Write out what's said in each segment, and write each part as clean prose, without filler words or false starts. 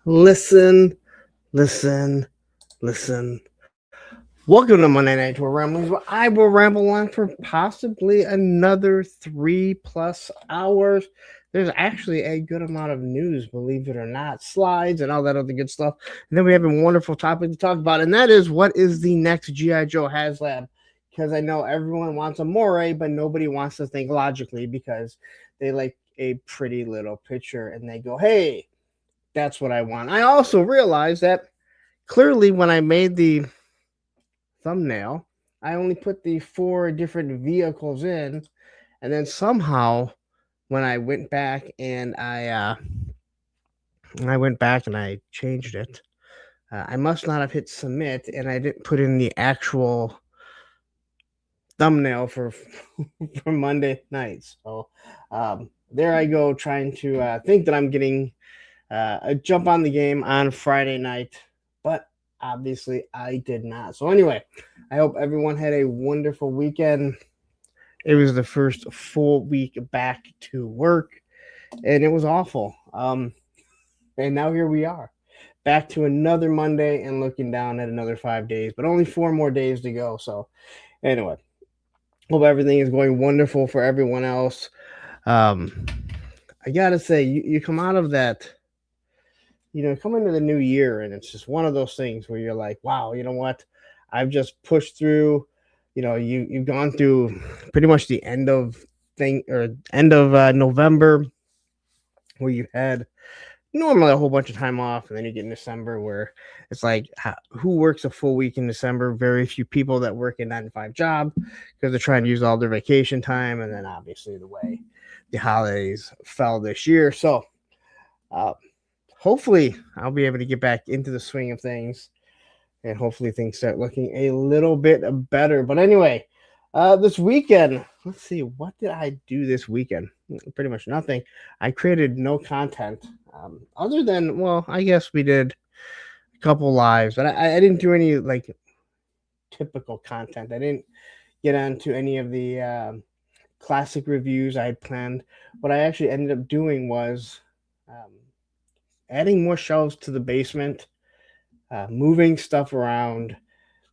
Listen, listen, listen. Welcome to Monday Night Tour Ramblings, where I will ramble on for possibly another 3+ hours. There's actually a good amount of news, believe it or not, slides and all that other good stuff. And then we have a wonderful topic to talk about, and that is what is the next GI Joe HasLab? Because I know everyone wants a moray, but nobody wants to think logically because they like a pretty little picture and they go, hey, that's what I want. I also realized that clearly when I made the thumbnail, I only put the four different vehicles in, and then somehow when I went back and I changed it, I must not have hit submit, and I didn't put in the actual thumbnail for for Monday nights. So there I go, trying to think that I'm getting a jump on the game on Friday night, but obviously I did not. So anyway, I hope everyone had a wonderful weekend. It was the first full week back to work, and it was awful. And now here we are, back to another Monday and looking down at another 5 days, but only 4 more days to go. So anyway, hope everything is going wonderful for everyone else. Um, I gotta say, you come out of that, come into the new year, and it's just one of those things where you're like, wow, you know what? I've just pushed through. You've gone through pretty much the end of November, where you had normally a whole bunch of time off, and then you get in December where it's like, who works a full week in December? Very few people that work a 9 to 5 job because they're trying to use all their vacation time, and then obviously the way the holidays fell this year. So uh, hopefully I'll be able to get back into the swing of things, and hopefully things start looking a little bit better. But anyway, this weekend, let's see, what did I do this weekend? Pretty much nothing. I created no content other than, well, I guess we did a couple lives, but I didn't do any like typical content. I didn't get onto any of the classic reviews I had planned. What I actually ended up doing was um, adding more shelves to the basement, moving stuff around,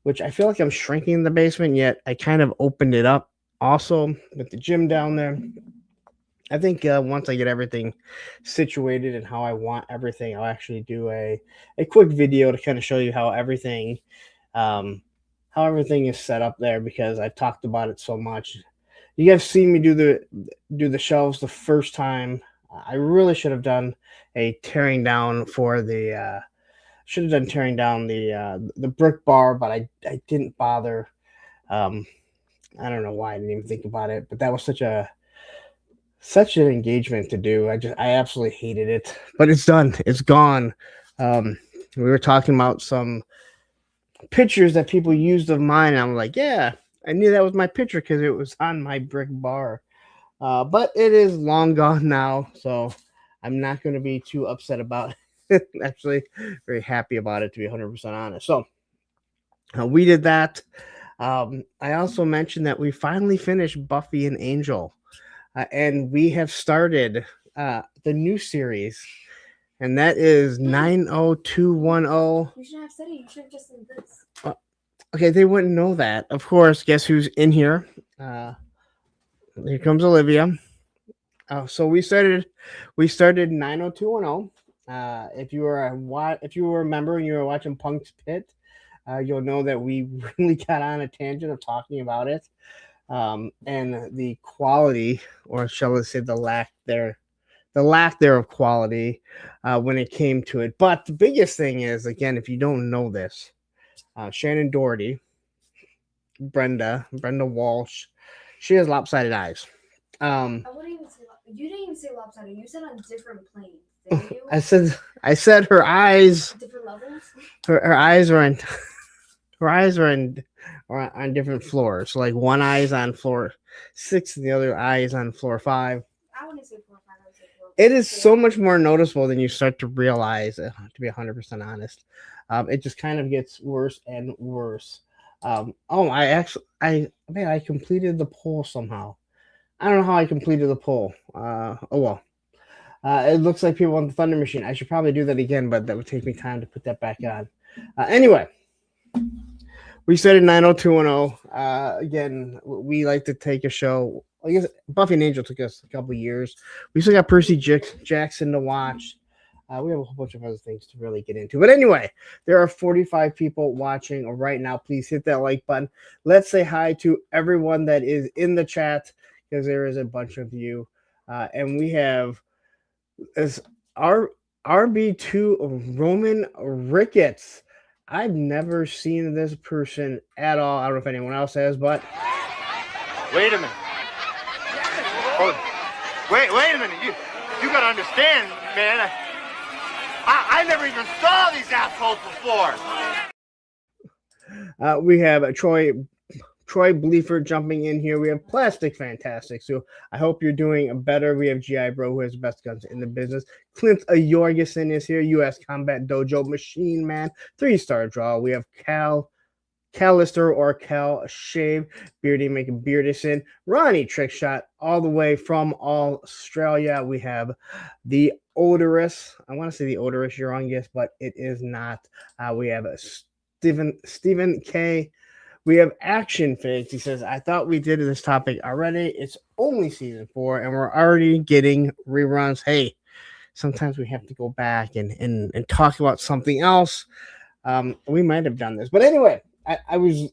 which I feel like I'm shrinking the basement, yet I kind of opened it up also with the gym down there. I think once I get everything situated and how I want everything, I'll actually do a quick video to kind of show you um, how everything is set up there, because I've talked about it so much. You guys seen me do the shelves the first time. I really should have done a tearing down for the should have done tearing down the brick bar, but I didn't bother. Um, I don't know why I didn't even think about it, but that was such an engagement to do. I absolutely hated it, but it's done. It's gone. We were talking about some pictures that people used of mine, and I'm like, yeah, I knew that was my picture because it was on my brick bar. But it is long gone now, so I'm not going to be too upset about it. Actually, very happy about it, to be 100% honest. So we did that. I also mentioned that we finally finished Buffy and Angel, and we have started the new series, and that is 90210. You shouldn't have said it. You should have just said this. Okay, they wouldn't know that. Of course, guess who's in here? Uh, Here comes Olivia. So we started 90210. If you were a member and you were watching Punk's Pit, you'll know that we really got on a tangent of talking about it, and the quality, or shall I say, the lack there of quality when it came to it. But the biggest thing is, again, if you don't know this, Shannon Doherty, Brenda Walsh, she has lopsided eyes. I wouldn't even say you didn't even say lopsided. You said on different planes. Didn't you? I said her eyes. Different levels. Her eyes are in. Her eyes are on different floors. So like one eye is on floor 6, and the other eye is on floor 5. I wouldn't say 4 or 5. I would say 4. It is so much more noticeable than you start to realize. To be 100% honest, it just kind of gets worse and worse. I completed the poll somehow. I don't know how I completed the poll. Oh well. It looks like people on the Thunder Machine. I should probably do that again, but that would take me time to put that back on. Anyway, we started 90210. Again, we like to take a show. I guess Buffy and Angel took us a couple years. We still got Percy Jackson to watch. We have a whole bunch of other things to really get into. But anyway, there are 45 people watching right now. Please hit that like button. Let's say hi to everyone that is in the chat because there is a bunch of you. And we have our RB2 Roman Ricketts. I've never seen this person at all. I don't know if anyone else has, but wait a minute. Oh, wait a minute. You gotta understand, man. I never even saw these assholes before. We have Troy Bleefer jumping in here. We have Plastic Fantastic. So I hope you're doing better. We have GI Bro, who has the best guns in the business. Clint Jorgensen is here. U.S. Combat Dojo Machine Man. 3-star draw. We have Callister or Cal Shave. Beardy making Beardison. Ronnie Trickshot all the way from Australia. We have the Odorous. I want to say the Odorous Urungus, but it is not. We have Stephen K. We have Action Figs. He says, I thought we did this topic already. It's only season 4, and we're already getting reruns. Hey, sometimes we have to go back and talk about something else. We might have done this. But anyway, again,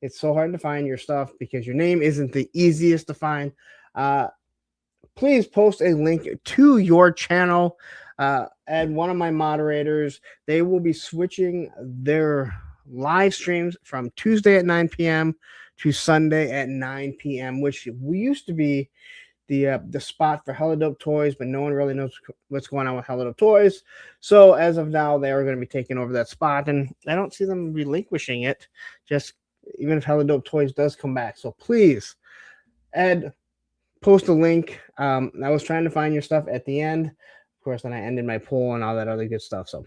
it's so hard to find your stuff because your name isn't the easiest to find. Please post a link to your channel. And one of my moderators, they will be switching their live streams from Tuesday at 9 p.m. to Sunday at 9 p.m., which we used to be the spot for Hella Dope Toys, but no one really knows what's going on with Hella Dope Toys. So as of now, they are going to be taking over that spot, and I don't see them relinquishing it, just even if Hella Dope Toys does come back. So please, Ed, post a link. I was trying to find your stuff at the end. Of course, then I ended my poll and all that other good stuff. So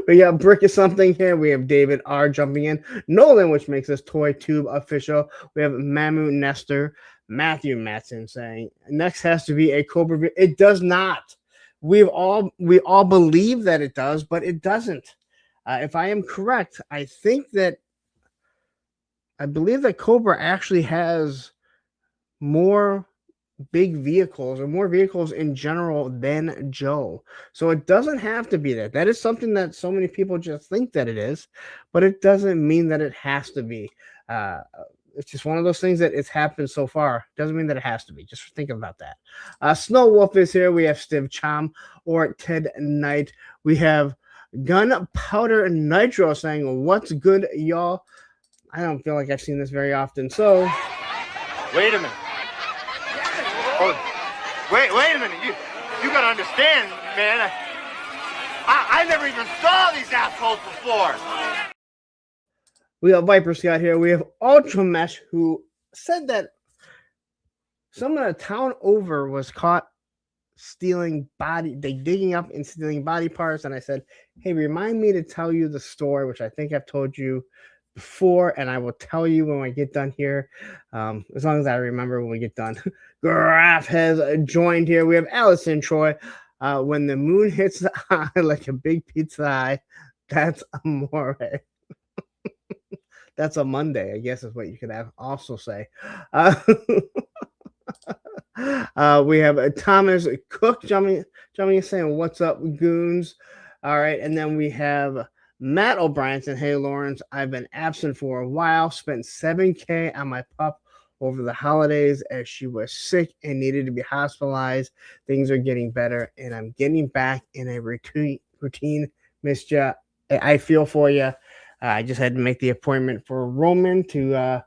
we got Brick of Something here. We have David R jumping in. Nolan, which makes us Toy Tube official. We have Mamu Nestor. Matthew Matson saying next has to be a Cobra. It does not. We all believe that it does, but it doesn't. If I am correct, I believe that Cobra actually has more big vehicles or more vehicles in general than Joe. So it doesn't have to be that. That is something that so many people just think that it is, but it doesn't mean that it has to be. It's just one of those things that it's happened so far. Doesn't mean that it has to be. Just think about that. Snow Wolf is here. We have Steve Chom or Ted Knight. We have Gunpowder Nitro saying, what's good, y'all? I don't feel like I've seen this very often. So wait a minute. Oh, wait a minute. You gotta understand, man. I never even saw these assholes before. We got Viper Scott here. We have Ultra Mesh, who said that someone in a town over was caught digging up and stealing body parts. And I said, hey, remind me to tell you the story, which I think I've told you before, and I will tell you when I get done here, as long as I remember when we get done. Graf has joined here. We have Allison Troy. When the moon hits the eye like a big pizza eye, that's amore. That's a Monday, I guess is what you could also say. We have Thomas Cook jumping and saying, what's up, goons? All right, and then we have Matt O'Brien saying, hey, Lawrence, I've been absent for a while, spent $7,000 on my pup over the holidays as she was sick and needed to be hospitalized. Things are getting better, and I'm getting back in a routine. Miss Ja, I feel for you. I just had to make the appointment for Roman to,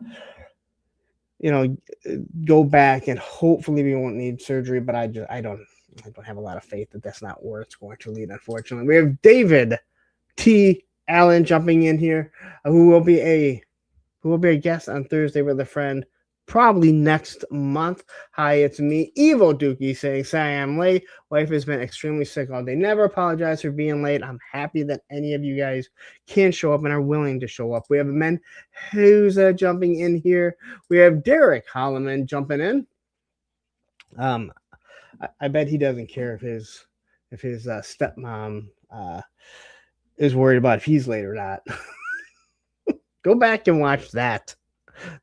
go back, and hopefully we won't need surgery. But I don't have a lot of faith that that's not where it's going to lead. Unfortunately, we have David T. Allen jumping in here, who will be a guest on Thursday with a friend, probably next month. Hi, it's me, Evo Dookie, saying, sorry I'm late. Wife has been extremely sick all day. Never apologize for being late. I'm happy that any of you guys can show up and are willing to show up. We have Men who's jumping in here. We have Derek Holloman jumping in. Um, I bet he doesn't care if his stepmom is worried about if he's late or not. Go back and watch that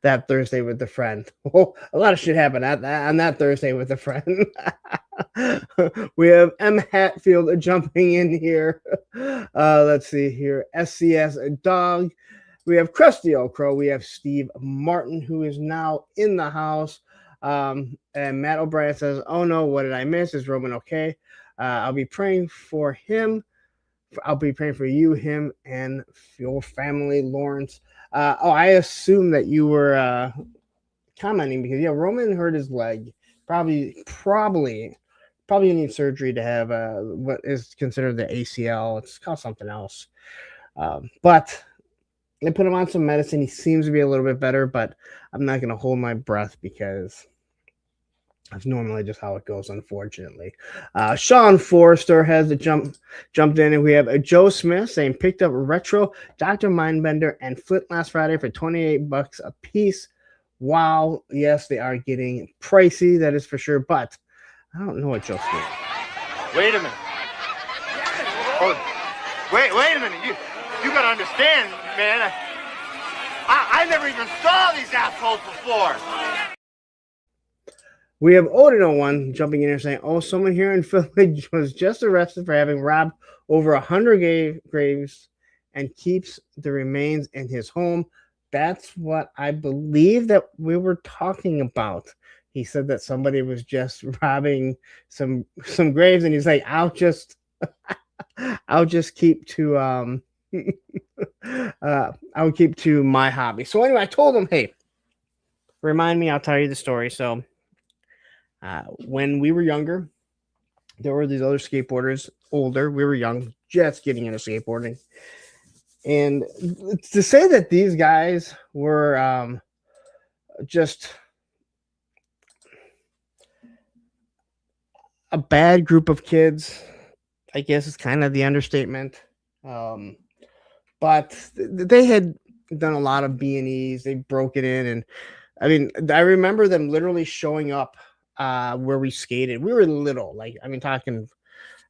Thursday with a friend. Oh, a lot of shit happened on that Thursday with a friend. We have M. Hatfield jumping in here. Let's see here. SCS Dog. We have Krusty O'Crow. We have Steve Martin, who is now in the house. And Matt O'Brien says, "Oh no, what did I miss? Is Roman okay? I'll be praying for him. I'll be praying for you, him, and your family, Lawrence." I assume that you were commenting because Roman hurt his leg. Probably need surgery to have what is considered the ACL. It's called something else. But they put him on some medicine. He seems to be a little bit better, but I'm not going to hold my breath because that's normally just how it goes, unfortunately. Sean Forrester has jumped in, and we have Joe Smith saying picked up Retro, Dr. Mindbender, and Flint last Friday for $28 a piece. Wow, yes, they are getting pricey, that is for sure, but I don't know what Joe Smith. Wait a minute. Oh, wait a minute. You gotta understand, man. I never even saw these assholes before. We have Odin01 jumping in here saying, "Oh, someone here in Philly was just arrested for having robbed over 100 graves and keeps the remains in his home." That's what I believe that we were talking about. He said that somebody was just robbing some graves, and he's like, "I'll just keep to I'll keep to my hobby." So anyway, I told him, "Hey, remind me, I'll tell you the story." So when we were younger, there were these other skateboarders, older. We were young, just getting into skateboarding. And to say that these guys were just a bad group of kids, I guess is kind of the understatement. But they had done a lot of B&Es. They broke it in. And I mean, I remember them literally showing up where we skated. We were little,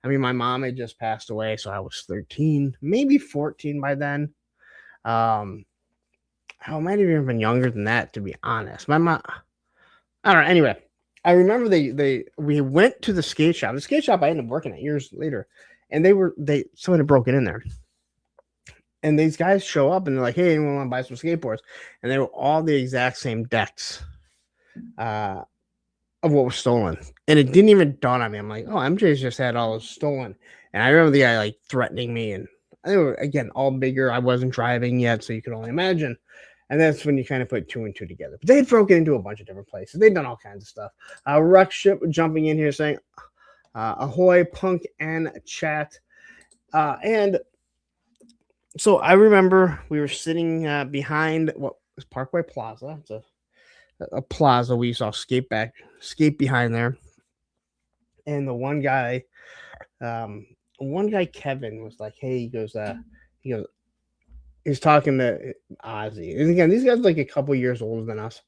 my mom had just passed away, so I was 13, maybe 14 by then. I might have even been younger than that, to be honest. My mom, I don't know. Anyway, I remember we went to the skate shop. The skate shop I ended up working at years later, and someone had broken in there. And these guys show up and they're like, "Hey, anyone want to buy some skateboards?" And they were all the exact same decks of what was stolen. And it didn't even dawn on me. I'm like, "Oh, MJ's just had all those stolen." And I remember the guy like threatening me, and they were again all bigger. I wasn't driving yet, so you can only imagine. And that's when you kind of put two and two together. But they had broken into a bunch of different places. They'd done all kinds of stuff. Ruck Ship jumping in here saying, "Ahoy, Punk and chat." And so I remember we were sitting behind what was Parkway Plaza. It's a plaza we saw skate behind there. And the one guy Kevin was like, "Hey," he goes, he's talking to Ozzy. And again, these guys are like a couple years older than us.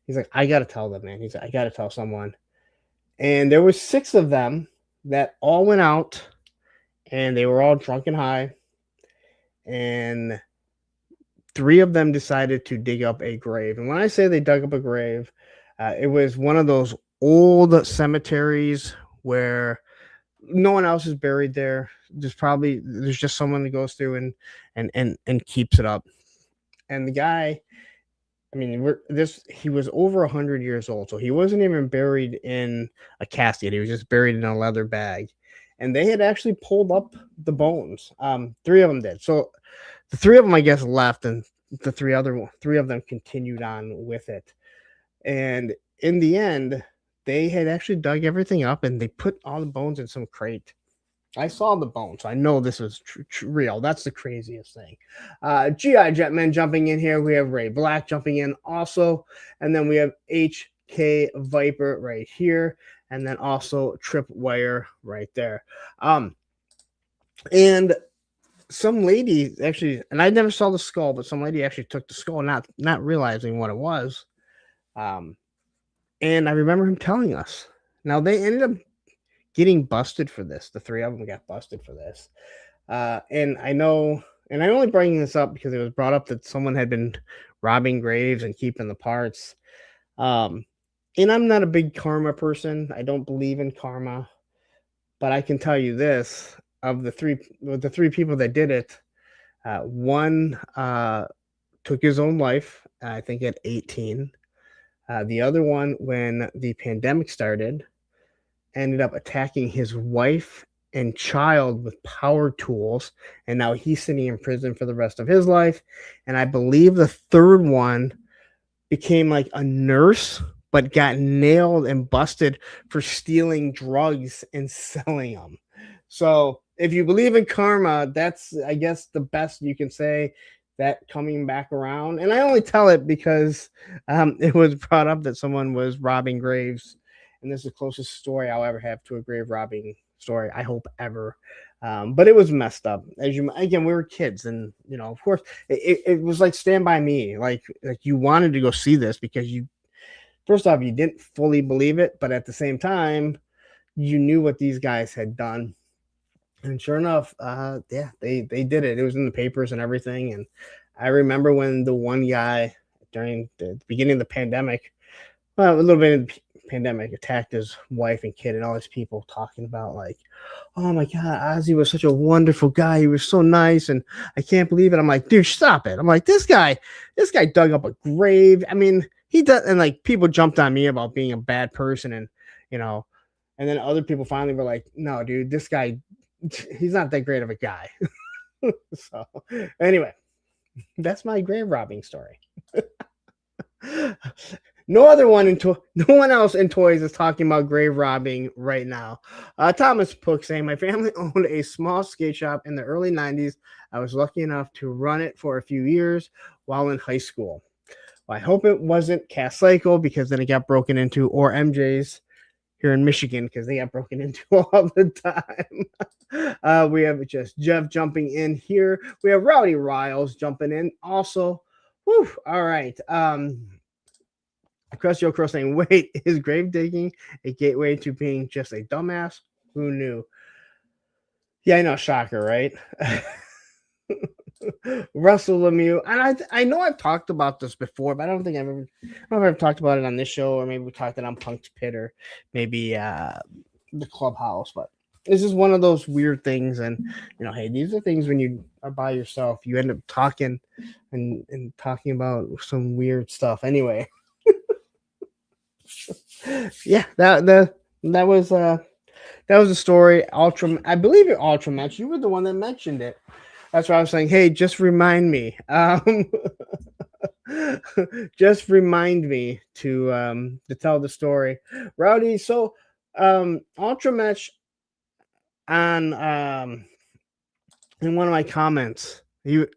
He's like, "I gotta tell them, man." He's like, "I gotta tell someone." And there was 6 of them that all went out, and they were all drunk and high. And 3 of them decided to dig up a grave. And when I say they dug up a grave, it was one of those old cemeteries where no one else is buried there. There's just someone that goes through and keeps it up. And the guy, I mean, he was over 100 years old, so he wasn't even buried in a casket. He was just buried in a leather bag. And they had actually pulled up the bones. 3 of them did. So the 3 of them, I guess, left, and the 3 of them continued on with it. And in the end, they had actually dug everything up, and they put all the bones in some crate. I saw the bones. I know this is real. That's the craziest thing. GI Jetman jumping in here. We have Ray Black jumping in also. And then we have HK Viper right here. And then also Tripwire right there. And some lady actually, and I never saw the skull, but some lady actually took the skull, not realizing what it was. And I remember him telling us, Now they ended up getting busted for this. The three of them got busted for this. And I know, and I only bring this up because it was brought up that someone had been robbing graves and keeping the parts. Um, and I'm not a big karma person. I don't believe in karma, but I can tell you this: of the three people that did it, one took his own life. I think at 18. The other one, when the pandemic started, ended up attacking his wife and child with power tools, and now he's sitting in prison for the rest of his life. And I believe the third one became like a nurse, but got nailed and busted for stealing drugs and selling them. So if you believe in karma, that's, I guess, the best you can say, that coming back around. And I only tell it because it was brought up that someone was robbing graves, and this is the closest story I'll ever have to a grave robbing story, I hope, ever. But it was messed up. As you, again, we were kids, and of course, it was like Stand By Me. Like you wanted to go see this because you, first off, you didn't fully believe it, but at the same time, you knew what these guys had done. And sure enough, yeah, they did it. It was in the papers and everything. And I remember when the one guy during the beginning of the pandemic, well, a little bit of the pandemic, attacked his wife and kid, and all these people talking about like, oh my God, Ozzy was such a wonderful guy. He was so nice, and I can't believe it. I'm like, dude, stop it. I'm like, this guy dug up a grave. I mean, he does, and like people jumped on me about being a bad person, and and then other people finally were like, no, dude, this guy, he's not that great of a guy. So anyway, that's my grave robbing story. No one else in toys is talking about grave robbing right now. Thomas Pook saying, my family owned a small skate shop in the early 90s. I was lucky enough to run it for a few years while in high school. Well, I hope it wasn't Cast Cycle, because then it got broken into, or MJ's here in Michigan, because they got broken into all the time. We have just Jeff jumping in here. We have Rowdy Riles jumping in also. Whew, all right. Crusty Crow saying, wait, is grave digging a gateway to being just a dumbass? Who knew? Yeah, I know, shocker, right? Russell Lemieux, and I know I've talked about this before, but I don't know if I've talked about it on this show, or maybe we talked it on Punk's Pit, or maybe the Clubhouse. But this is one of those weird things, and hey, these are things when you are by yourself, you end up talking and talking about some weird stuff. Anyway, yeah, that was the story. I believe you're Ultra Match. You were the one that mentioned it. That's why I was saying, hey, just remind me. Just remind me to tell the story. Rowdy, so Ultra Match on in one of my comments, he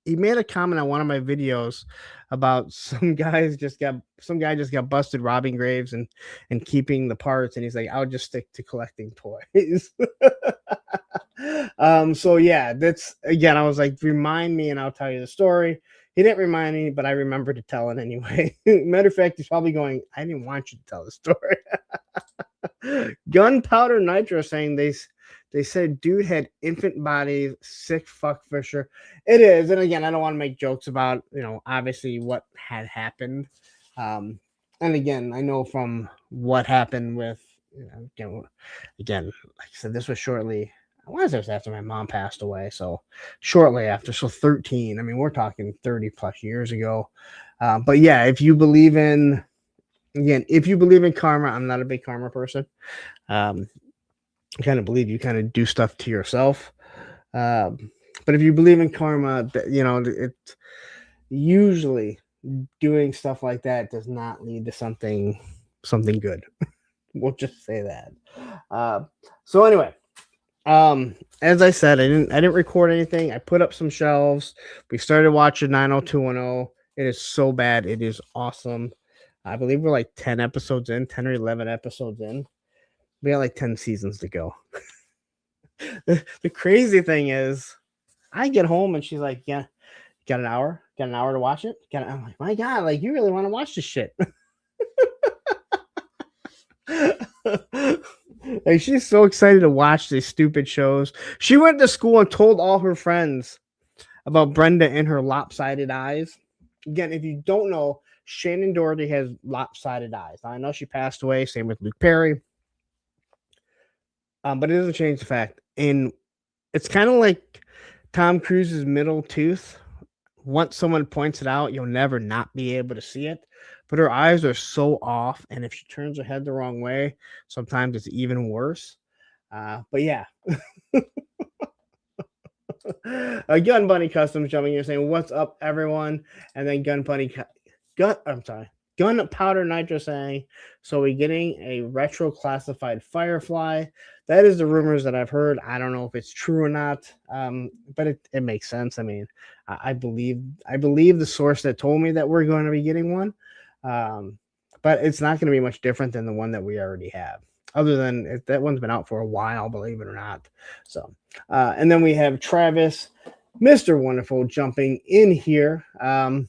made a comment on one of my videos about some guy just got busted robbing graves and keeping the parts, and he's like, I'll just stick to collecting toys. So yeah, that's, again, I was like, remind me and I'll tell you the story. He didn't remind me, but I remember to tell it anyway. Matter of fact, he's probably going, I didn't want you to tell the story. Gunpowder Nitro saying they said dude had infant body, sick fuck for sure. It is. And again, I don't want to make jokes about, obviously what had happened. And again, I know from what happened with, again, like I said, this was shortly, I want to say it was after my mom passed away. So shortly after, so 13, I mean, we're talking 30 plus years ago. But yeah, if you believe in karma, I'm not a big karma person. I kind of believe you kind of do stuff to yourself. But if you believe in karma, it's usually doing stuff like that does not lead to something good. We'll just say that. So anyway, as I said, I didn't record anything. I put up some shelves. We started watching 90210. It is so bad. It is awesome. I believe we're like 10 episodes in, 10 or 11 episodes in. We got like 10 seasons to go. The crazy thing is, I get home and she's like, yeah, got an hour to watch it. I'm like, my God, like, you really want to watch this shit. Like she's so excited to watch these stupid shows. She went to school and told all her friends about Brenda and her lopsided eyes. Again, if you don't know, Shannon Doherty has lopsided eyes. Now, I know she passed away. Same with Luke Perry. But it doesn't change the fact. And it's kind of like Tom Cruise's middle tooth. Once someone points it out, you'll never not be able to see it. But her eyes are so off, and if she turns her head the wrong way, sometimes it's even worse. But yeah. Gun Bunny Customs jumping here saying, "What's up, everyone?" And then Gunpowder Nitro saying, "So we're getting a retro classified Firefly." That is the rumors that I've heard. I don't know if it's true or not, but it makes sense. I mean, I believe the source that told me that we're going to be getting one, but it's not going to be much different than the one that we already have. Other than that one's been out for a while, believe it or not. So, and then we have Travis, Mr. Wonderful, jumping in here. And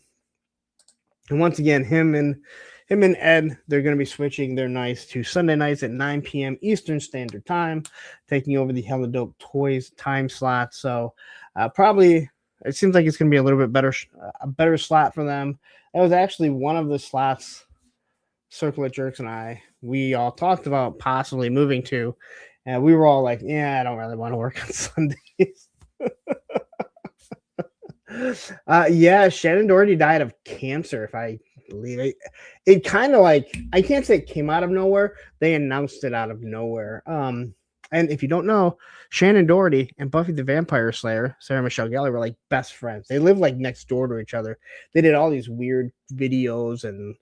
once again, him and Ed, they're going to be switching their nights to Sunday nights at 9 p.m. Eastern Standard Time, taking over the Hella Dope Toys time slot. So probably it seems like it's going to be a little bit better, a better slot for them. That was actually one of the slots Circle of Jerks and we all talked about possibly moving to, and we were all like, yeah, I don't really want to work on Sundays. Yeah, Shannon Doherty died of cancer, if I believe it. It kind of like, I can't say it came out of nowhere. They announced it out of nowhere. And if you don't know, Shannon Doherty and Buffy the Vampire Slayer, Sarah Michelle Gellar, were like best friends. They lived like next door to each other. They did all these weird videos and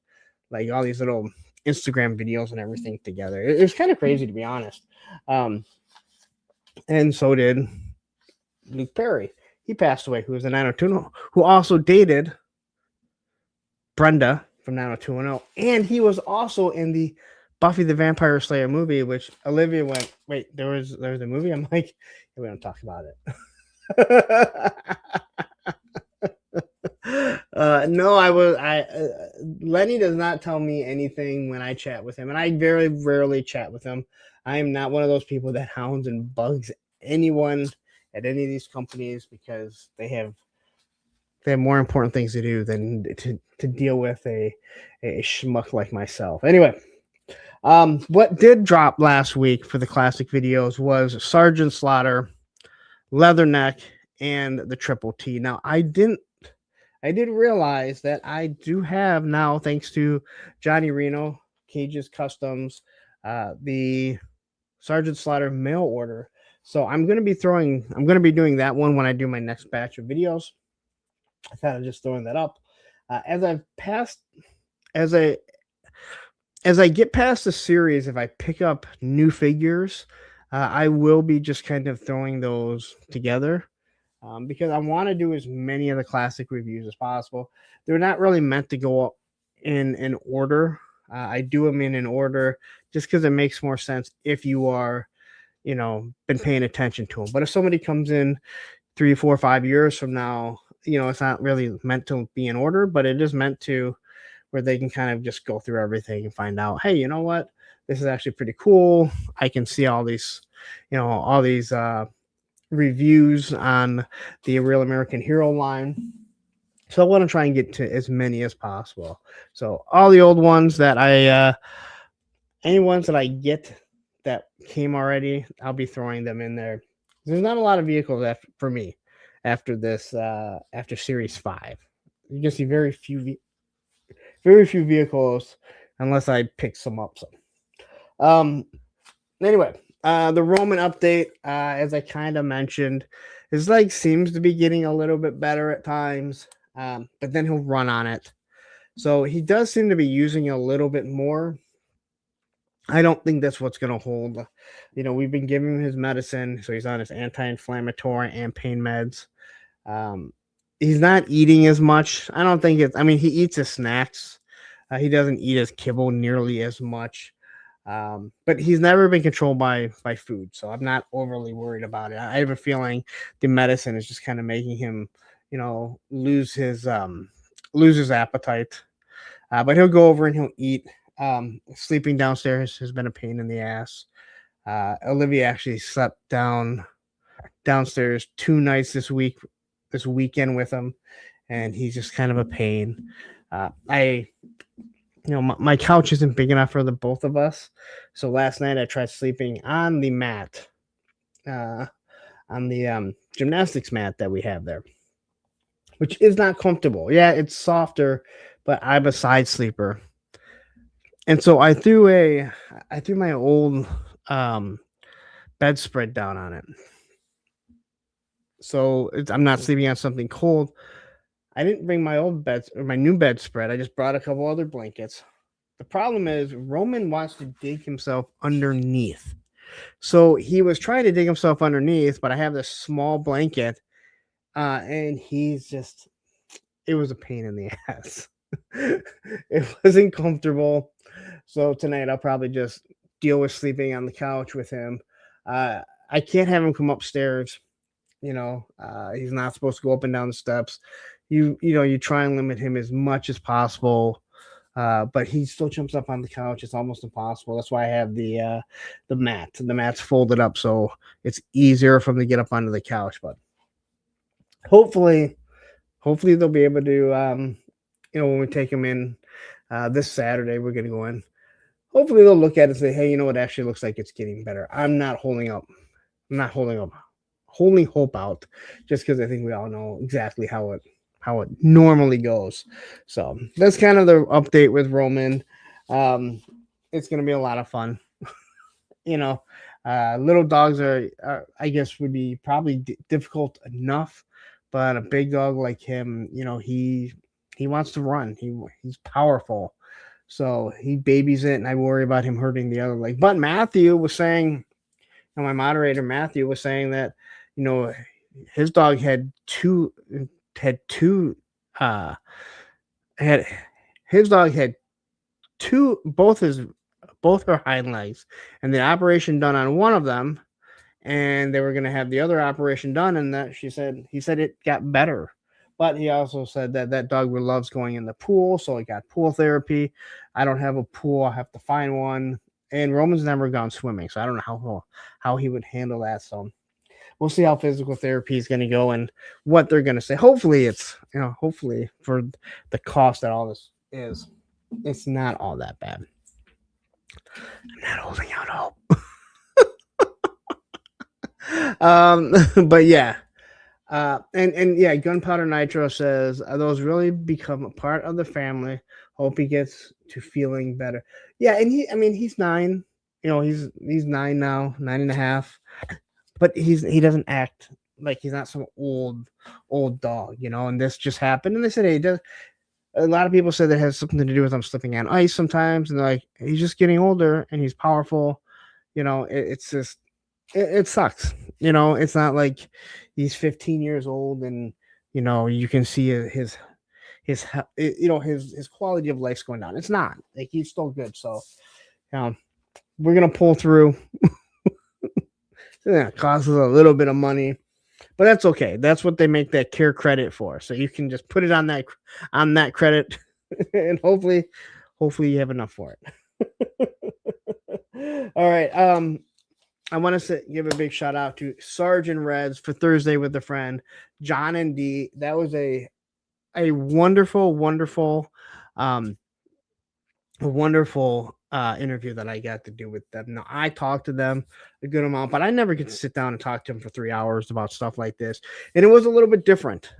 like all these little Instagram videos and everything together. It was kind of crazy, to be honest. And so did Luke Perry. He passed away, who was a 90210, who also dated Brenda from 90210. And he was also in the Buffy the Vampire Slayer movie, which Olivia went, wait, there was a movie? I'm like, we don't talk about it. Lenny does not tell me anything when I chat with him, and I very rarely chat with him. I am not one of those people that hounds and bugs anyone at any of these companies because they have more important things to do than to deal with a schmuck like myself. Anyway, what did drop last week for the classic videos was Sergeant Slaughter, Leatherneck, and the Triple T. Now, I did realize that I do have now, thanks to Johnny Reno, Cage's Customs, the Sergeant Slaughter mail order. So I'm going to be doing that one when I do my next batch of videos. I kind of just throwing that up. As I get past the series, if I pick up new figures, I will be just kind of throwing those together. Because I want to do as many of the classic reviews as possible. They're not really meant to go up in order. I do them in an order just because it makes more sense if you are, been paying attention to them. But if somebody comes in 3, 4, 5 years from now, it's not really meant to be in order, but it is meant to where they can kind of just go through everything and find out, hey, you know what? This is actually pretty cool. I can see all these reviews on the Real American Hero line. So I want to try and get to as many as possible. So all the old ones that any ones that I get that came already, I'll be throwing them in there. There's not a lot of vehicles for me after this, after Series 5. You can see very few vehicles unless I pick some up. Anyway, the Roman update, as I kind of mentioned, his leg seems to be getting a little bit better at times, but then he'll run on it. So he does seem to be using a little bit more. I don't think that's what's going to hold. We've been giving him his medicine, so he's on his anti-inflammatory and pain meds. He's not eating as much. I don't think he eats his snacks. He doesn't eat his kibble nearly as much. But he's never been controlled by food, so I'm not overly worried about it. I have a feeling the medicine is just kind of making him, lose his appetite. But he'll go over and he'll eat. Sleeping downstairs has been a pain in the ass. Olivia actually slept downstairs 2 nights this weekend with him, and he's just kind of a pain. My couch isn't big enough for the both of us, so last night I tried sleeping on the mat, on the gymnastics mat that we have there, which is not comfortable. Yeah, it's softer, but I'm a side sleeper, and so I threw my old bedspread down on it. So I'm not sleeping on something cold. I didn't bring my old beds or my new bedspread. I just brought a couple other blankets. The problem is Roman wants to dig himself underneath. So he was trying to dig himself underneath, but I have this small blanket, and it was a pain in the ass. It wasn't comfortable. So tonight I'll probably just deal with sleeping on the couch with him. I can't have him come upstairs. He's not supposed to go up and down the steps. You try and limit him as much as possible. But he still jumps up on the couch. It's almost impossible. That's why I have the mat. The mat's folded up, so it's easier for him to get up onto the couch. But hopefully they'll be able to, when we take him in this Saturday, we're going to go in. Hopefully they'll look at it and say, hey, it actually looks like it's getting better. I'm not holding hope out just because I think we all know exactly how it normally goes. So that's kind of the update with Roman. It's going to be a lot of fun. Little dogs are I guess would be probably difficult enough, but a big dog like him, he wants to run. He's powerful. So he babies it, and I worry about him hurting the other leg. But Matthew was saying, my moderator Matthew was saying that, his dog had both her hind legs, and the operation done on one of them, and they were going to have the other operation done, and that he said it got better. But he also said that dog loves going in the pool, so it got pool therapy. I don't have a pool. I have to find one. And Roman's never gone swimming, so I don't know how he would handle that. So we'll see how physical therapy is going to go and what they're going to say. Hopefully hopefully for the cost that all this is, it's not all that bad. I'm not holding out hope. But yeah. And yeah, Gunpowder Nitro says, those really become a part of the family. Hope he gets to feeling better. Yeah, and he's 9. He's 9 now, 9.5. But he doesn't act like he's not some old dog, and this just happened. And they said, hey, a lot of people said that has something to do with him slipping on ice sometimes, and they're like, he's just getting older and he's powerful. It's just it sucks. It's not like he's 15 years old and you can see his quality of life's going down. It's not like he's still good. So we're gonna pull through. It costs us a little bit of money, but that's okay. That's what they make that care credit for. So you can just put it on that credit, and hopefully you have enough for it. All right. I want to give a big shout out to Sergeant Reds for Thursday with a Friend, John and Dee. That was a wonderful interview that I got to do with them. Now, I talked to them a good amount, but I never get to sit down and talk to them for 3 hours about stuff like this. And it was a little bit different.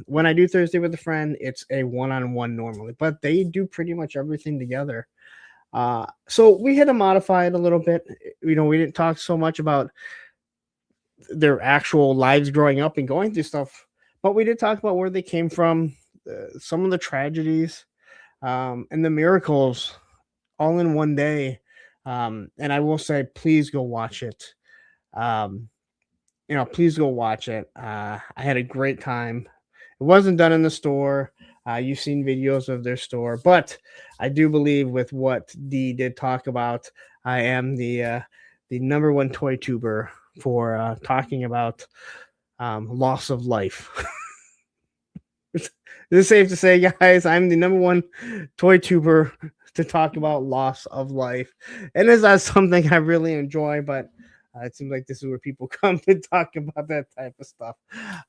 When I do Thursday with a Friend, it's a one-on-one normally, but they do pretty much everything together. So we had to modify it a little bit. We didn't talk so much about their actual lives growing up and going through stuff, but we did talk about where they came from, some of the tragedies, and the miracles all in one day. And I will say, please go watch it. Please go watch it. I had a great time. It wasn't done in the store. You've seen videos of their store, but I do believe with what Dee did talk about, I am the number one toy tuber for talking about loss of life. Is it safe to say, guys, I'm the number one toy tuber to talk about loss of life, and it's not something I really enjoy, but it seems like this is where people come to talk about that type of stuff.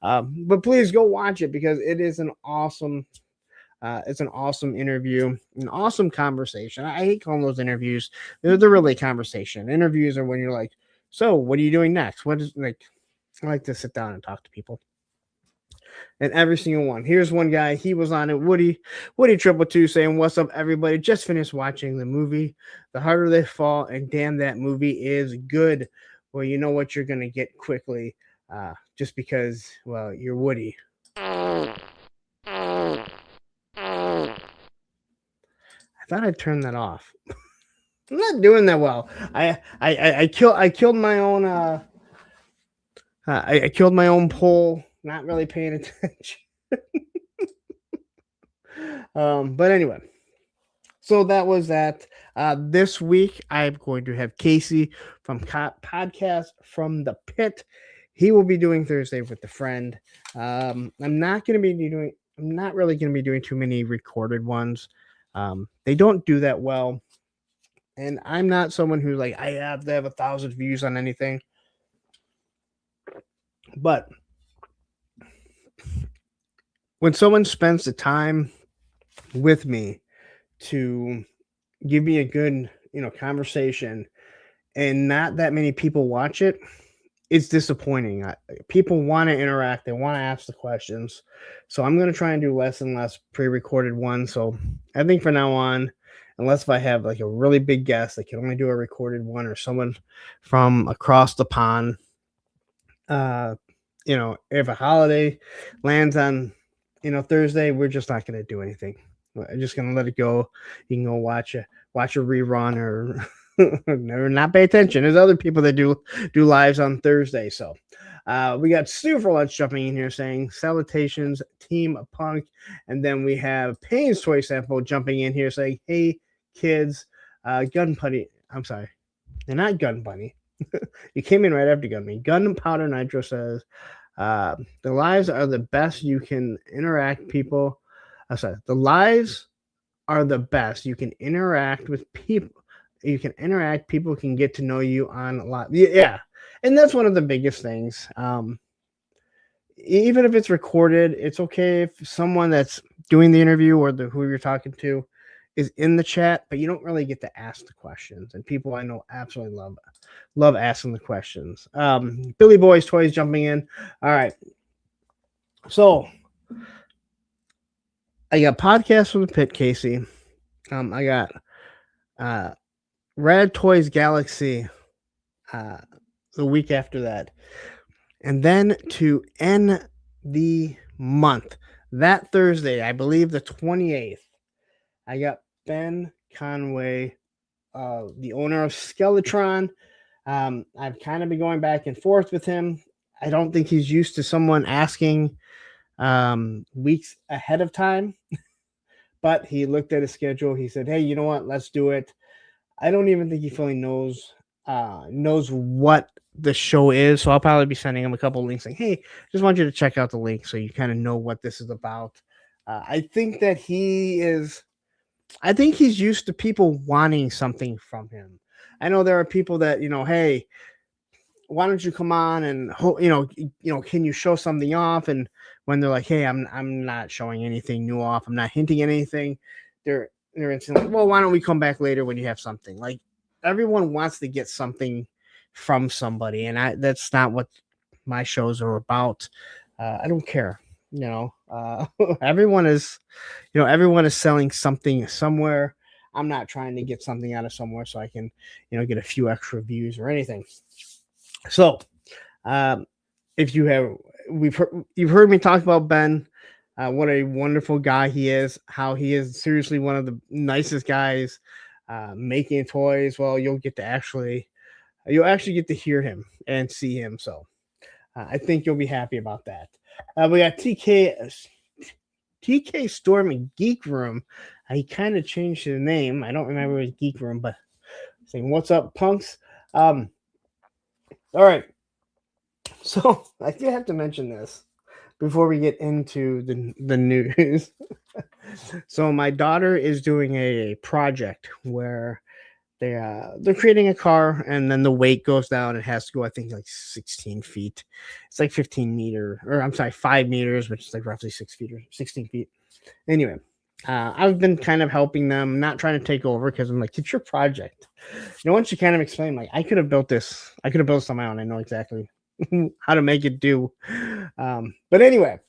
But please go watch it because it is an awesome. It's an awesome interview, an awesome conversation. I hate calling those interviews. They're really conversation. Interviews are when you're like, so what are you doing next? What is like? I like to sit down and talk to people. And every single one. Here's one guy. He was on it. Woody 222 saying, "What's up, everybody? Just finished watching the movie, The Harder They Fall, and damn, that movie is good. Well, you know what you're gonna get quickly, just because, well, you're Woody." I thought I'd turn that off. I'm not doing that well. I killed my own. I killed my own poll. Not really paying attention. But anyway, so that was that. This week, I'm going to have Casey from Podcast from the Pit. He will be doing Thursday with a friend. I'm not really going to be doing too many recorded ones. They don't do that well, and I'm not someone who's like I have to have 1,000 views on anything. But when someone spends the time with me to give me a good, conversation, and not that many people watch it, it's disappointing. People want to interact. They want to ask the questions. So I'm going to try and do less and less pre-recorded ones. So I think for now on, unless if I have like a really big guest, I can only do a recorded one, or someone from across the pond. If a holiday lands on, Thursday, we're just not going to do anything. I'm just going to let it go. You can go watch a rerun or not pay attention. There's other people that do lives on Thursday. So we got Stu for Lunch jumping in here saying salutations, Team Punk. And then we have Payne's Toy Sample jumping in here saying, hey, kids, Gun Bunny. I'm sorry. They're not Gun Bunny. You came in right after Gunpowder Nitro says, the lives are the best. You can interact people. The lives are the best. You can interact with people. You can interact. People can get to know you on a lot. Yeah. And that's one of the biggest things. Even if it's recorded, it's okay if someone that's doing the interview or who you're talking to is in the chat, but you don't really get to ask the questions. And people I know absolutely love asking the questions. Billy Boy's Toys jumping in. All right. So I got Podcast from the Pit, Casey. I got Rad Toys Galaxy the week after that. And then to end the month, that Thursday, I believe the 28th, I got Ben Conway, the owner of Skeletron. I've kind of been going back and forth with him. I don't think he's used to someone asking weeks ahead of time, but he looked at his schedule. He said, hey, you know what? Let's do it. I don't even think he fully knows what the show is. So I'll probably be sending him a couple of links saying, hey, just want you to check out the link so you kind of know what this is about. I think that he's used to people wanting something from him. I know there are people that, hey, why don't you come on and, can you show something off? And when they're like, hey, I'm not showing anything new off, I'm not hinting at anything, they're instantly like, well, why don't we come back later when you have something? Like, everyone wants to get something from somebody, and that's not what my shows are about. I don't care. Everyone is selling something somewhere. I'm not trying to get something out of somewhere so I can, get a few extra views or anything. So, if you've heard me talk about Ben, what a wonderful guy he is, how he is seriously one of the nicest guys making toys. Well, you'll actually get to hear him and see him. So I think you'll be happy about that. We got TK Storm and Geek Room. He kind of changed his name. I don't remember his Geek Room, but saying, what's up, punks? All right. So I do have to mention this. before we get into the news. So my daughter is doing a project where they're creating a car, and then the weight goes down. It has to go, I think, like 16 feet. It's like 15 meter, or I'm sorry, 5 meters, which is like roughly 6 feet or 16 feet. Anyway, I've been kind of helping them, not trying to take over because I'm like, it's your project. Once you kind of explain, like, I could have built this, I could have built this on my own. I know exactly how to make it do. But anyway,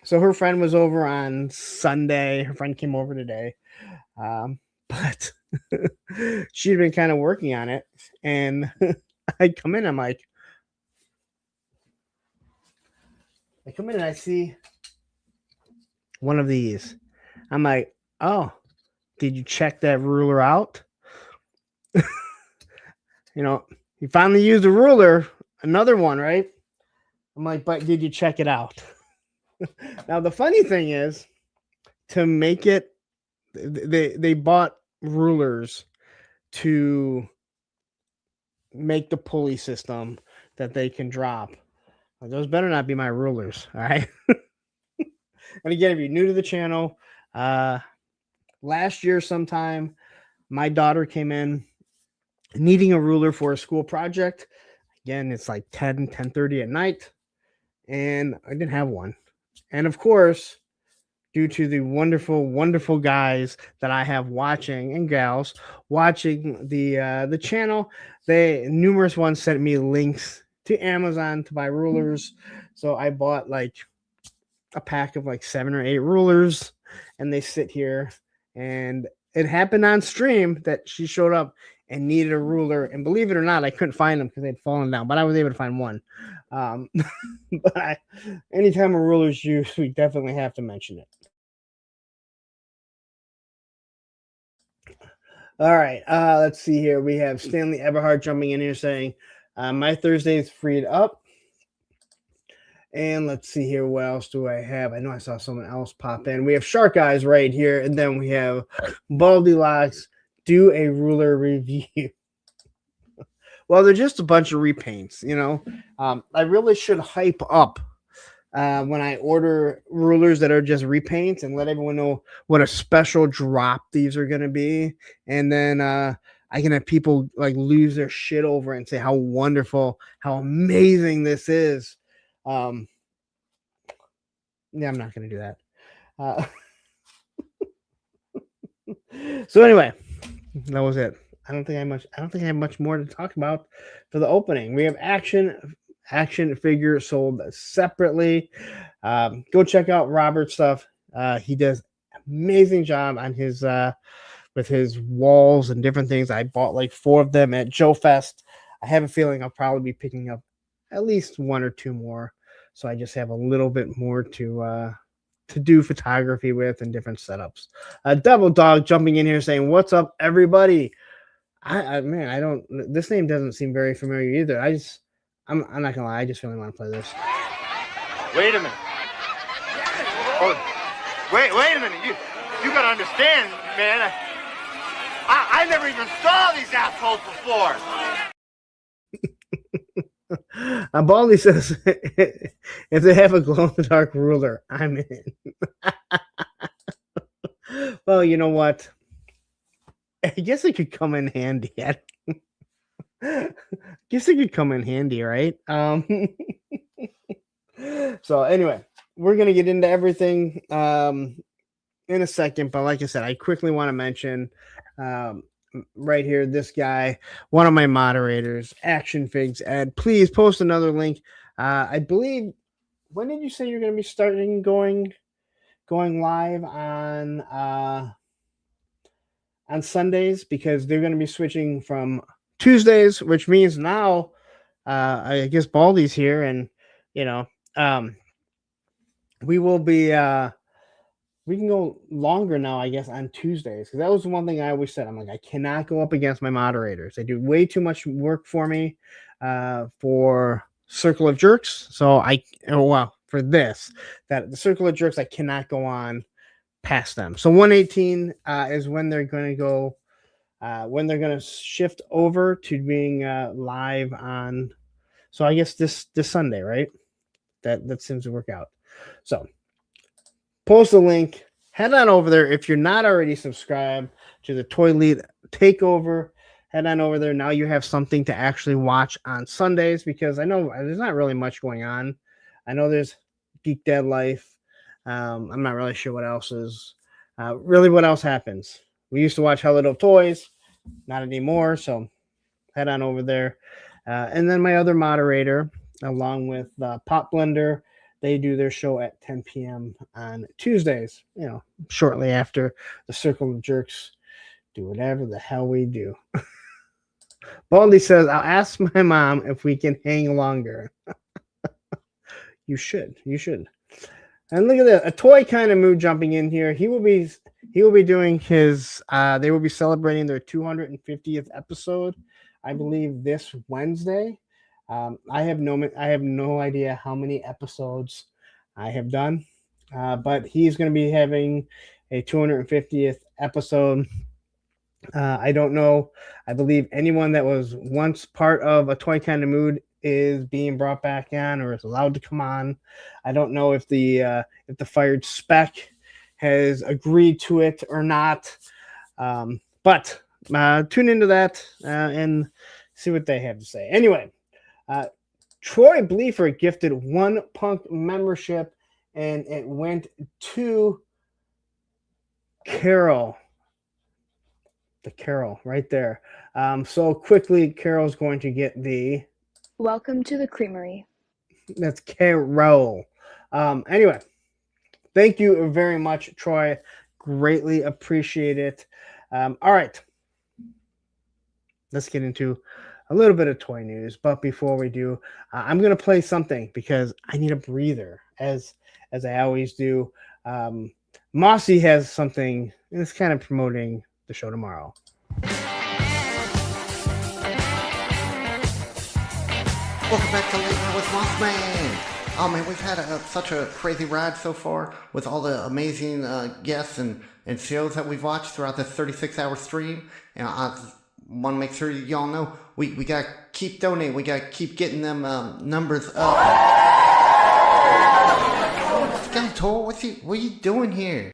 so her friend was over on Sunday. Her friend came over today. But she'd been kind of working on it, and I come in, I come in and I see one of these. I'm like, oh, did you check that ruler out? You finally used a ruler, another one, right? I'm like, but did you check it out? Now, the funny thing is, to make it, they bought rulers to make the pulley system that they can drop. Those better not be my rulers, all right? And again, if you're new to the channel, last year sometime, my daughter came in needing a ruler for a school project. Again, it's like 10:30 at night, and I didn't have one. And of course, due to the wonderful, wonderful guys that I have watching, and gals watching the channel, numerous ones sent me links to Amazon to buy rulers. So I bought like a pack of like 7 or 8 rulers, and they sit here. And it happened on stream that she showed up and needed a ruler, and believe it or not, I couldn't find them because they'd fallen down, but I was able to find one. But anytime a ruler is used, we definitely have to mention it. All right, let's see here. We have Stanley Eberhard jumping in here saying, my Thursday is freed up. And let's see here. What else do I have? I know I saw someone else pop in. We have Shark Eyes right here. And then we have Baldylocks do a ruler review. Well, they're just a bunch of repaints, I really should hype up when I order rulers that are just repaints and let everyone know what a special drop these are going to be. And then I can have people like lose their shit over and say how wonderful, how amazing this is. Yeah, I'm not going to do that. So anyway, that was it. I don't think I have much more to talk about for the opening. We have action figure sold separately. Go check out Robert's stuff. He does amazing job on his with his walls and different things. I bought like 4 of them at Joe Fest. I have a feeling I'll probably be picking up at least 1 or 2 more. So I just have a little bit more to do photography with and different setups. Double Dog jumping in here saying, "What's up, everybody?" Man, I don't. This name doesn't seem very familiar either. I'm not gonna lie. I just really want to play this. Wait a minute. Oh, wait a minute. You gotta understand, man. I never even saw these assholes before. Baldy says, if they have a glow-in-the-dark ruler, I'm in. Well, you know what? I guess it could come in handy. Guess it could come in handy, right? So anyway, we're gonna get into everything in a second, but like I said, I quickly want to mention right here, this guy, one of my moderators, Action Figs Ed. Please post another link. I believe, when did you say you're going to be starting going live on Sundays? Because they're going to be switching from Tuesdays, which means now I guess Baldy's here, and we will be we can go longer now, I guess, on Tuesdays. Because that was the one thing I always said. I'm like, I cannot go up against my moderators. They do way too much work for me for Circle of Jerks. So for this, that the Circle of Jerks, I cannot go on past them. So 118 is when they're going to go, when they're going to shift over to being live on. So I guess this Sunday, right? That seems to work out. So post the link. Head on over there. If you're not already subscribed to the Toy Lead Takeover, head on over there. Now you have something to actually watch on Sundays, because I know there's not really much going on. I know there's Geek Dad Life. I'm not really sure what else is. Really, what else happens? We used to watch Hello Little Toys. Not anymore. So head on over there. And then my other moderator, along with Pop Blender, they do their show at 10 p.m. on Tuesdays, shortly after the Circle of Jerks do whatever the hell we do. Baldy says, I'll ask my mom if we can hang longer. You should. And look at that, a toy kind of mood jumping in here. He will be doing his, they will be celebrating their 250th episode, I believe, this Wednesday. I have no idea how many episodes I have done, but he's going to be having a 250th episode. I don't know. I believe anyone that was once part of a Toy Kind of Mood is being brought back on or is allowed to come on. I don't know if the fired spec has agreed to it or not. But tune into that and see what they have to say. Anyway, Troy Bleefer gifted one Punk membership, and it went to Carol. The Carol right there. So quickly, Carol's going to get the... Welcome to the Creamery. That's Carol. Anyway, thank you very much, Troy. Greatly appreciate it. All right. Let's get into a little bit of toy news. But before we do, I'm going to play something because I need a breather, as I always do. Mossy has something, and it's kind of promoting the show tomorrow. Welcome back to Late Night with Mothman. Oh man, we've had such a crazy ride so far with all the amazing guests and shows that we've watched throughout this 36-hour stream. And I want to make sure y'all know we gotta keep donating. We gotta keep getting them numbers up. Skeletor, what are you doing here?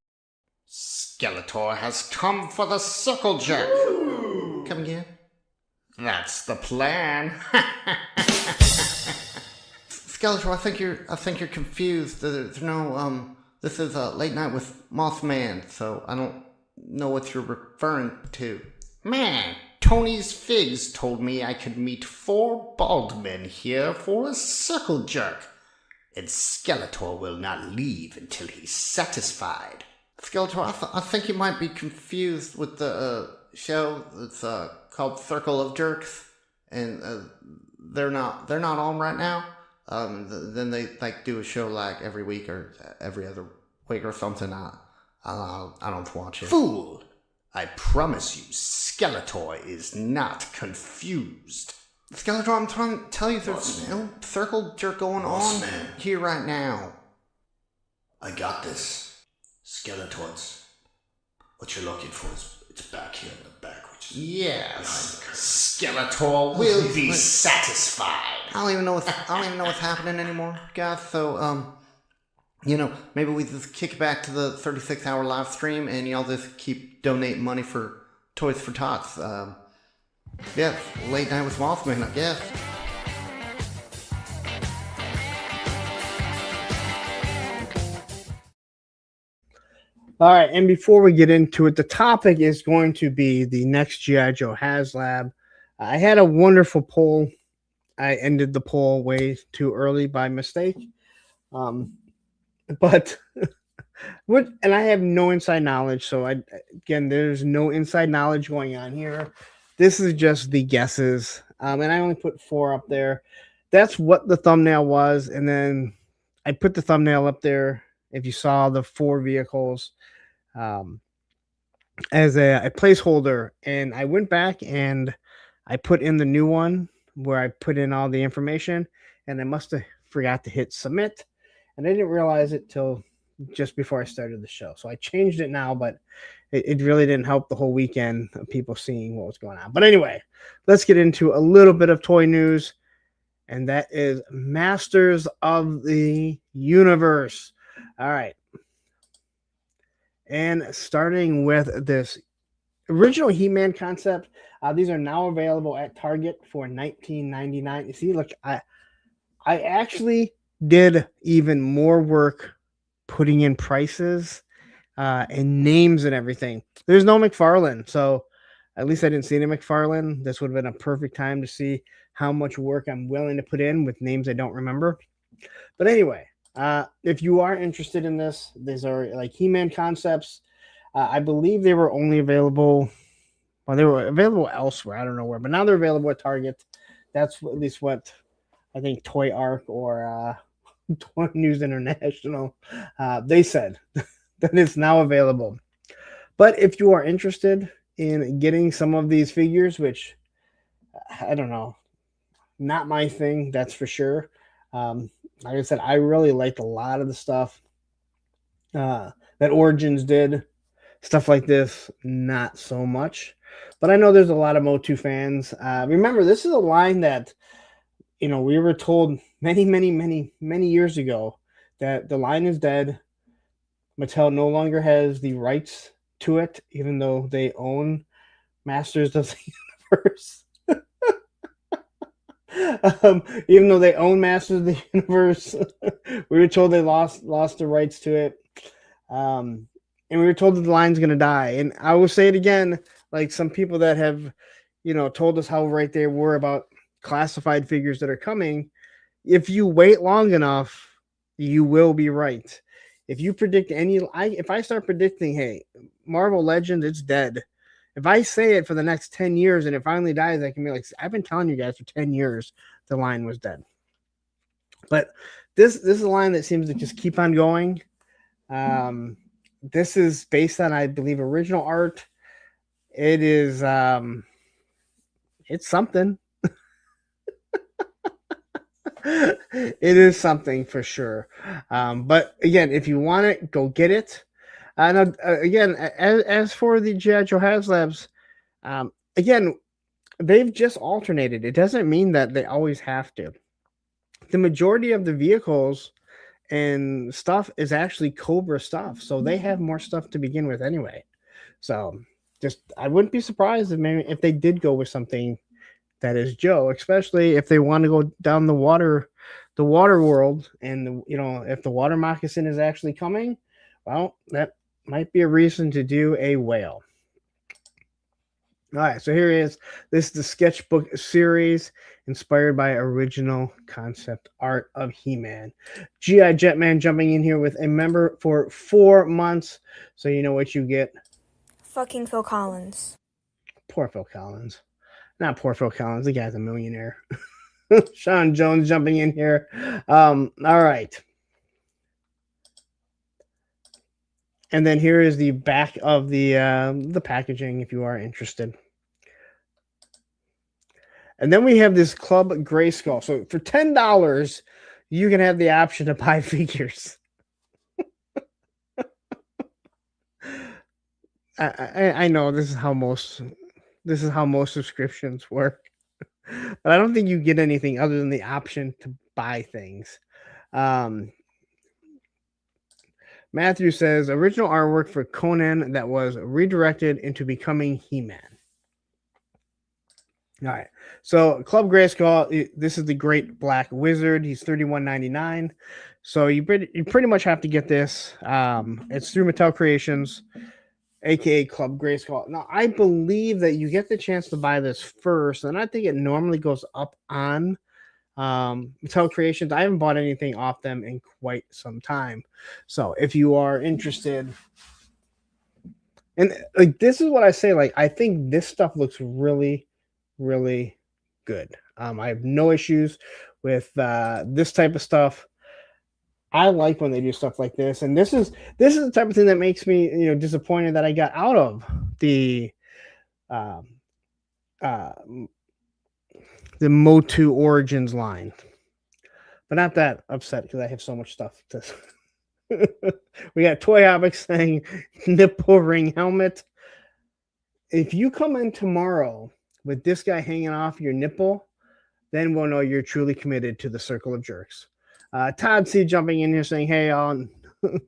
Skeletor has come for the circle jerk. Ooh. Come again? That's the plan. Skeletor, I think you're confused. There's no this is Late Night with Mothman, so I don't know what you're referring to. Man, Tony's Figs told me I could meet 4 bald men here for a circle jerk. And Skeletor will not leave until he's satisfied. Skeletor, I think you might be confused with the show. It's called Circle of Jerks, and they're not on right now. Then they do a show like every week or every other week or something. I don't watch it. Fool! I promise you, Skeletor is not confused. Skeletor, I'm trying to tell you, there's no circle jerk going on here right now. I got this. Skeletons. What you're looking for is it's back here in the back, which is yes. Skeletor will be satisfied. I don't even know what's happening anymore, guys. So maybe we just kick it back to the 36-hour live stream, and y'all just keep donating money for Toys for Tots. Yeah, Late Night with Mothman, I guess. All right, and before we get into it, the topic is going to be the next GI Joe HasLab. I had a wonderful poll. I ended the poll way too early by mistake. But and I have no inside knowledge, so there's no inside knowledge going on here. This is just the guesses, and I only put 4 up there. That's what the thumbnail was, and then I put the thumbnail up there. If you saw the 4 vehicles as a placeholder, and I went back and I put in the new one where I put in all the information, and I must have forgot to hit submit, and I didn't realize it till just before I started the show. So I changed it now, but it really didn't help the whole weekend of people seeing what was going on. But anyway, let's get into a little bit of toy news, and that is Masters of the Universe. All right. And starting with this original He-Man concept, these are now available at Target for $19.99. You see, look, I actually did even more work putting in prices and names and everything. There's no McFarlane, so at least I didn't see any McFarlane. This would have been a perfect time to see how much work I'm willing to put in with names I don't remember. But anyway, if you are interested in this, these are like He-Man concepts. I believe they were only available. Well, they were available elsewhere. I don't know where, but now they're available at Target. That's at least what I think Toy Arc or Toy News International they said that it's now available. But if you are interested in getting some of these figures, which I don't know, not my thing, that's for sure. Like I said, I really liked a lot of the stuff that Origins did. Stuff like this, not so much. But I know there's a lot of Motu fans. Remember, this is a line that, we were told many years ago that the line is dead. Mattel no longer has the rights to it, even though they own Masters of the Universe. Even though they own Masters of the Universe, we were told they lost the rights to it. And we were told that the line's going to die. And I will say it again, like some people that have, told us how right they were about classified figures that are coming. If you wait long enough, you will be right. If you predict if I start predicting, hey, Marvel Legends, it's dead. If I say it for the next 10 years and it finally dies, I can be like, I've been telling you guys for 10 years the line was dead. But this is a line that seems to just keep on going. This is based on, I believe, original art. It is it's something. It is something for sure. But again, if you want it, go get it. And again, as for the GI Joe HasLabs, again, they've just alternated. It doesn't mean that they always have to. The majority of the vehicles and stuff is actually Cobra stuff, so they have more stuff to begin with anyway. So I wouldn't be surprised if they did go with something that is Joe, especially if they want to go down the water world, and if the water moccasin is actually coming, well, that might be a reason to do a whale. All right, so here is this is the sketchbook series inspired by original concept art of He-Man. GI Jetman jumping in here with a member for 4 months, so you know what you get. Fucking Phil Collins. Poor Phil Collins. Not poor Phil Collins. The guy's a millionaire. Sean Jones jumping in here. All right. And then here is the back of the packaging if you are interested. And then we have this Club Grayskull. So for $10, you can have the option to buy figures. I know this is how most subscriptions work. But I don't think you get anything other than the option to buy things. Matthew says, original artwork for Conan that was redirected into becoming He-Man. All right. So Club Grayskull, this is the Great Black Wizard. He's $31.99. So you pretty much have to get this. It's through Mattel Creations, aka Club Grayskull. Now, I believe that you get the chance to buy this first, and I think it normally goes up on Mattel Creations. I haven't bought anything off them in quite some time. So if you are interested, and like this is what I say, like I think this stuff looks really, really good. I have no issues with this type of stuff. I like when they do stuff like this, and this is the type of thing that makes me disappointed that I got out of the Motu Origins line, but not that upset because I have so much stuff to. We got Toy Havoc saying nipple ring helmet. If you come in tomorrow with this guy hanging off your nipple, then we'll know you're truly committed to the circle of jerks. Todd C jumping in here saying, "Hey, I'll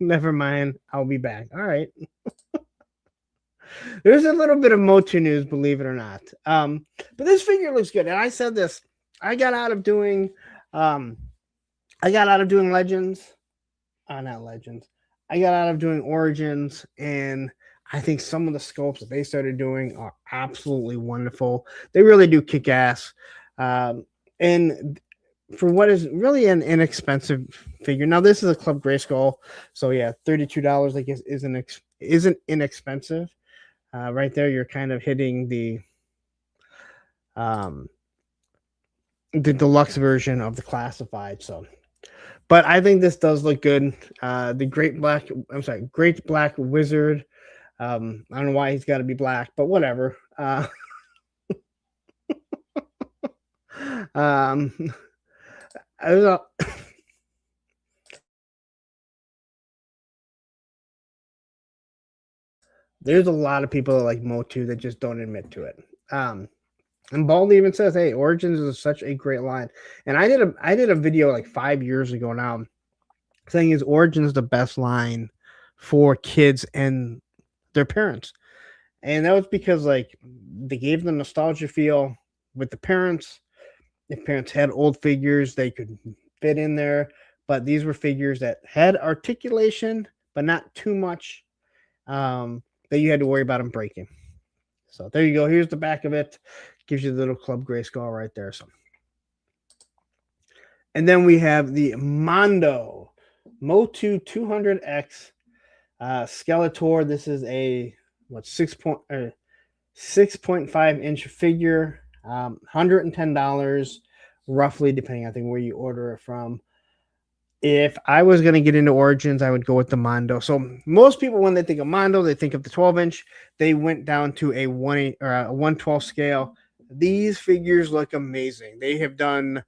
never mind, I'll be back." All right. There's a little bit of Motu news, believe it or not. But this figure looks good. And I said this. I got out of doing Legends. Not Legends. I got out of doing Origins, and I think some of the sculpts that they started doing are absolutely wonderful. They really do kick ass. And for what is really an inexpensive figure. Now, this is a Club Grayskull, so yeah, $32 I guess isn't inexpensive. Right there, you're kind of hitting the deluxe version of the classified. So, but I think this does look good. The Great Black Wizard. I don't know why he's got to be black, but whatever. I don't know. There's a lot of people that like Motu that just don't admit to it. And Baldy even says, "Hey, Origins is such a great line." And I did a video like 5 years ago now, saying is Origins the best line for kids and their parents, and that was because like they gave the nostalgia feel with the parents. If parents had old figures, they could fit in there, but these were figures that had articulation, but not too much that you had to worry about them breaking. So there you go. Here's the back of it. Gives you the little Club Grayskull right there. So, and then we have the Mondo Motu 200X Skeletor. This is a 6.5 inch figure, $110 roughly, depending I think where you order it from. If I was going to get into Origins, I would go with the Mondo. So most people, when they think of Mondo, they think of the 12 inch. They went down to a 112 scale. These figures look amazing. They have done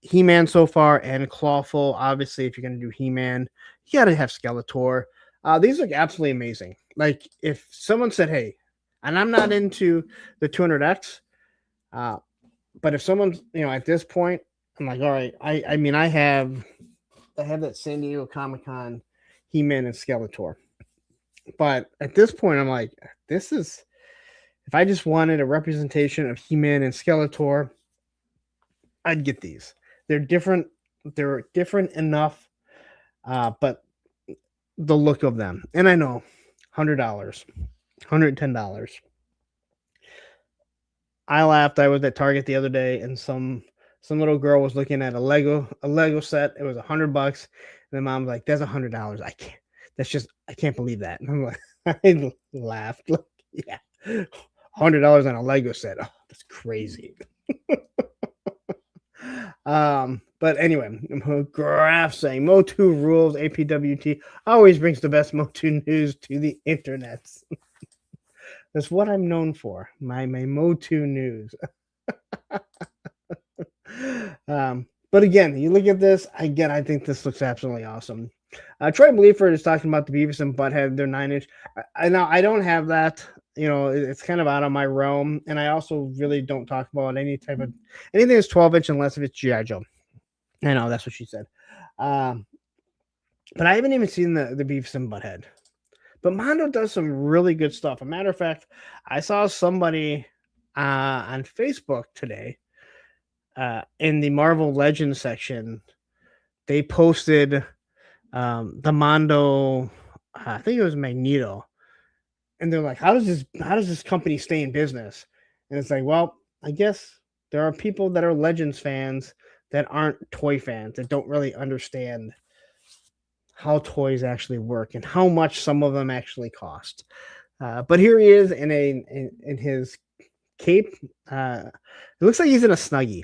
He-Man so far and Clawful. Obviously, if you're going to do He-Man, you got to have Skeletor. These look absolutely amazing. Like if someone said, "Hey," and I'm not into the 200X, but if someone's, at this point, I'm like, all right, I mean, I have that San Diego Comic-Con He-Man and Skeletor. But at this point, I'm like, this is, if I just wanted a representation of He-Man and Skeletor, I'd get these. They're different. They're different enough, but the look of them. And I know, $100, $110. I laughed. I was at Target the other day, and some little girl was looking at a Lego set. It was $100, and the mom was like, "That's $100. I can't. I can't believe that." And I'm like, I laughed. Like, yeah, $100 on a Lego set. Oh, that's crazy. But anyway, Graph saying Motu rules. APWT always brings the best Motu news to the internet. That's what I'm known for. My Motu news. But again, you look at this. Again, I think this looks absolutely awesome. Troy Bleaford is talking about the Beavis and Butthead. They're 9-inch. I don't have that. It's kind of out of my realm, and I also really don't talk about anything that's 12-inch unless if it's GI Joe. I know that's what she said. But I haven't even seen the Beavis and Butthead. But Mondo does some really good stuff. A matter of fact, I saw somebody on Facebook today in the Marvel Legends section. They posted the Mondo, I think it was Magneto, and they're like, how does this company stay in business? And it's like, well, I guess there are people that are Legends fans that aren't toy fans, that don't really understand how toys actually work and how much some of them actually cost. But here he is in his cape. It looks like he's in a Snuggie.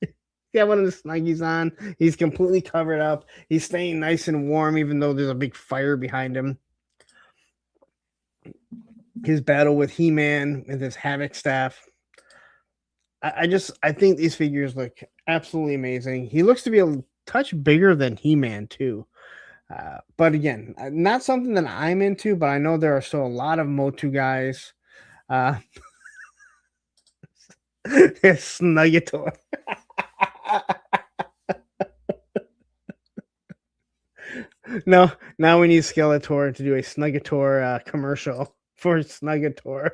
He's got one of the Snuggies on. He's completely covered up. He's staying nice and warm, even though there's a big fire behind him. His battle with He-Man and his Havoc staff. I think these figures look absolutely amazing. He looks to be a touch bigger than He-Man too. But again, not something that I'm into, but I know there are still a lot of Motu guys. Snuggator. No, now we need Skeletor to do a Snuggator commercial for Snuggator.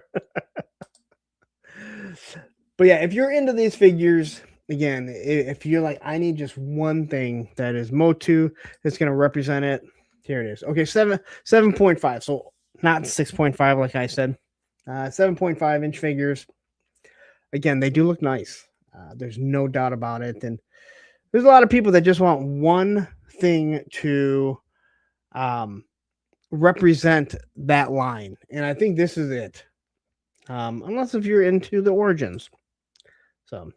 But yeah, if you're into these figures, again, if you're like, I need just one thing that is Motu that's going to represent it, here it is. Okay, 7.5. So not 6.5 like I said. 7.5-inch figures. Again, they do look nice. There's no doubt about it. And there's a lot of people that just want one thing to represent that line. And I think this is it. Unless if you're into the origins. So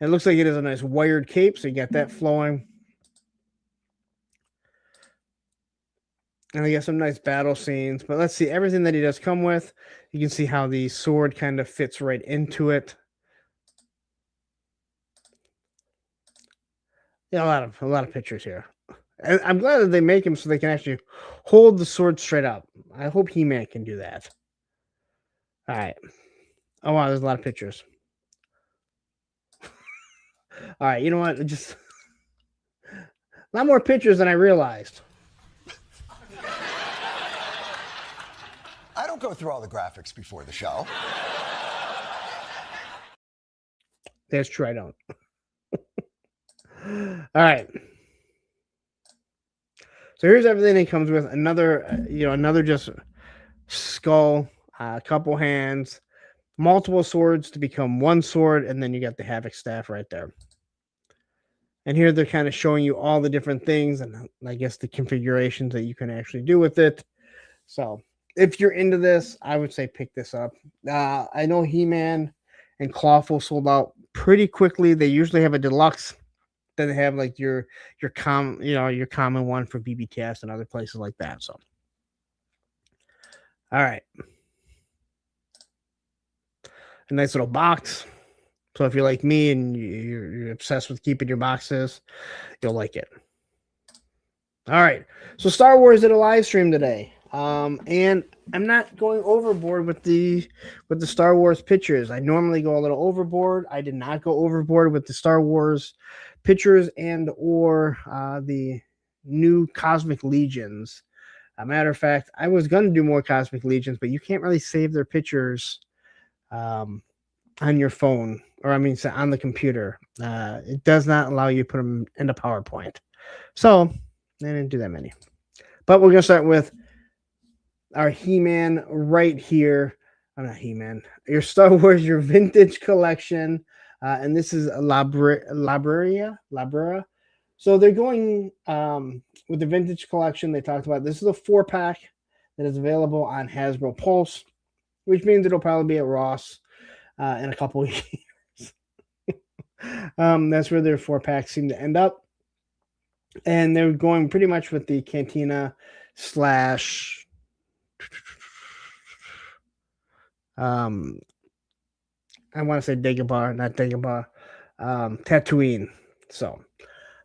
it looks like it is a nice wired cape. So you got that flowing. And I got some nice battle scenes. But let's see everything that he does come with. You can see how the sword kind of fits right into it. Yeah, a lot of pictures here. And I'm glad that they make him so they can actually hold the sword straight up. I hope He-Man can do that. All right. Oh, wow, there's a lot of pictures. All right, you know what? Just a lot more pictures than I realized. I don't go through all the graphics before the show. That's true, I don't. All right. So here's everything it comes with. Another, another just skull, a couple hands, multiple swords to become one sword, and then you got the Havoc staff right there. And here they're kind of showing you all the different things and I guess the configurations that you can actually do with it. So if you're into this, I would say pick this up. I know He-Man and Clawful sold out pretty quickly. They usually have a deluxe. Then they have like your common one for BBTS and other places like that. So, all right, a nice little box. So if you're like me and you're obsessed with keeping your boxes, you'll like it. All right, so Star Wars did a live stream today, and I'm not going overboard with the Star Wars pictures. I normally go a little overboard. I did not go overboard with the Star Wars pictures and or the new Cosmic Legions. A matter of fact, I was going to do more Cosmic Legions, but you can't really save their pictures on your phone, or I mean on the computer. It does not allow you to put them into PowerPoint. So I didn't do that many. But we're going to start with our He-Man right here. I'm not He-Man. Your Star Wars, your vintage collection. And this is Labria. So they're going with the vintage collection. They talked about this is a 4-pack that is available on Hasbro Pulse, which means it'll probably be at Ross in a couple of years. That's where their 4-packs seem to end up. And they're going pretty much with the Cantina slash I want to say Dagobah, not Dagobah, Tatooine. So,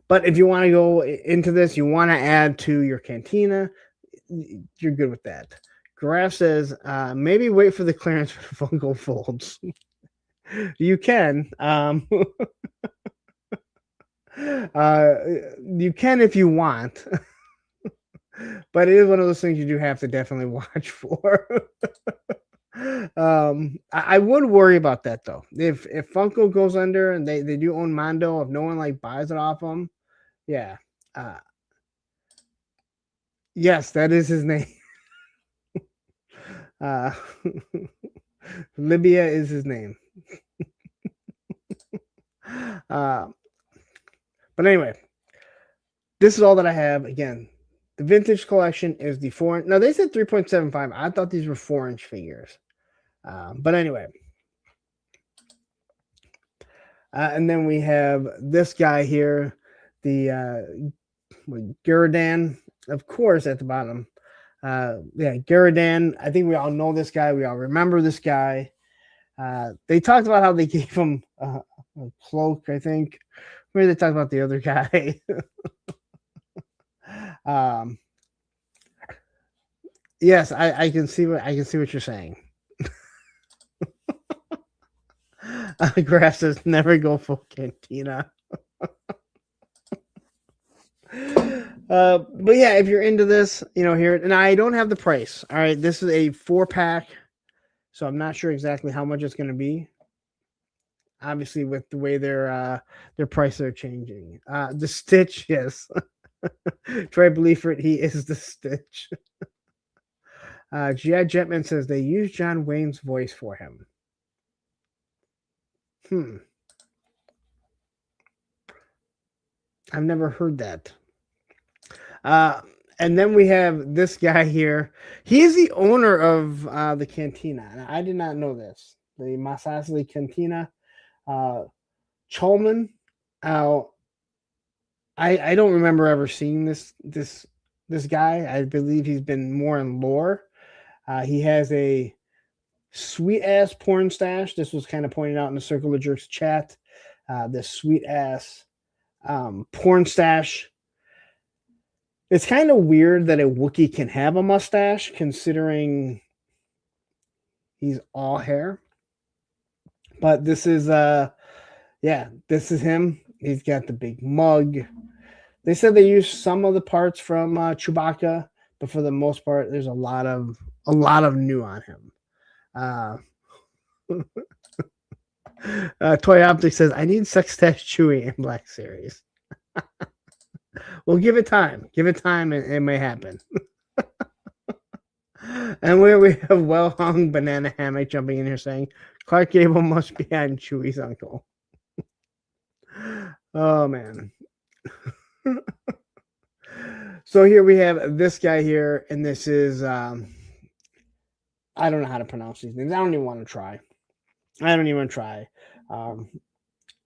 but if you want to go into this, you want to add to your Cantina, you're good with that. Graf says, maybe wait for the clearance for Funko Folds. You can. You can if you want. But it is one of those things you do have to definitely watch for. I would worry about that though. If Funko goes under and they do own Mondo, if no one like buys it off them, yeah. Yes, that is his name. Libya is his name. But anyway, this is all that I have. Again, the vintage collection is the 4. Now they said 3.75. I thought these were 4-inch figures. But anyway, and then we have this guy here, the Garadan, of course, at the bottom. Yeah, Garadan. I think we all know this guy. We all remember this guy. They talked about how they gave him a cloak, I think. Maybe they talked about the other guy. Yes, I can see what you're saying. Graf says never go full cantina. But yeah, if you're into this, here, and I don't have the price. All right, this is a 4-pack, so I'm not sure exactly how much it's going to be. Obviously, with the way their prices are changing. The Stitch, yes. Troy Bleeford, he is the Stitch. GI Jetman says they use John Wayne's voice for him. I've never heard that. And then we have this guy here. He is the owner of the cantina. And I did not know this. The Masasli Cantina. Cholman. I don't remember ever seeing this guy. I believe he's been more in lore. He has a sweet ass porn stash. This was kind of pointed out in the Circle of Jerks chat. This sweet ass porn stash. It's kind of weird that a Wookiee can have a mustache, considering he's all hair. But this is this is him. He's got the big mug. They said they used some of the parts from Chewbacca, but for the most part, there's a lot of new on him. Toy Optic says, I need Sextash Chewie in Black Series. Well, give it time. Give it time, and it may happen. And where we have Well Hung Banana Hammock jumping in here saying, Clark Gable must be on Chewie's uncle. Oh, man. So here we have this guy here, and this is, I don't know how to pronounce these names. I don't even want to try.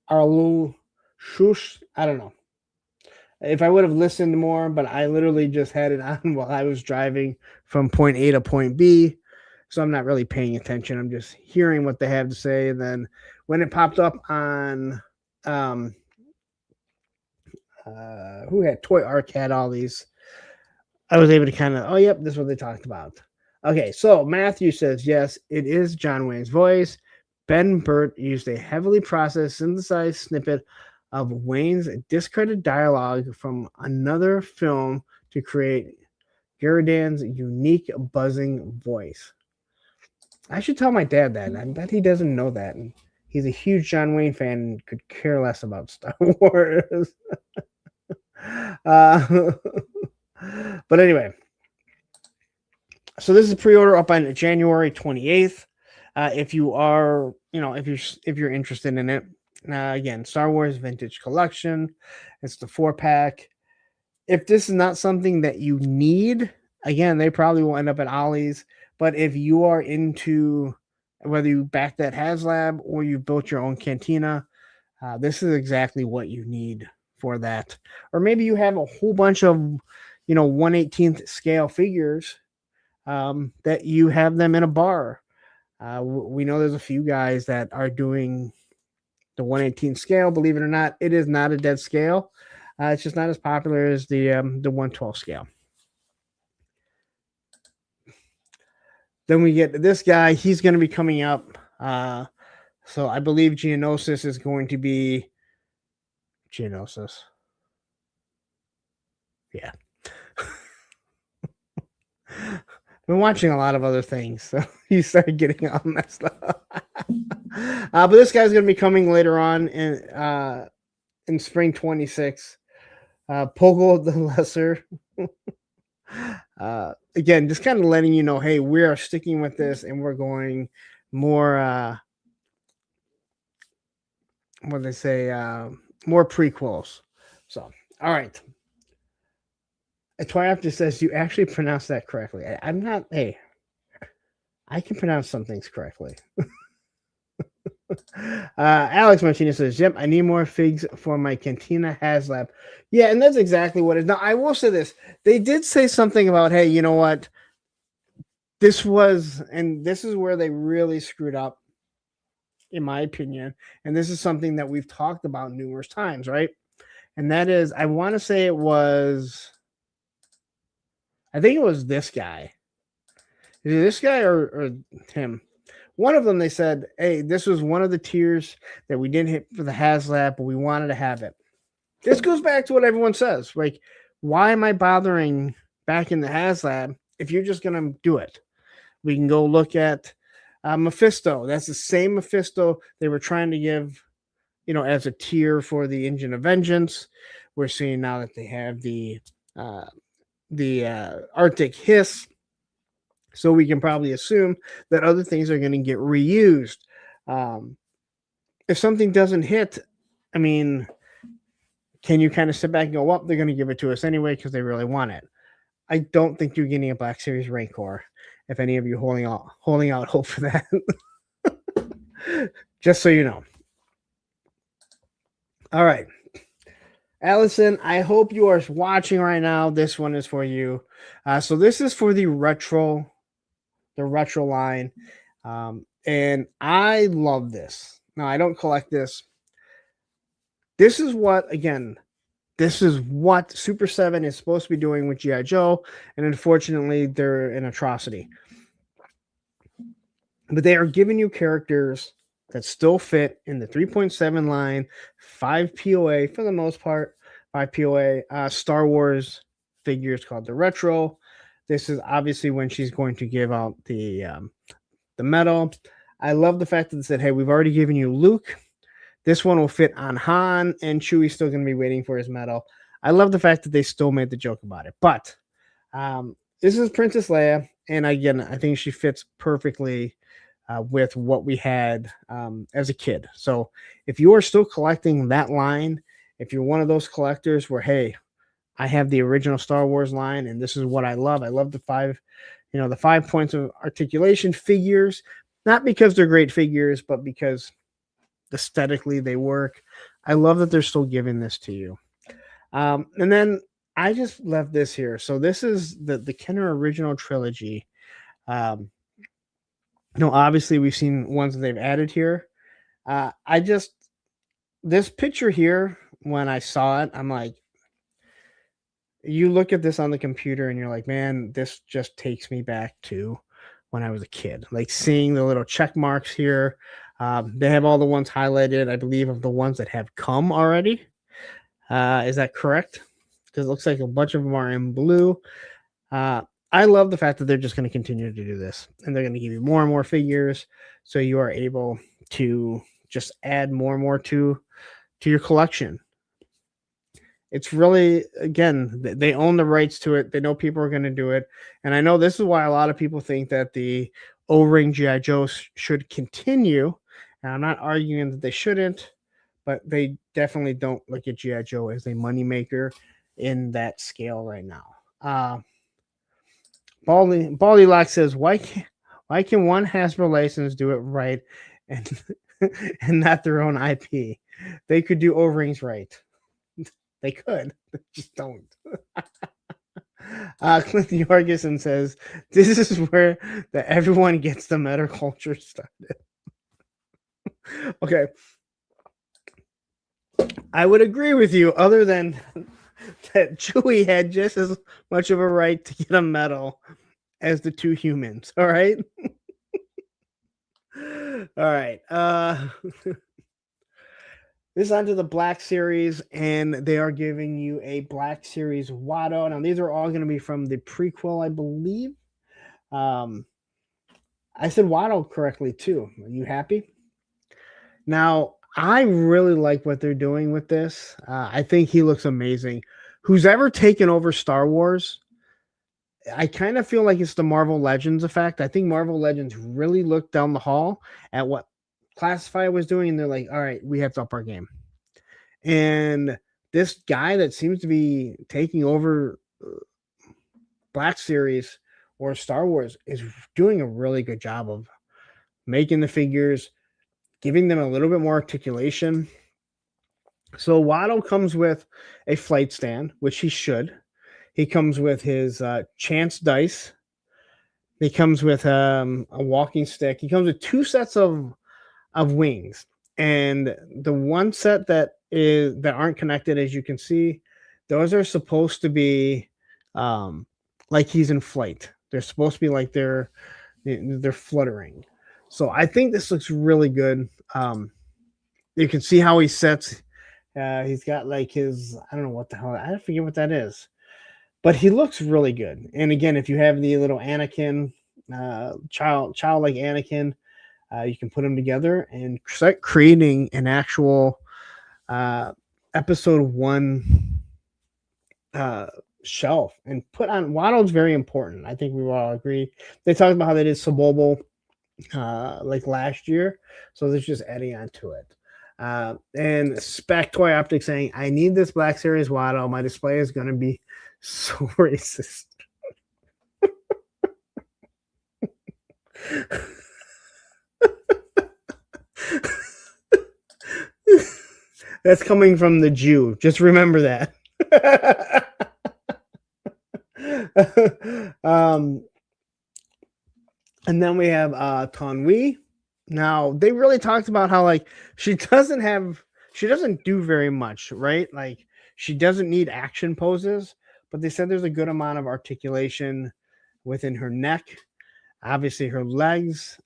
Arlu Shush, I don't know. If I would have listened more, but I literally just had it on while I was driving from point A to point B. So I'm not really paying attention. I'm just hearing what they have to say. And then when it popped up on who had Toy Arc had all these, I was able to kind of, this is what they talked about. Okay, so Matthew says, yes, it is John Wayne's voice. Ben Burt used a heavily processed, synthesized snippet of Wayne's discredited dialogue from another film to create Garadan's unique buzzing voice. I should tell my dad that. I bet he doesn't know that. And he's a huge John Wayne fan and could care less about Star Wars. But anyway, so this is pre-order up on January 28th. If you are, if you're interested in it. Again, Star Wars Vintage Collection. It's the 4-pack. If this is not something that you need, again, they probably will end up at Ollie's. But if you are into, whether you back that HasLab or you built your own cantina, this is exactly what you need for that. Or maybe you have a whole bunch of, 1/18th scale figures that you have them in a bar. We know there's a few guys that are doing the 1/18 scale. Believe it or not, it is not a dead scale. It's just not as popular as the 1/12 scale. Then we get this guy. He's going to be coming up. So I believe Geonosis is going to be Geonosis. Yeah. Been watching a lot of other things, so you started getting all messed up. But this guy's going to be coming later on in spring 26. Pogo the Lesser. Again, just kind of letting you know, hey, we are sticking with this, and we're going more. What they say, more prequels. So, all right. Twilight just says you actually pronounced that correctly. I'm not. Hey, I can pronounce some things correctly. Alex Martinez says, yep, I need more figs for my Cantina HasLab. Yeah, and that's exactly what it is. Now, I will say this. They did say something about, hey, you know what? This is where they really screwed up, in my opinion. And this is something that we've talked about numerous times, right? And that is, I want to say I think it was this guy. Is it this guy or him? one of them, they said, hey, this was one of the tiers that we didn't hit for the HasLab, but we wanted to have it. This goes back to what everyone says. Like, why am I bothering back in the HasLab if you're just going to do it? We can go look at Mephisto. That's the same Mephisto they were trying to give, as a tier for the Engine of Vengeance. We're seeing now that they have the Arctic Hiss. So we can probably assume that other things are going to get reused. If something doesn't hit, I mean, can you kind of sit back and go, well, they're going to give it to us anyway because they really want it? I don't think you're getting a Black Series Rancor. If any of you holding out hope for that, just so you know. All right, Allison, I hope you are watching right now. This one is for you. So this is for the retro line, and I love this. Now I don't collect this. This is what Super 7 is supposed to be doing with GI Joe, and unfortunately, they're an atrocity. But they are giving you characters that still fit in the 3.7 line, 5 POA for the most part, 5 POA Star Wars figures called the Retro. This is obviously when she's going to give out the medal. I love the fact that they said, hey, we've already given you Luke. This one will fit on Han, and Chewie's still going to be waiting for his medal. I love the fact that they still made the joke about it. But this is Princess Leia, and again, I think she fits perfectly with what we had as a kid. So if you are still collecting that line, if you're one of those collectors where, hey, I have the original Star Wars line, and this is what I love. I love the 5 points of articulation figures, not because they're great figures, but because aesthetically they work. I love that they're still giving this to you. And then I just left this here. So this is the Kenner original trilogy. Obviously we've seen ones that they've added here. This picture here, when I saw it, I'm like, you look at this on the computer and you're like, man, this just takes me back to when I was a kid. Like seeing the little check marks here. They have all the ones highlighted, I believe, of the ones that have come already. Is that correct? Because it looks like a bunch of them are in blue. I love the fact that they're just going to continue to do this, and they're going to give you more and more figures, so you are able to just add more and more to your collection. It's really, again, they own the rights to it. They know people are going to do it, and I know this is why a lot of people think that the O-ring GI Joe should continue. And I'm not arguing that they shouldn't, but they definitely don't look at GI Joe as a moneymaker in that scale right now. Baldy Lock says, why can one Hasbro license do it right and and not their own IP? They could do O-rings right. They could, but just don't. Clint Jorgensen says, this is where everyone gets the meta culture started. Okay. I would agree with you, other than that Chewie had just as much of a right to get a medal as the two humans. All right. All right. This is onto the Black Series, and they are giving you a Black Series Watto. Now, these are all going to be from the prequel, I believe. I said Watto correctly, too. Are you happy? Now, I really like what they're doing with this. I think he looks amazing. Who's ever taken over Star Wars, I kind of feel like it's the Marvel Legends effect. I think Marvel Legends really looked down the hall at what Classified was doing, and they're like, all right, we have to up our game. And this guy that seems to be taking over Black Series or Star Wars is doing a really good job of making the figures, giving them a little bit more articulation. So Watto comes with a flight stand, which he should. He comes with his chance dice. He comes with a walking stick. He comes with 2 sets of wings, and the one set that aren't connected, as you can see, those are supposed to be like he's in flight. They're supposed to be like they're fluttering. So I think this looks really good. You can see how he sets. He's got like his, I don't know what the hell, I forget what that is, but he looks really good. And again, if you have the little Anakin, childlike Anakin, you can put them together and start creating an actual episode 1 shelf and put on. Waddle's very important. I think we will all agree. They talked about how they did Sobobble like last year, so they're just adding on to it. And Spec Toy Optics saying, I need this Black Series Waddle. My display is going to be so racist. That's coming from the Jew. Just remember that. And then we have Tanwi. Now they really talked about how like she doesn't do very much, right? Like she doesn't need action poses, but they said there's a good amount of articulation within her neck, obviously her legs.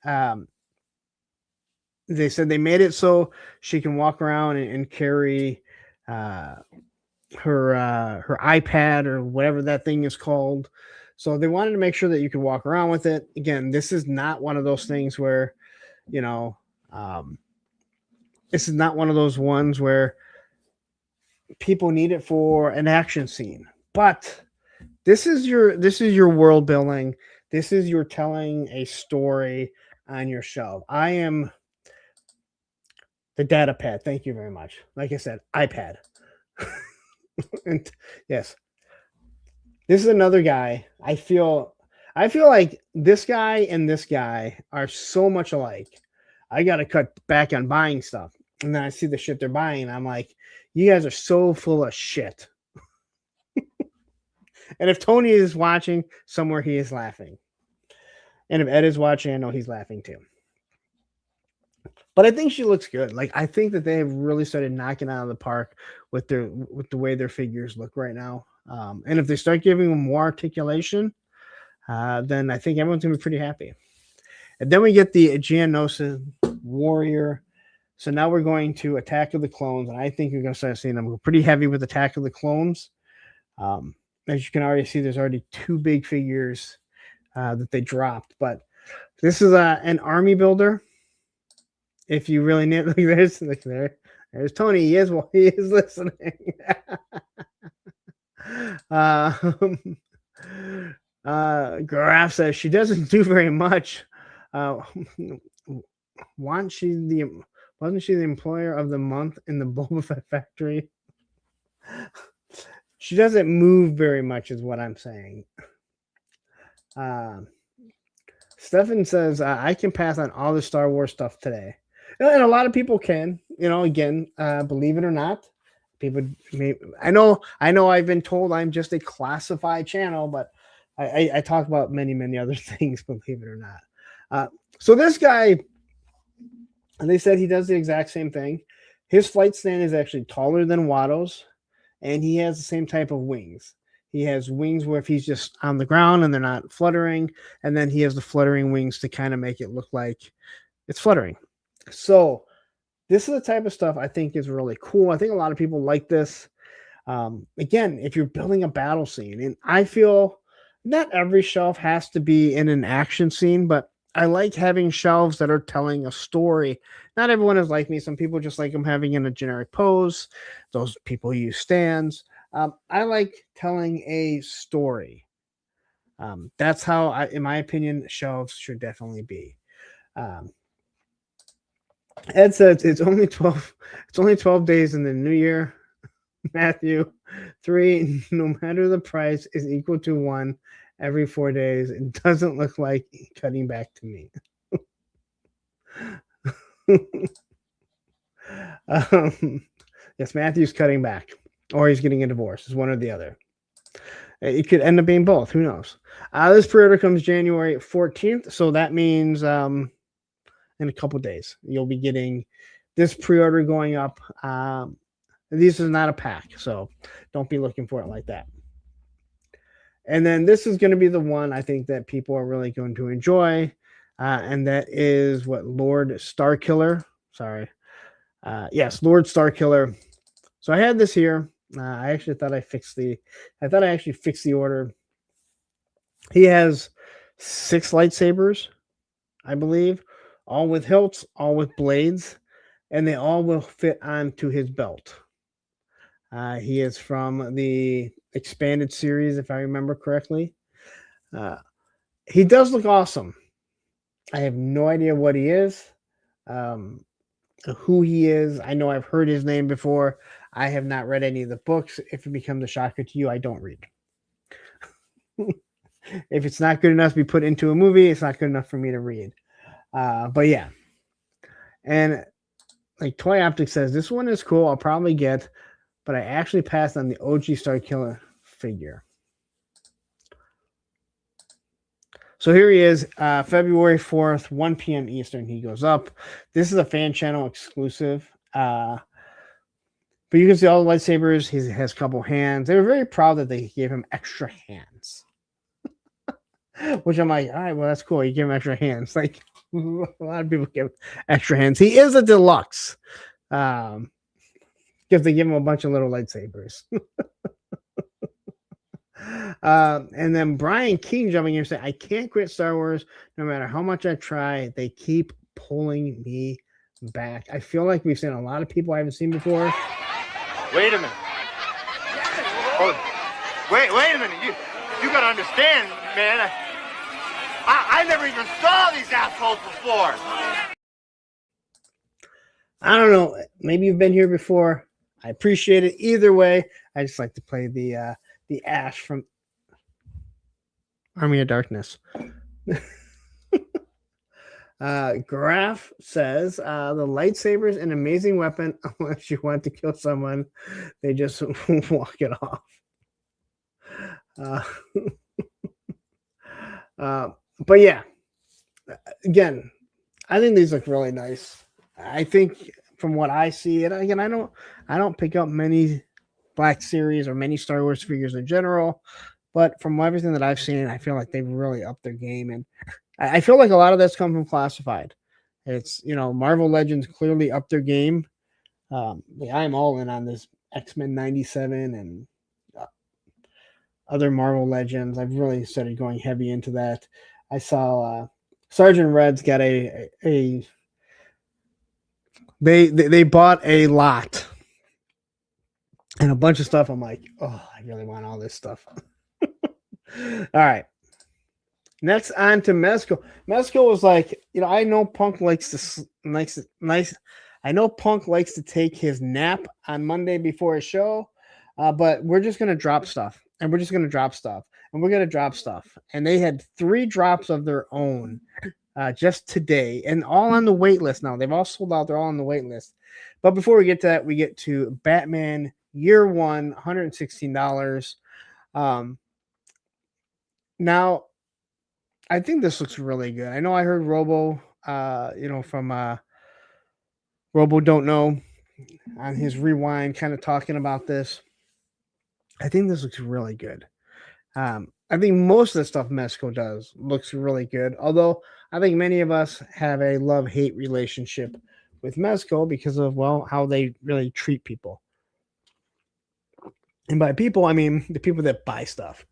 They said they made it so she can walk around and carry her iPad or whatever that thing is called. So they wanted to make sure that you could walk around with it. Again, this is not one of those things where, you know, this is not one of those ones where people need it for an action scene. But this is your world building. This is your telling a story on your shelf. I am the data pad. Thank you very much. Like I said, iPad. And yes, this is another guy. I feel like this guy and this guy are so much alike. I got to cut back on buying stuff. And then I see the shit they're buying. And I'm like, you guys are so full of shit. And if Tony is watching, somewhere he is laughing. And if Ed is watching, I know he's laughing too. But I think she looks good. Like I think that they have really started knocking out of the park with the way their figures look right now. And if they start giving them more articulation, then I think everyone's gonna be pretty happy. And then we get the Geonosis Warrior. So now we're going to Attack of the Clones, and I think you're gonna start seeing them go pretty heavy with Attack of the Clones. As you can already see, there's already 2 big figures that they dropped, but this is an army builder. If you really need, there's Tony. He is listening. Graf says she doesn't do very much. Wasn't she the employer of the month in the Boba Fett factory? She doesn't move very much, is what I'm saying. Stefan says I can pass on all the Star Wars stuff today. And a lot of people can, again, believe it or not, people I know I've been told I'm just a classified channel, but I talk about many other things, believe it or not. So this guy, and they said he does the exact same thing. His flight stand is actually taller than Watto's, and he has the same type of wings. He has wings where if he's just on the ground and they're not fluttering, and then he has the fluttering wings to kind of make it look like it's fluttering. So this is the type of stuff I think is really cool. I think a lot of people like this. Again, if you're building a battle scene, and I feel not every shelf has to be in an action scene, but I like having shelves that are telling a story. Not everyone is like me. Some people just like them having in a generic pose. Those people use stands. I like telling a story. That's how, in my opinion, shelves should definitely be. Ed says it's only 12. It's only 12 days in the new year. Matthew 3. No matter the price is equal to 1 every 4 days. It doesn't look like cutting back to me. Yes, Matthew's cutting back, or he's getting a divorce. It's one or the other. It could end up being both. Who knows? This pre-order comes January 14th, so that means in a couple days you'll be getting this pre-order going up. This is not a pack, so don't be looking for it like that. And then this is going to be the one I think that people are really going to enjoy. and that is what Lord Starkiller. Sorry, yes, Lord Starkiller. So I had this here. I actually thought I fixed the. I thought I actually fixed the order. He has 6 lightsabers, I believe, all with hilts, all with blades, and they all will fit onto his belt. He is from the expanded series, if I remember correctly. He does look awesome. I have no idea what he is, who he is. I know I've heard his name before. I have not read any of the books. If it becomes a shocker to you, I don't read. If it's not good enough to be put into a movie, it's not good enough for me to read. But yeah. And like Toy Optic says, this one is cool. I'll probably get, but I actually passed on the OG Star Killer figure. So here he is, February 4th, 1 p.m. Eastern. He goes up. This is a fan channel exclusive. But you can see all the lightsabers. He has a couple hands. They were very proud that they gave him extra hands. Which I'm like, all right, well, that's cool. You give him extra hands. Like, a lot of people give extra hands. He is a deluxe. Because they give him a bunch of little lightsabers. And then Brian King jumping here saying, I can't quit Star Wars no matter how much I try. They keep pulling me back. I feel like we've seen a lot of people I haven't seen before. Wait a minute. Oh, wait a minute. You gotta understand, man. I never even saw these assholes before. I don't know. Maybe you've been here before. I appreciate it. Either way, I just like to play the Ash from Army of Darkness. Graf says, the lightsaber's an amazing weapon unless you want to kill someone. They just walk it off. But yeah, again, I think these look really nice. I think from what I see, and again, I don't pick up many Black Series or many Star Wars figures in general, but from everything that I've seen, I feel like they've really upped their game, and I feel like a lot of that's come from Classified. It's, Marvel Legends clearly upped their game. I'm all in on this X-Men 97 and other Marvel Legends. I've really started going heavy into that. I saw Sergeant Red's got they bought a lot and a bunch of stuff. I'm like, oh, I really want all this stuff. All right. Next on to Mezco. Mezco was like, I know Punk likes to I know Punk likes to take his nap on Monday before a show, but we're just gonna drop stuff, and we're just gonna drop stuff, and we're gonna drop stuff. And they had 3 drops of their own just today, and all on the wait list now. They've all sold out. They're all on the wait list. But before we get to that, we get to Batman Year One, $116. Now, I think this looks really good. I know I heard Robo, from Robo Don't Know on his Rewind kind of talking about this. I think this looks really good. I think most of the stuff Mezco does looks really good, although I think many of us have a love-hate relationship with Mezco because of, how they really treat people. And by people, I mean the people that buy stuff.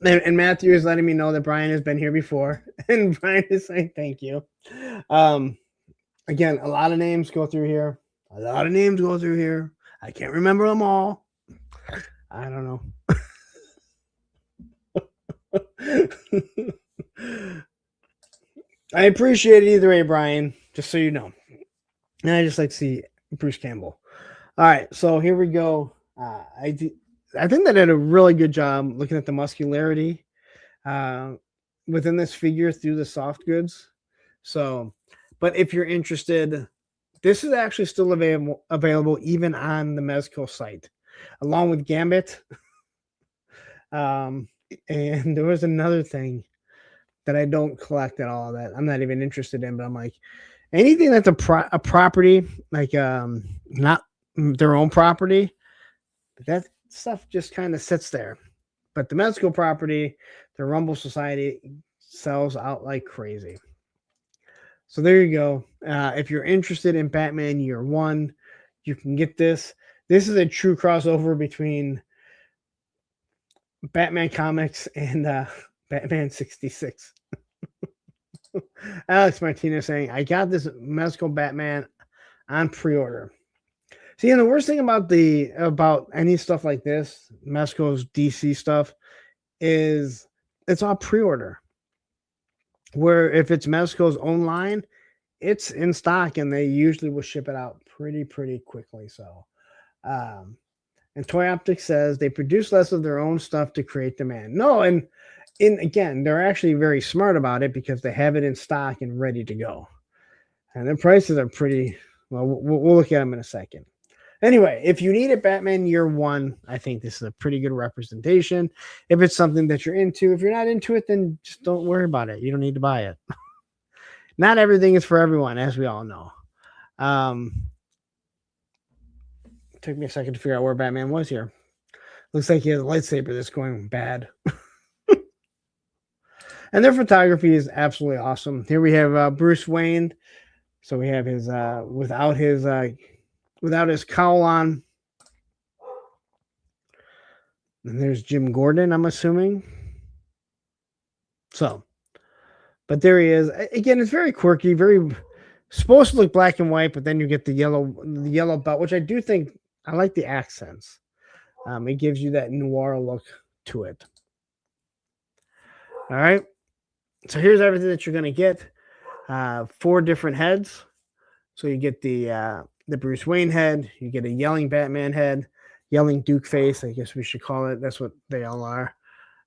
And Matthew is letting me know that Brian has been here before, and Brian is saying thank you. Again, a lot of names go through here. I can't remember them all. I don't know. I appreciate it either way, Brian, just so you know. And I just like to see Bruce Campbell. All right, so here we go. I think they did a really good job looking at the muscularity within this figure through the soft goods. So, but if you're interested, this is actually still available even on the Mezco site, along with Gambit. And there was another thing that I don't collect at all that I'm not even interested in, but I'm like, anything that's a property, like not their own property, that stuff just kind of sits there. But the Mezco property, the Rumble Society sells out like crazy. So there you go. If you're interested in Batman Year One, you can get this. This is a true crossover between Batman comics and Batman 66. Alex Martinez saying, I got this Mezco Batman on pre-order. See, and the worst thing about any stuff like this, Mezco's DC stuff, is it's all pre-order. Where if it's Mezco's own line, it's in stock and they usually will ship it out pretty quickly. So, and Toy Optics says they produce less of their own stuff to create demand. No, and again, they're actually very smart about it because they have it in stock and ready to go. And their prices are pretty, well, we'll look at them in a second. Anyway, if you need a Batman Year One, I think this is a pretty good representation. If it's something that you're into, if you're not into it, then just don't worry about it. You don't need to buy it. Not everything is for everyone, as we all know. Took me a second to figure out where Batman was here. Looks like he has a lightsaber that's going bad. And their photography is absolutely awesome. Here we have Bruce Wayne. So we have his without his cowl on. And there's Jim Gordon, I'm assuming. So, but there he is. Again, it's very quirky, very supposed to look black and white, but then you get the yellow belt, which I do think I like the accents. It gives you that noir look to it. All right. So here's everything that you're going to get. 4 different heads. So you get the Bruce Wayne head. You get a yelling Batman head. Yelling Duke face, I guess we should call it. That's what they all are.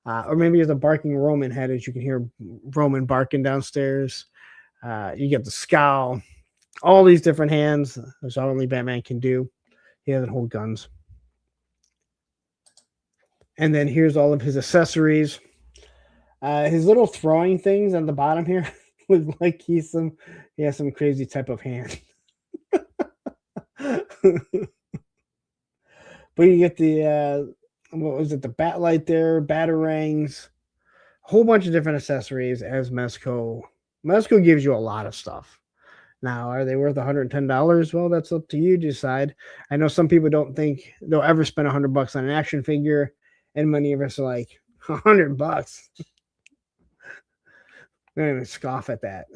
Or maybe it's a barking Roman head, as you can hear Roman barking downstairs. You get the scowl. All these different hands. That's all only Batman can do. He doesn't hold guns. And then here's all of his accessories. His little throwing things on the bottom here look like he has some crazy type of hand. But you get the what was it? The bat light there, batarangs, a whole bunch of different accessories as Mezco. Mezco gives you a lot of stuff. Now, are they worth $110? Well, that's up to you to decide. I know some people don't think they'll ever spend $100 on an action figure, and many of us are like, $100. I don't even scoff at that.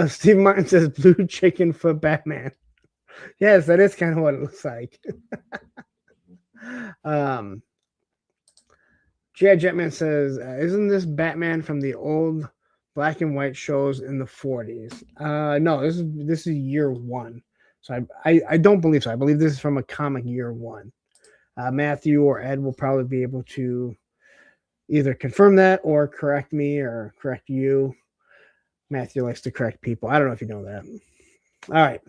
Steve Martin says blue chicken foot Batman. Yes, that is kind of what it looks like. G.I. Jetman says, isn't this Batman from the old black and white shows in the 40s? No, this is Year One. So I don't believe so. I believe this is from a comic Year One. Matthew or Ed will probably be able to either confirm that or correct me or correct you. Matthew likes to correct people. I don't know if you know that. All right.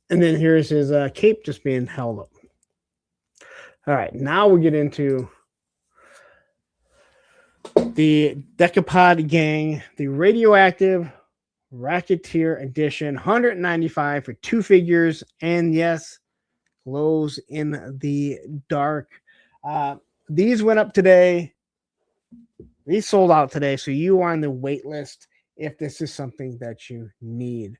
And then here's his cape just being held up. All right, now we'll get into the Decapod Gang, the Radioactive Racketeer Edition, $195 for 2 figures, and yes, glows in the dark. These went up today. These sold out today, so you are on the wait list if this is something that you need.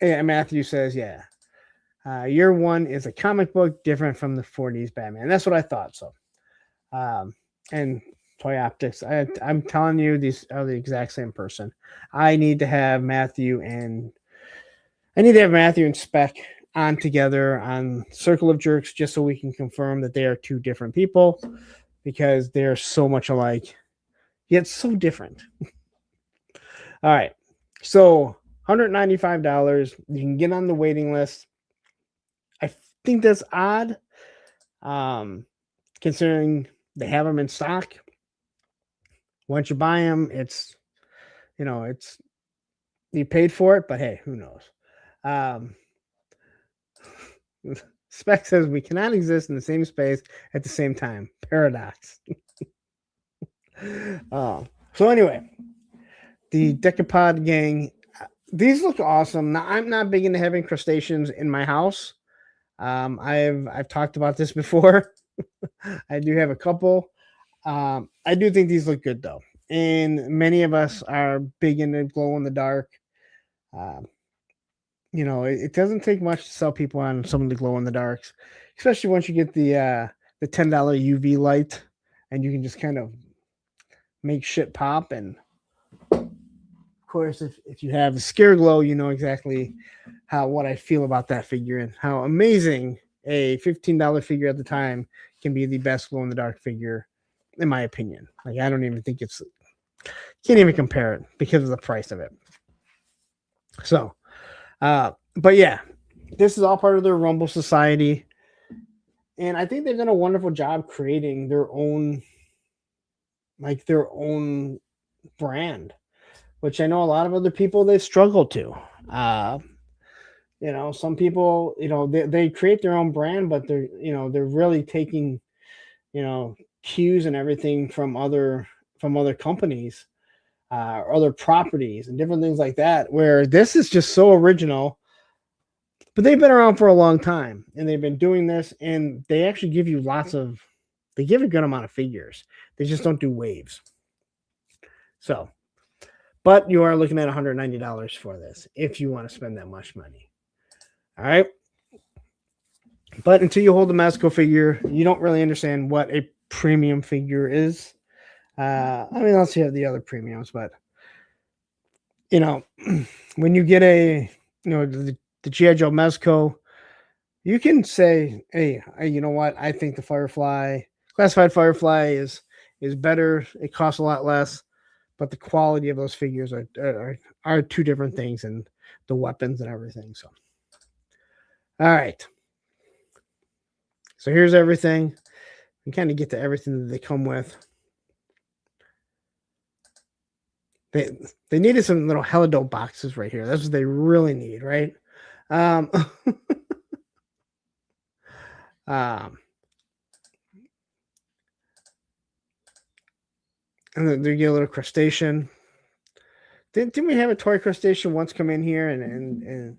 And Matthew says, yeah, Year One is a comic book different from the 40s Batman. That's what I thought. So, and Toy Optics, I'm telling you, these are the exact same person. I need to have Matthew and Spec on together on Circle of Jerks just so we can confirm that they are 2 different people because they're so much alike, yet so different. All right. So $195. You can get on the waiting list. I think that's odd, considering they have them in stock. Once you buy them, it's you paid for it, but hey, who knows? Spec says we cannot exist in the same space at the same time. Paradox. So anyway, the Decapod Gang. These look awesome. Now, I'm not big into having crustaceans in my house. I've talked about this before. I do have a couple. I do think these look good though, and many of us are big into glow in the dark. Um, it doesn't take much to sell people on some of the glow in the darks, especially once you get the $10 UV light, and you can just kind of make shit pop. And of course, if you have a scare glow, you know exactly what I feel about that figure and how amazing a $15 figure at the time can be the best glow in the dark figure, in my opinion. Like, I don't even think can't even compare it because of the price of it. So, but yeah, this is all part of their Rumble Society. And I think they've done a wonderful job creating their own brand, which I know a lot of other people, they struggle to. Some people, they create their own brand, but they're really taking, cues and everything from other companies, or other properties and different things like that, where this is just so original. But they've been around for a long time, and they've been doing this, and they actually give you they give a good amount of figures. They just don't do waves. So, but you are looking at $190 for this if you want to spend that much money. All right. But until you hold the Mezco figure, you don't really understand what a premium figure is. Unless you have the other premiums, but when you get the GI Joe Mezco, you can say, hey, you know what? I think the Classified Firefly is better. It costs a lot less, but the quality of those figures are two different things, and the weapons and everything. So, all right. So here's everything. We kind of get to everything that they come with. They needed some little Helidope boxes right here. That's what they really need, right? And then they get a little crustacean. Didn't we have a toy crustacean once come in here and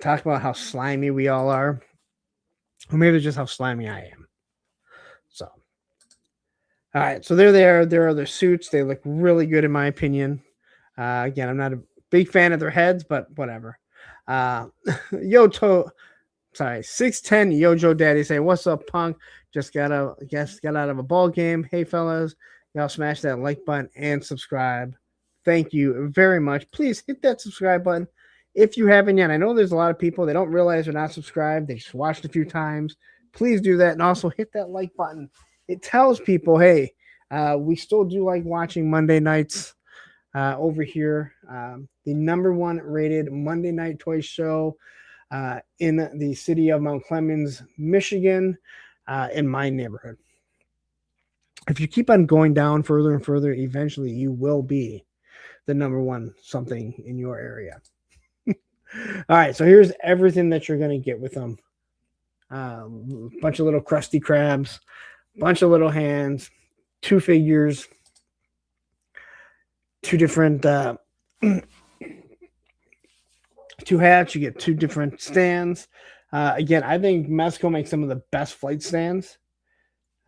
talk about how slimy we all are? Or maybe it's just how slimy I am. So, all right. So there they are. There are their suits. They look really good in my opinion. Again, I'm not a big fan of their heads, but whatever. 610 Yojo Daddy saying, "What's up, punk? Just got out of a ball game. Hey fellas, y'all smash that like button and subscribe. Thank you very much. Please hit that subscribe button if you haven't yet. I know there's a lot of people, they don't realize they're not subscribed. They just watched a few times. Please do that, and also hit that like button. It tells people, hey, we still do like watching Monday nights over here. The #1 rated Monday Night Toy Show in the city of Mount Clemens, Michigan, in my neighborhood. If you keep on going down further and further, eventually you will be the #1 something in your area. All right, so here's everything that you're going to get with them. Bunch of little Krusty Krabs, bunch of little hands, 2 figures, 2 different 2 hats. You get 2 different stands. Again, I think Mezco makes some of the best flight stands.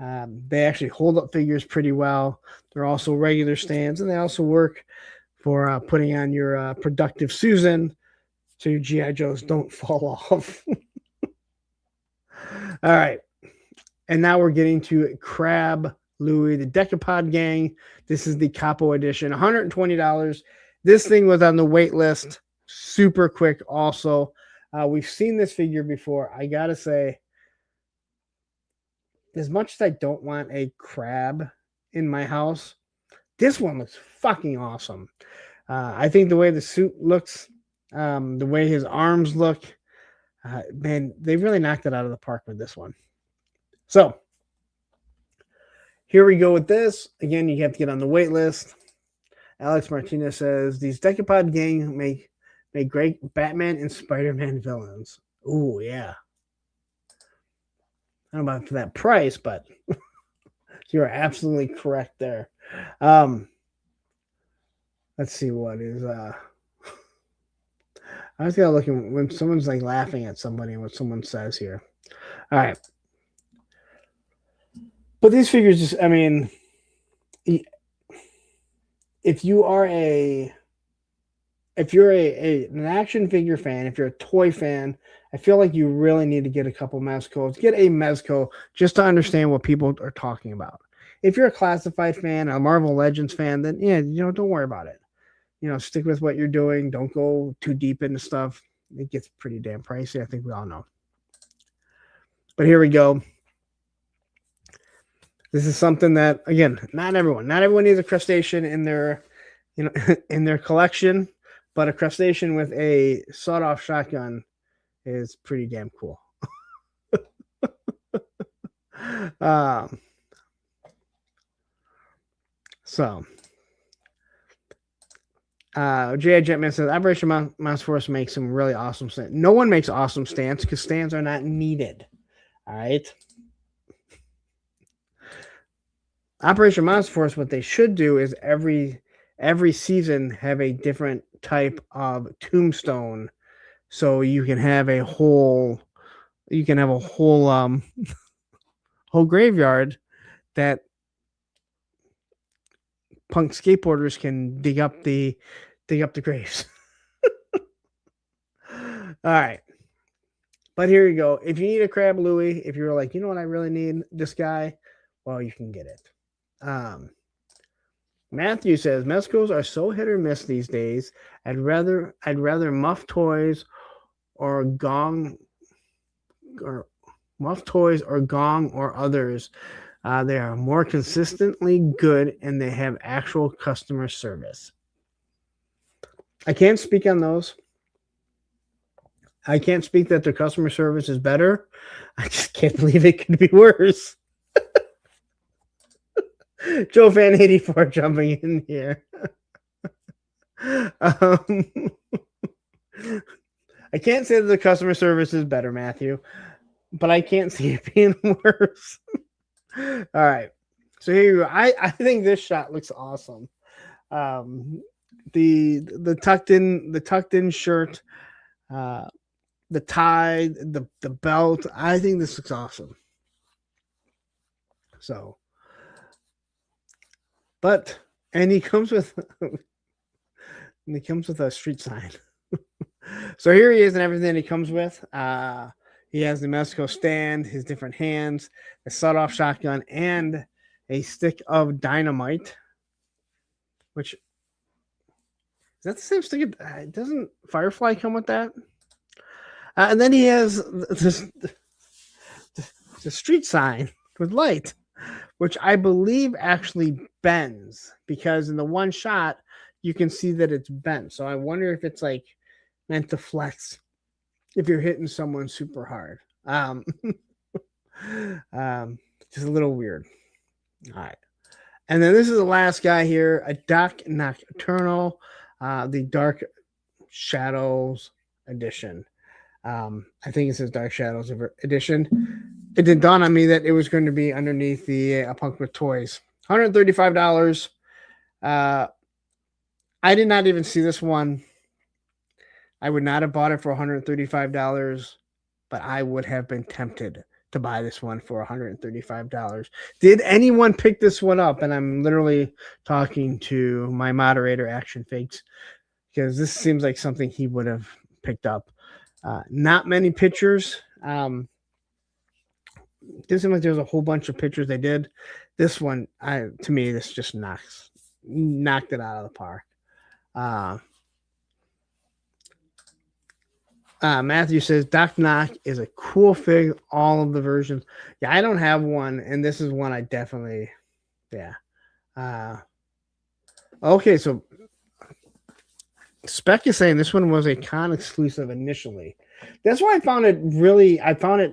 They actually hold up figures pretty well. They're also regular stands, and they also work for putting on your productive Susan so your GI Joes don't fall off. All right. And now we're getting to Crab Louie, the Decapod Gang. This is the Capo edition, $120. This thing was on the wait list super quick also. We've seen this figure before. I got to say, as much as I don't want a crab in my house, this one looks fucking awesome. I think the way the suit looks, the way his arms look, man, they really knocked it out of the park with this one. So here we go with this. Again, you have to get on the wait list. Alex Martinez says, these Decapod Gang make great Batman and Spider-Man villains. Ooh, yeah. I don't know about for that price, but you're absolutely correct there. Let's see what is I was gonna look at when someone's like laughing at somebody and what someone says here. All right. But these figures just, I mean, if you are an action figure fan, if you're a toy fan, I feel like you really need to get a couple Mezcos. Get a Mezco just to understand what people are talking about. If you're a Classified fan, a Marvel Legends fan, then yeah, don't worry about it. Stick with what you're doing. Don't go too deep into stuff. It gets pretty damn pricey. I think we all know. But here we go. This is something that, again, not everyone needs a crustacean in their, in their collection, but a crustacean with a sawed-off shotgun is pretty damn cool. GI Jetman says Operation Mouse Force makes some really awesome stands. No one makes awesome stands because stands are not needed. All right. Operation Mouse Force, what they should do is every season have a different type of tombstone, so you can have a whole whole graveyard that punk skateboarders can dig up the graves. All right. But here you go. If you need a Crab Louie, if you're like, what I really need this guy, well, you can get it. Matthew says Mezcos are so hit or miss these days. I'd rather Muff Toys or Gong or others. They are more consistently good and they have actual customer service. I can't speak on those. I can't speak that their customer service is better. I just can't believe it could be worse. Joe Fan 84 jumping in here. I can't say that the customer service is better, Matthew, but I can't see it being worse. All right. So here you go. I think this shot looks awesome. The tucked in shirt, the tie, the belt. I think this looks awesome. So, and he comes with a street sign. So here he is and everything he comes with. He has the Mezco stand, his different hands, a sawed-off shotgun, and a stick of dynamite. Which is that the same stick? Doesn't Firefly come with that? And then he has the street sign with light, which I believe actually bends, because in the one shot you can see that it's bent. So I wonder if it's like meant to flex if you're hitting someone super hard. Just a little weird. All right. And then this is the last guy here, a Doc Nocturnal, the Dark Shadows edition. I think it says Dark Shadows edition. It didn't dawn on me that it was going to be underneath the A Punk with Toys. $135. I did not even see this one. I would not have bought it for $135, but I would have been tempted to buy this one for $135. Did anyone pick this one up? And I'm literally talking to my moderator, Action Fakes, because this seems like something he would have picked up. Not many pictures. Didn't seem like there's a whole bunch of pictures they did. This one, to me, this just knocked it out of the park. Matthew says Doc Knock is a cool fig. All of the versions. Yeah, I don't have one, and this is one I definitely. Yeah. Okay, so Spec is saying this one was a con exclusive initially. That's why I found it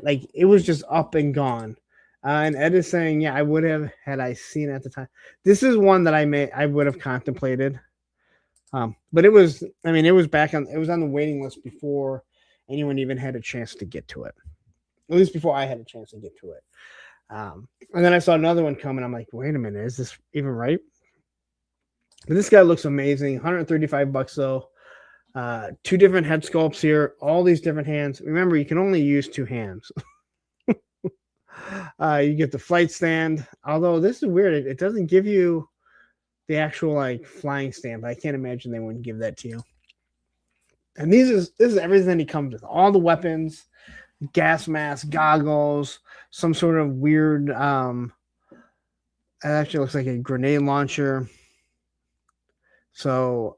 like it was just up and gone. And Ed is saying, yeah, I would have had I seen it at the time. This is one that I would have contemplated. But it was on the waiting list before anyone even had a chance to get to it. At least before I had a chance to get to it. And then I saw another one come and I'm like, wait a minute, is this even right? But this guy looks amazing. $135 though. 2 different head sculpts here, all these different hands. Remember, you can only use 2 hands. You get the flight stand. Although this is weird, it doesn't give you the actual like flying stand. But I can't imagine they wouldn't give that to you. And this is everything he comes with. All the weapons, gas mask, goggles, some sort of weird. It actually looks like a grenade launcher. So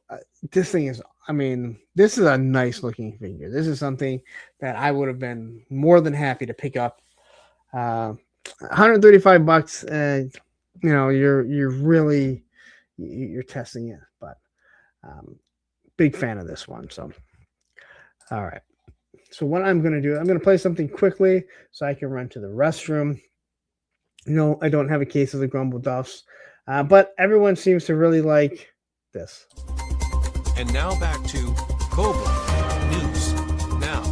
this thing is. I mean, this is a nice looking figure. This is something that I would have been more than happy to pick up. $135. You know, you're really you're testing it, but big fan of this one. So, all right. So what I'm going to do, I'm going to play something quickly so I can run to the restroom. You know, I don't have a case of the Grumble Duffs, but everyone seems to really like this. And now back to Cobra News Now.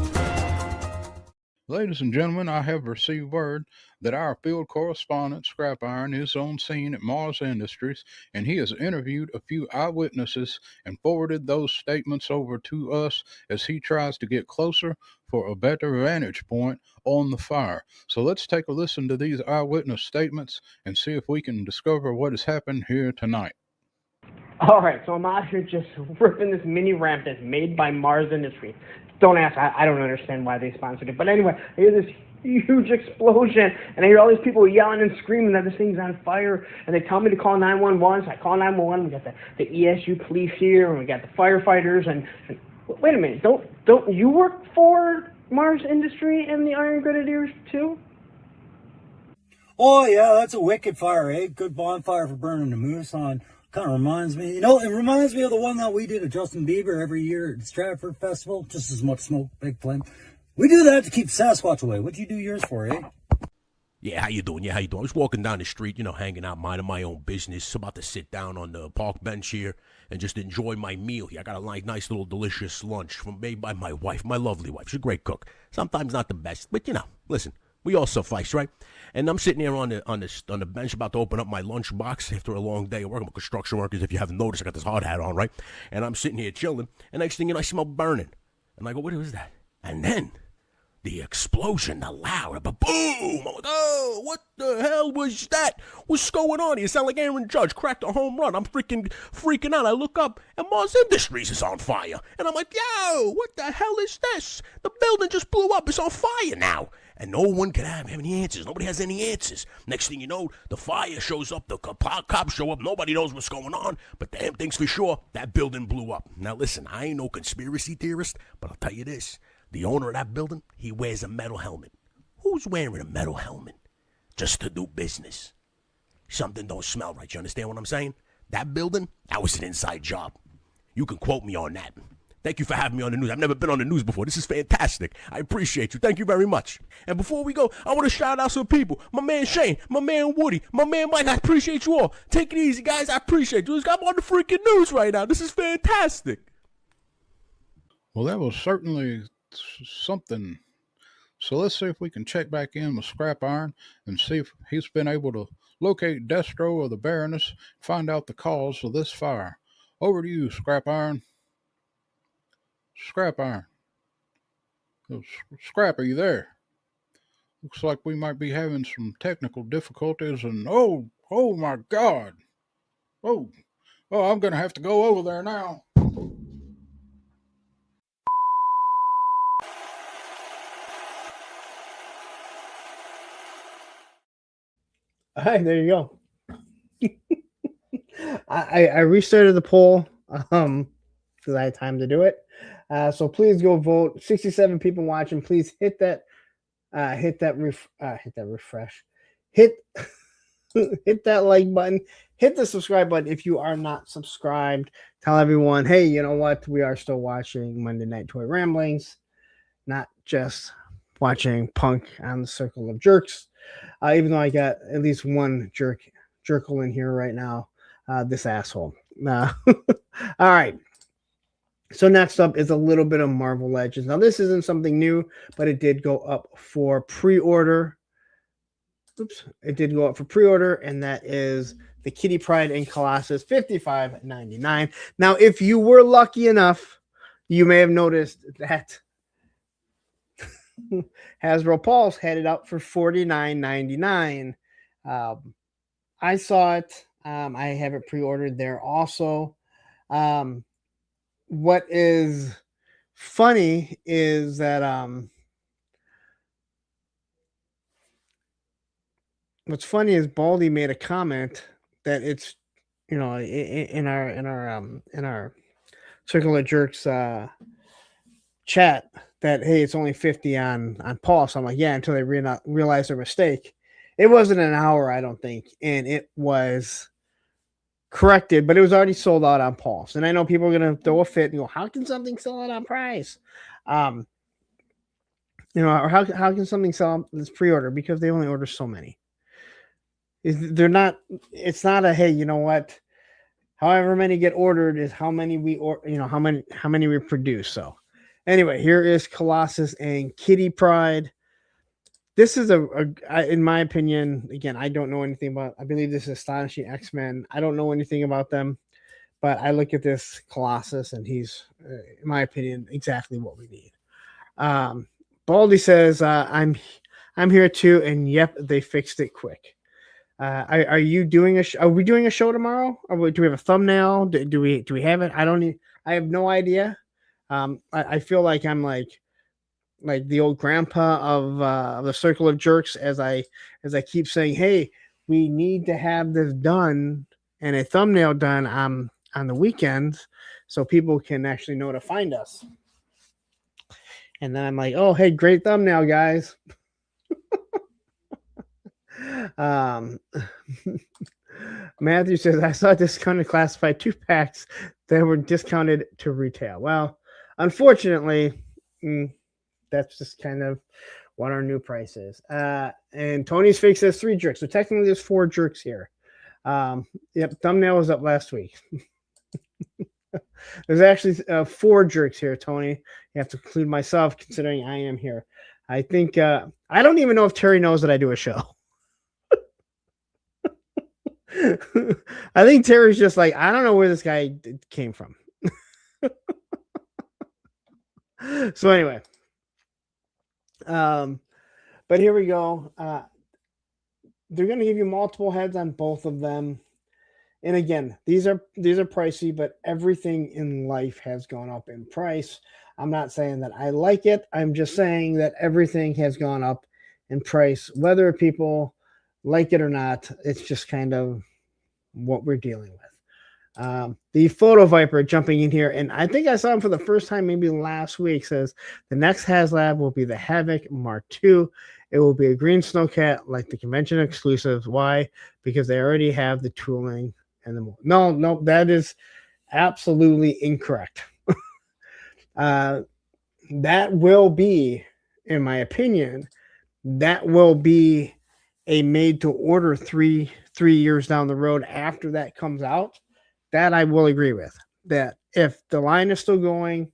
Ladies and gentlemen, I have received word that our field correspondent, Scrap Iron, is on scene at Mars Industries, and he has interviewed a few eyewitnesses and forwarded those statements over to us as he tries to get closer for a better vantage point on the fire. So let's take a listen to these eyewitness statements and see if we can discover what has happened here tonight. All right, so I'm out here just ripping this mini ramp that's made by Mars Industries. Don't ask, I don't understand why they sponsored it. But anyway, I hear this huge explosion, and I hear all these people yelling and screaming that this thing's on fire, and they tell me to call 911, so I call 911. We got the ESU police here, and we got the firefighters, and wait a minute, don't you work for Mars Industry and the Iron Grenadiers too? Oh yeah, that's a wicked fire, eh? Good bonfire for burning the moose on. Kind of reminds me, it reminds me of the one that we did at Justin Bieber every year at Stratford Festival. Just as much smoke, big flame. We do that to keep Sasquatch away. What'd you do yours for, eh? Yeah, how you doing? I was walking down the street, hanging out, minding my own business. About to sit down on the park bench here and just enjoy my meal here. I got a nice little delicious lunch made by my wife, my lovely wife. She's a great cook. Sometimes not the best, but listen. We all suffice, right? And I'm sitting here on the bench about to open up my lunch box after a long day of working with construction workers. If you haven't noticed, I got this hard hat on, right? And I'm sitting here chilling. And next thing you know, I smell burning. And I go, what is that? And then the explosion, the loud, boom! I'm like, oh, what the hell was that? What's going on here? You sound like Aaron Judge cracked a home run. I'm freaking out. I look up, and Mars Industries is on fire. And I'm like, yo, what the hell is this? The building just blew up. It's on fire now. And no one can have any answers. Nobody has any answers. Next thing you know, the fire shows up, the cops show up, nobody knows what's going on, but damn thing's for sure, that building blew up. Now listen, I ain't no conspiracy theorist, but I'll tell you this. The owner of that building, he wears a metal helmet. Who's wearing a metal helmet? Just to do business. Something don't smell right, you understand what I'm saying? That building, that was an inside job. You can quote me on that. Thank you for having me on the news. I've never been on the news before. This is fantastic. I appreciate you. Thank you very much. And before we go, I want to shout out some people. My man Shane, my man Woody, my man Mike. I appreciate you all. Take it easy, guys. I appreciate you. I'm on the freaking news right now. This is fantastic. Well, that was certainly something. So let's see if we can check back in with Scrap Iron and see if he's been able to locate Destro or the Baroness, find out the cause of this fire. Over to you, Scrap Iron. Scrap Iron. Scrap, are you there? Looks like we might be having some technical difficulties, and oh my God. Oh, I'm going to have to go over there now. All right, there you go. I restarted the poll because I had time to do it. So please go vote. 67 people watching. Please hit that refresh. Hit that like button. Hit the subscribe button if you are not subscribed. Tell everyone, hey, you know what? We are still watching Monday Night Toy Ramblings, not just watching Punk on the Circle of Jerks. Even though I got at least one jerkle in here right now. This asshole. All right. So next up is a little bit of Marvel Legends. Now, this isn't something new, but it did go up for pre-order. Oops. It did go up for pre-order, and that is the Kitty Pryde and Colossus, $55.99. Now, if you were lucky enough, you may have noticed that Hasbro Pulse had it up for $49.99. I saw it. I have it pre-ordered there also. What is funny is that what's funny is Baldy made a comment that it's, you know, in our Circle of Jerks chat that, hey, it's only 50 on Pulse. I'm like, yeah, until they realize their mistake. It wasn't an hour, I don't think, and it was corrected, but it was already sold out on Pulse. And I know people are gonna throw a fit and go, how can something sell out on price? Or how can something sell this pre-order? Because they only order so many. It's not a, hey, you know what? However many get ordered is how many how many we produce. So anyway, here is Colossus and Kitty Pryde. This is in my opinion, again, I don't know anything about. I believe this is Astonishing X-Men. I don't know anything about them, but I look at this Colossus and he's, in my opinion, exactly what we need. Baldy says, "I'm here too," and yep, they fixed it quick. Are you doing are we doing a show tomorrow? Or do we have a thumbnail? Do we have it? I have no idea. I feel like I'm like the old grandpa of the Circle of Jerks, as I keep saying, hey, we need to have this done and a thumbnail done on the weekends so people can actually know to find us. And then I'm like, oh, hey, great thumbnail, guys. Matthew says, I saw discounted classified 2-packs that were discounted to retail. Well, unfortunately, that's just kind of what our new price is. And Tony's Fake says 3 jerks. So technically there's 4 jerks here. Yep, thumbnail was up last week. There's actually 4 jerks here, Tony. You have to include myself, considering I am here. I think I don't even know if Terry knows that I do a show. I think Terry's just like, I don't know where this guy came from. So anyway, but here we go. They're going to give you multiple heads on both of them. And again, these are pricey, but everything in life has gone up in price. I'm not saying that I like it. I'm just saying that everything has gone up in price, whether people like it or not. It's just kind of what we're dealing with. The Photo Viper jumping in here, and I think I saw him for the first time maybe last week, says the next HasLab will be the Havoc Mark II. It will be a green snowcat like the convention exclusives. Why? Because they already have the tooling and the no, that is absolutely incorrect. That will be, in my opinion, that will be a made to order 3 years down the road after that comes out. That I will agree with. That if the line is still going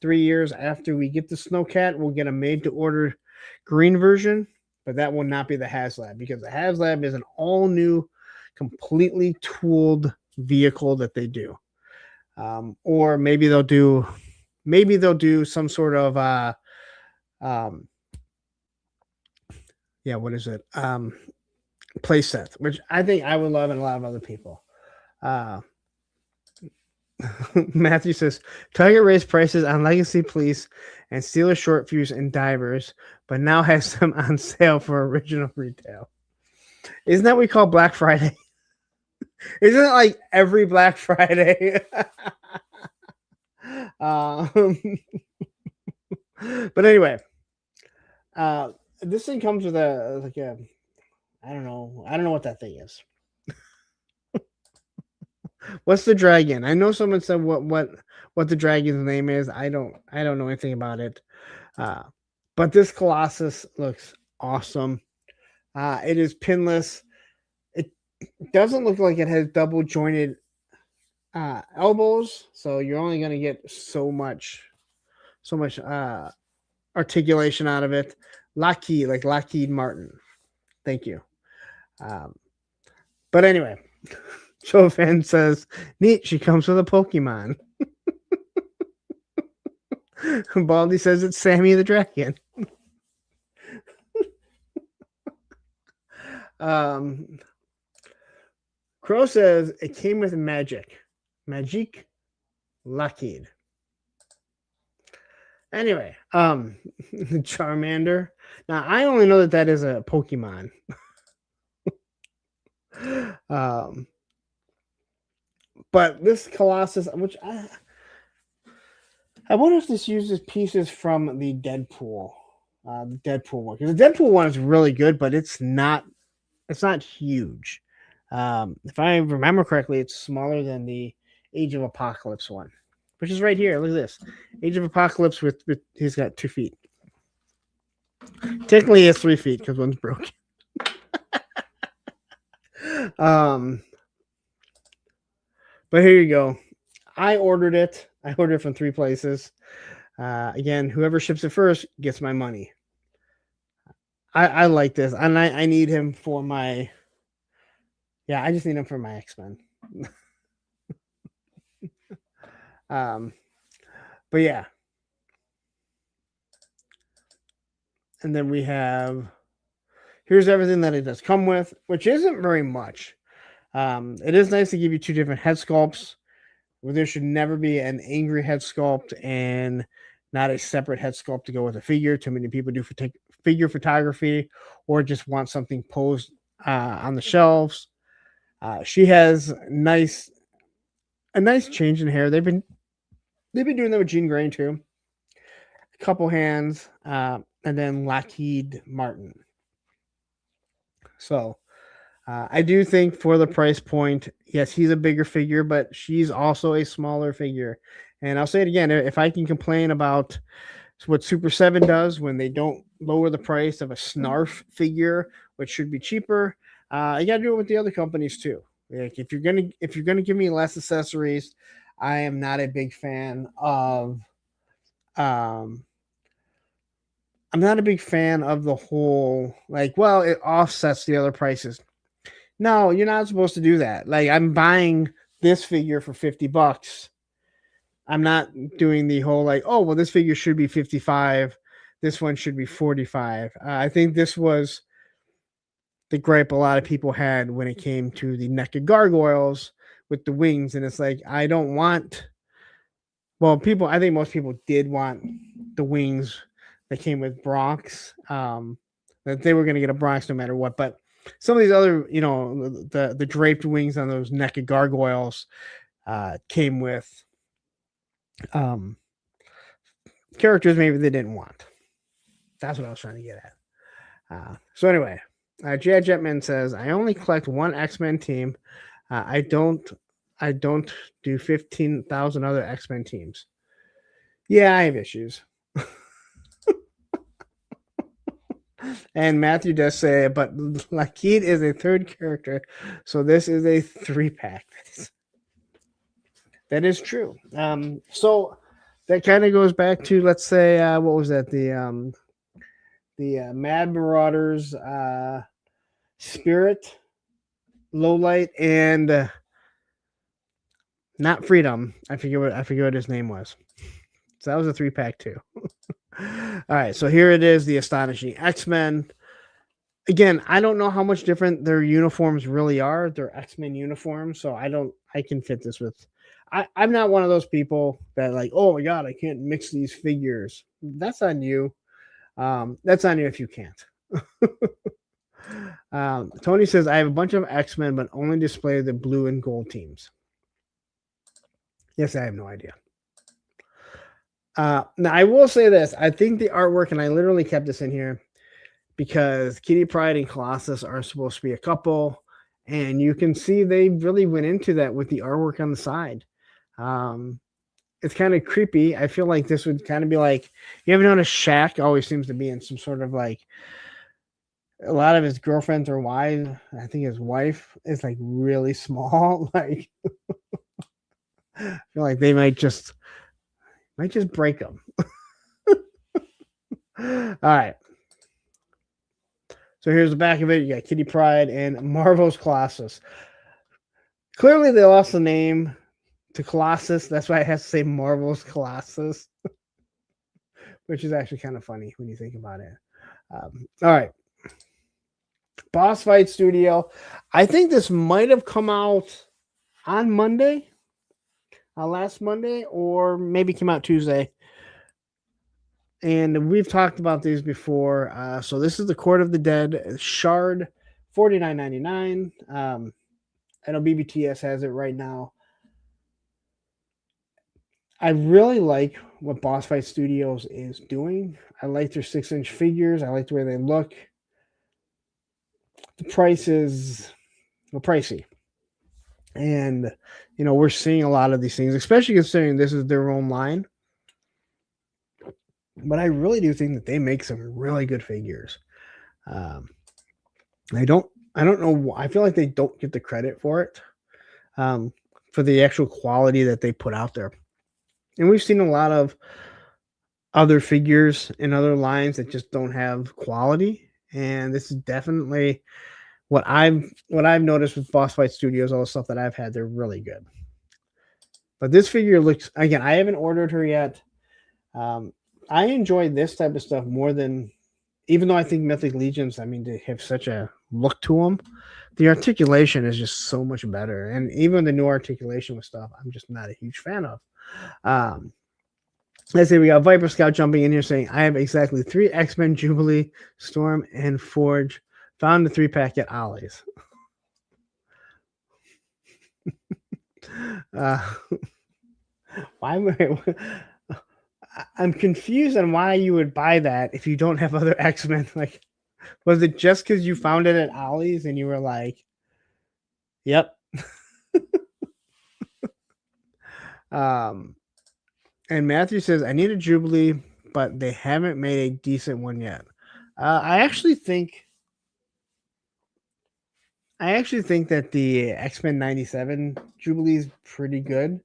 3 years after we get the Snowcat, we'll get a made to order green version, but that will not be the HasLab, because the HasLab is an all new, completely tooled vehicle that they do. Or maybe they'll do some sort of what is it? Play set, which I think I would love, and a lot of other people. Matthew says Target raised prices on Legacy Police and Steelers Short Fuse and Divers, but now has them on sale for original retail. Isn't that what we call Black Friday? Isn't it like every Black Friday? But anyway, this thing comes with I don't know what that thing is. What's the dragon? I know someone said what the dragon's name is. I don't know anything about it. But this Colossus looks awesome. It is pinless. It doesn't look like it has double jointed elbows, so you're only going to get so much articulation out of it. Lockheed, like Lockheed Martin. Thank you. But anyway, Joe says, neat, she comes with a Pokemon. Baldy says it's Sammy the Dragon. Crow says it came with magic, Lockheed. Anyway, Charmander. Now I only know that is a Pokemon. But this Colossus, which I wonder if this uses pieces from the Deadpool one, because the Deadpool one is really good, but it's not huge. If I remember correctly, it's smaller than the Age of Apocalypse one, which is right here. Look at this, Age of Apocalypse with he's got 2 feet. Technically, he has 3 feet because one's broken. But here you go. I ordered it. I ordered it from 3 places. Again, whoever ships it first gets my money. I like this, and I need him for my. Yeah, I just need him for my X-Men. But yeah. And then we have, here's everything that it does come with, which isn't very much. It is nice to give you 2 different head sculpts. There should never be an angry head sculpt and not a separate head sculpt to go with a figure. Too many people do figure photography or just want something posed on the shelves. She has a nice change in hair. They've been doing that with Jean Grey too. A couple hands, and then Lockheed Martin. So I do think for the price point, yes, he's a bigger figure, but she's also a smaller figure. And I'll say it again, if I can complain about what Super 7 does when they don't lower the price of a Snarf figure, which should be cheaper, you got to do it with the other companies too. Like if you're gonna give me less accessories, I am not a big fan of. I'm not a big fan of the whole like. Well, it offsets the other prices. No, you're not supposed to do that. Like I'm buying this figure for $50. I'm not doing the whole like, oh, well, this figure should be 55. This one should be 45. I think this was the gripe a lot of people had when it came to the naked gargoyles with the wings. And it's like, I don't want, well, I think most people did want the wings that came with Bronx, that they were going to get a Bronx no matter what. But some of these other, the draped wings on those naked gargoyles came with characters maybe they didn't want. That's what I was trying to get at. So anyway, J.I. Jetman says, I only collect one X-Men team. I don't do 15,000 other X-Men teams. Yeah, I have issues. And Matthew does say, but Lockheed is a 3rd character, so this is a 3-pack. That is true. So that kind of goes back to, let's say, what was that? The Mad Marauders, Spirit, Lowlight, and not Freedom. I forget what his name was. So that was a 3-pack too. All right, so here it is, the Astonishing X-Men. Again, I don't know how much different their uniforms really are. They're X-Men uniforms, so I can fit this with. I'm not one of those people that like, oh my god, I can't mix these figures. That's on you. That's on you if you can't. Tony says, I have a bunch of X-Men, but only display the blue and gold teams. Yes, I have no idea. Now, I will say this. I think the artwork, and I literally kept this in here, because Kitty Pryde and Colossus are supposed to be a couple, and you can see they really went into that with the artwork on the side. It's kind of creepy. I feel like this would kind of be like, you ever notice Shaq always seems to be in some sort of like, a lot of his girlfriends or wives, I think his wife is like really small. Like, I feel like they might just break them. All right. So here's the back of it. You got Kitty Pryde and Marvel's Colossus. Clearly, they lost the name to Colossus. That's why it has to say Marvel's Colossus, which is actually kind of funny when you think about it. All right. Boss Fight Studio. I think this might have come out on Monday, last Monday, or maybe came out Tuesday. And we've talked about these before. So this is the Court of the Dead Shard, $49.99. I know BBTS has it right now. I really like what Boss Fight Studios is doing. I like their 6-inch figures. I like the way they look. The price is pricey. And, we're seeing a lot of these things, especially considering this is their own line. But I really do think that they make some really good figures. I don't know. I feel like they don't get the credit for it, for the actual quality that they put out there. And we've seen a lot of other figures in other lines that just don't have quality. And this is definitely what I've noticed with Boss Fight Studios, all the stuff that I've had, they're really good. But this figure looks, again, I haven't ordered her yet. I enjoy this type of stuff more than, even though I think Mythic Legions, they have such a look to them. The articulation is just so much better. And even the new articulation with stuff, I'm just not a huge fan of. Let's see, we got Viper Scout jumping in here saying, I have exactly 3 X-Men Jubilee, Storm, and Forge. Found the 3-pack at Ollie's. I'm confused on why you would buy that if you don't have other X-Men. Like, was it just because you found it at Ollie's and you were like, yep. And Matthew says, I need a Jubilee, but they haven't made a decent one yet. I actually think that the X-Men 97 Jubilee is pretty good.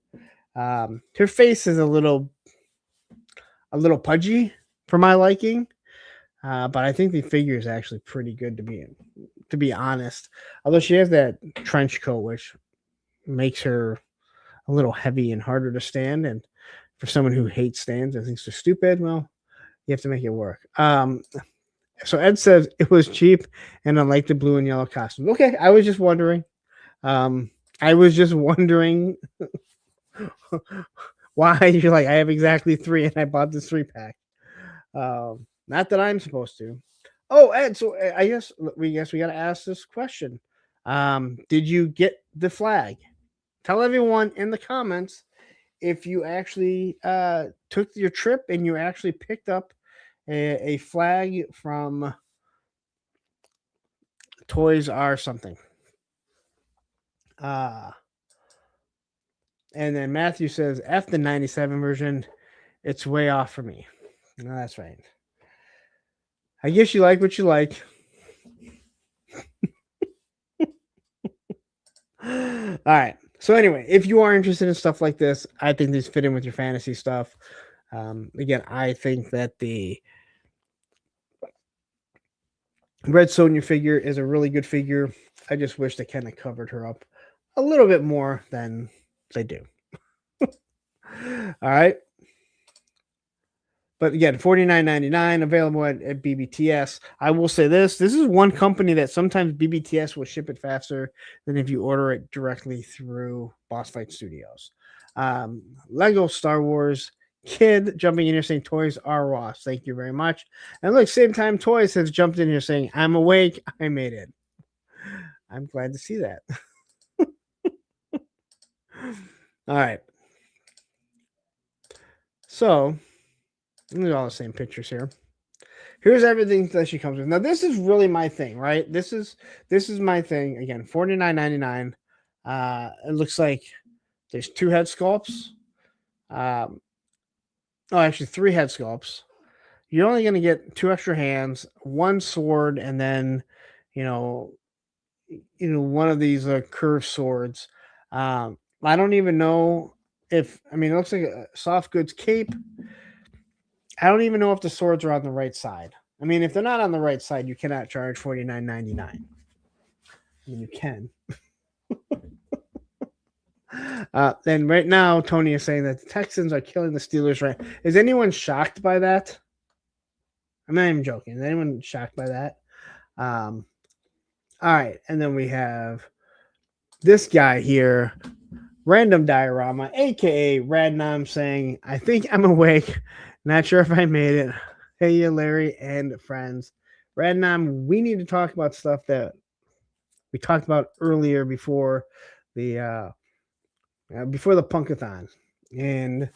Her face is a little pudgy for my liking, but I think the figure is actually pretty good to be honest. Although she has that trench coat, which makes her a little heavy and harder to stand, and for someone who hates stands and thinks they're stupid, well, you have to make it work. So Ed says it was cheap, and I like the blue and yellow costume. Okay, I was just wondering. Why you're like, I have exactly 3, and I bought this 3-pack. Not that I'm supposed to. Oh, Ed, so I guess we got to ask this question. Did you get the flag? Tell everyone in the comments if you actually took your trip and you actually picked up a flag from Toys R something. And then Matthew says, F the 97 version. It's way off for me. No, that's right. I guess you like what you like. All right. So anyway, if you are interested in stuff like this, I think these fit in with your fantasy stuff. Again, I think that the Red Sonja figure is a really good figure. I just wish they kind of covered her up a little bit more than they do. All right. But again, $49.99 available at BBTS. I will say this is one company that sometimes BBTS will ship it faster than if you order it directly through Boss Fight Studios. Lego Star Wars Kid jumping in here saying Toys R Us. Thank you very much. And look, same time Toys has jumped in here saying, I'm awake. I made it. I'm glad to see that. All right. So, these are all the same pictures here. Here's everything that she comes with. Now, this is really my thing, right? This is my thing. Again, $49.99. It looks like there's 2 head sculpts. Actually 3 head sculpts. You're only going to get 2 extra hands, 1 sword, and then, one of these curved swords. I don't even know if, it looks like a soft goods cape. I don't even know if the swords are on the right side. If they're not on the right side, you cannot charge $49.99. You can. Then right now, Tony is saying that the Texans are killing the Steelers. Right? Is anyone shocked by that? I'm not even joking. Is anyone shocked by that? All right, and then we have this guy here, Random Diorama, aka Radnam, saying, I think I'm awake. Not sure if I made it. Hey, you, Larry and friends. Radnam, we need to talk about stuff that we talked about earlier before the Punkathon. And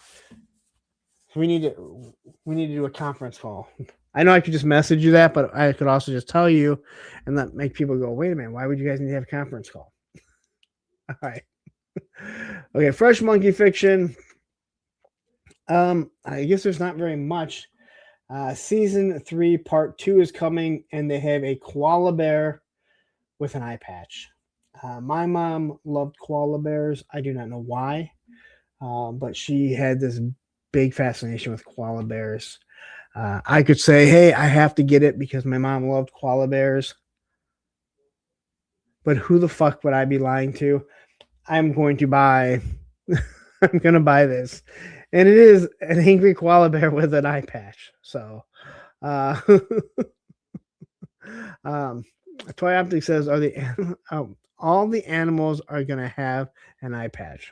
we need to do a conference call. I know I could just message you that, but I could also just tell you and that make people go, wait a minute, why would you guys need to have a conference call? All right. Okay, Fresh Monkey Fiction. I guess there's not very much. Season 3, part 2 is coming, and they have a koala bear with an eye patch. My mom loved koala bears. I do not know why, but she had this big fascination with koala bears. I could say, hey, I have to get it because my mom loved koala bears. But who the fuck would I be lying to? I'm going to buy this. And it is an angry koala bear with an eye patch. So, Toy Optic says, all the animals are going to have an eye patch.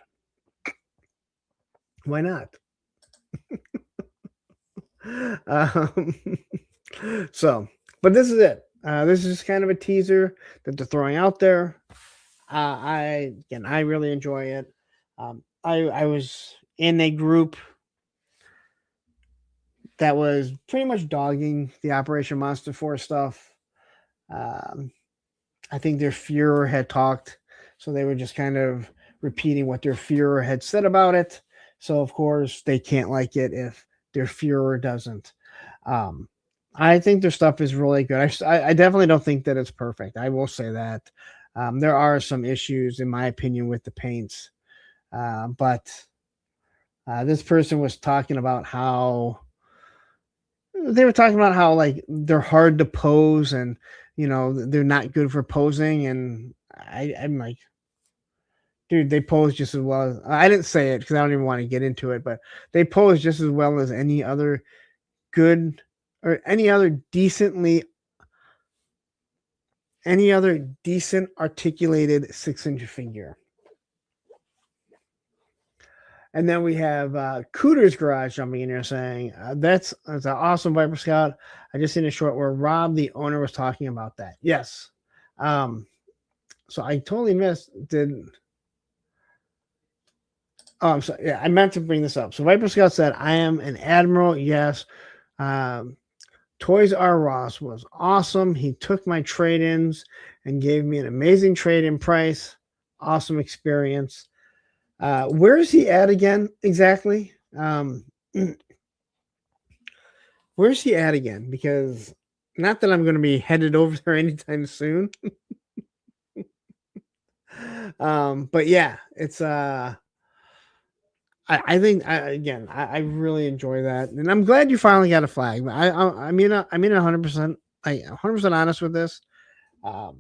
Why not? But this is it. This is just kind of a teaser that they're throwing out there. I really enjoy it. I was in a group that was pretty much dogging the Operation Monster Force stuff. I think their Führer had talked, so they were just kind of repeating what their Führer had said about it. So of course they can't like it if their Führer doesn't. I think their stuff is really good. I definitely don't think that it's perfect. I will say that. There are some issues, in my opinion, with the paints. But this person was talking about how like they're hard to pose and, you know, they're not good for posing. And I'm like, dude, they pose just as well as, I didn't say it because I don't even want to get into it, but they pose just as well as any other good or any other decent articulated 6-inch figure. And then we have Cooter's Garage jumping in here saying, that's an awesome Viper Scout. I just seen a short where Rob, the owner, was talking about that. Yes. So I totally missed. I'm sorry. Yeah, I meant to bring this up. So Viper Scout said, I am an Admiral. Yes. Toys R Us was awesome. He took my trade-ins and gave me an amazing trade-in price. Awesome experience. Where is he at again? Exactly. Where's he at again? Because not that I'm going to be headed over there anytime soon. But yeah, it's I think I really enjoy that, and I'm glad you finally got a flag. I mean 100%, like 100% honest with this. I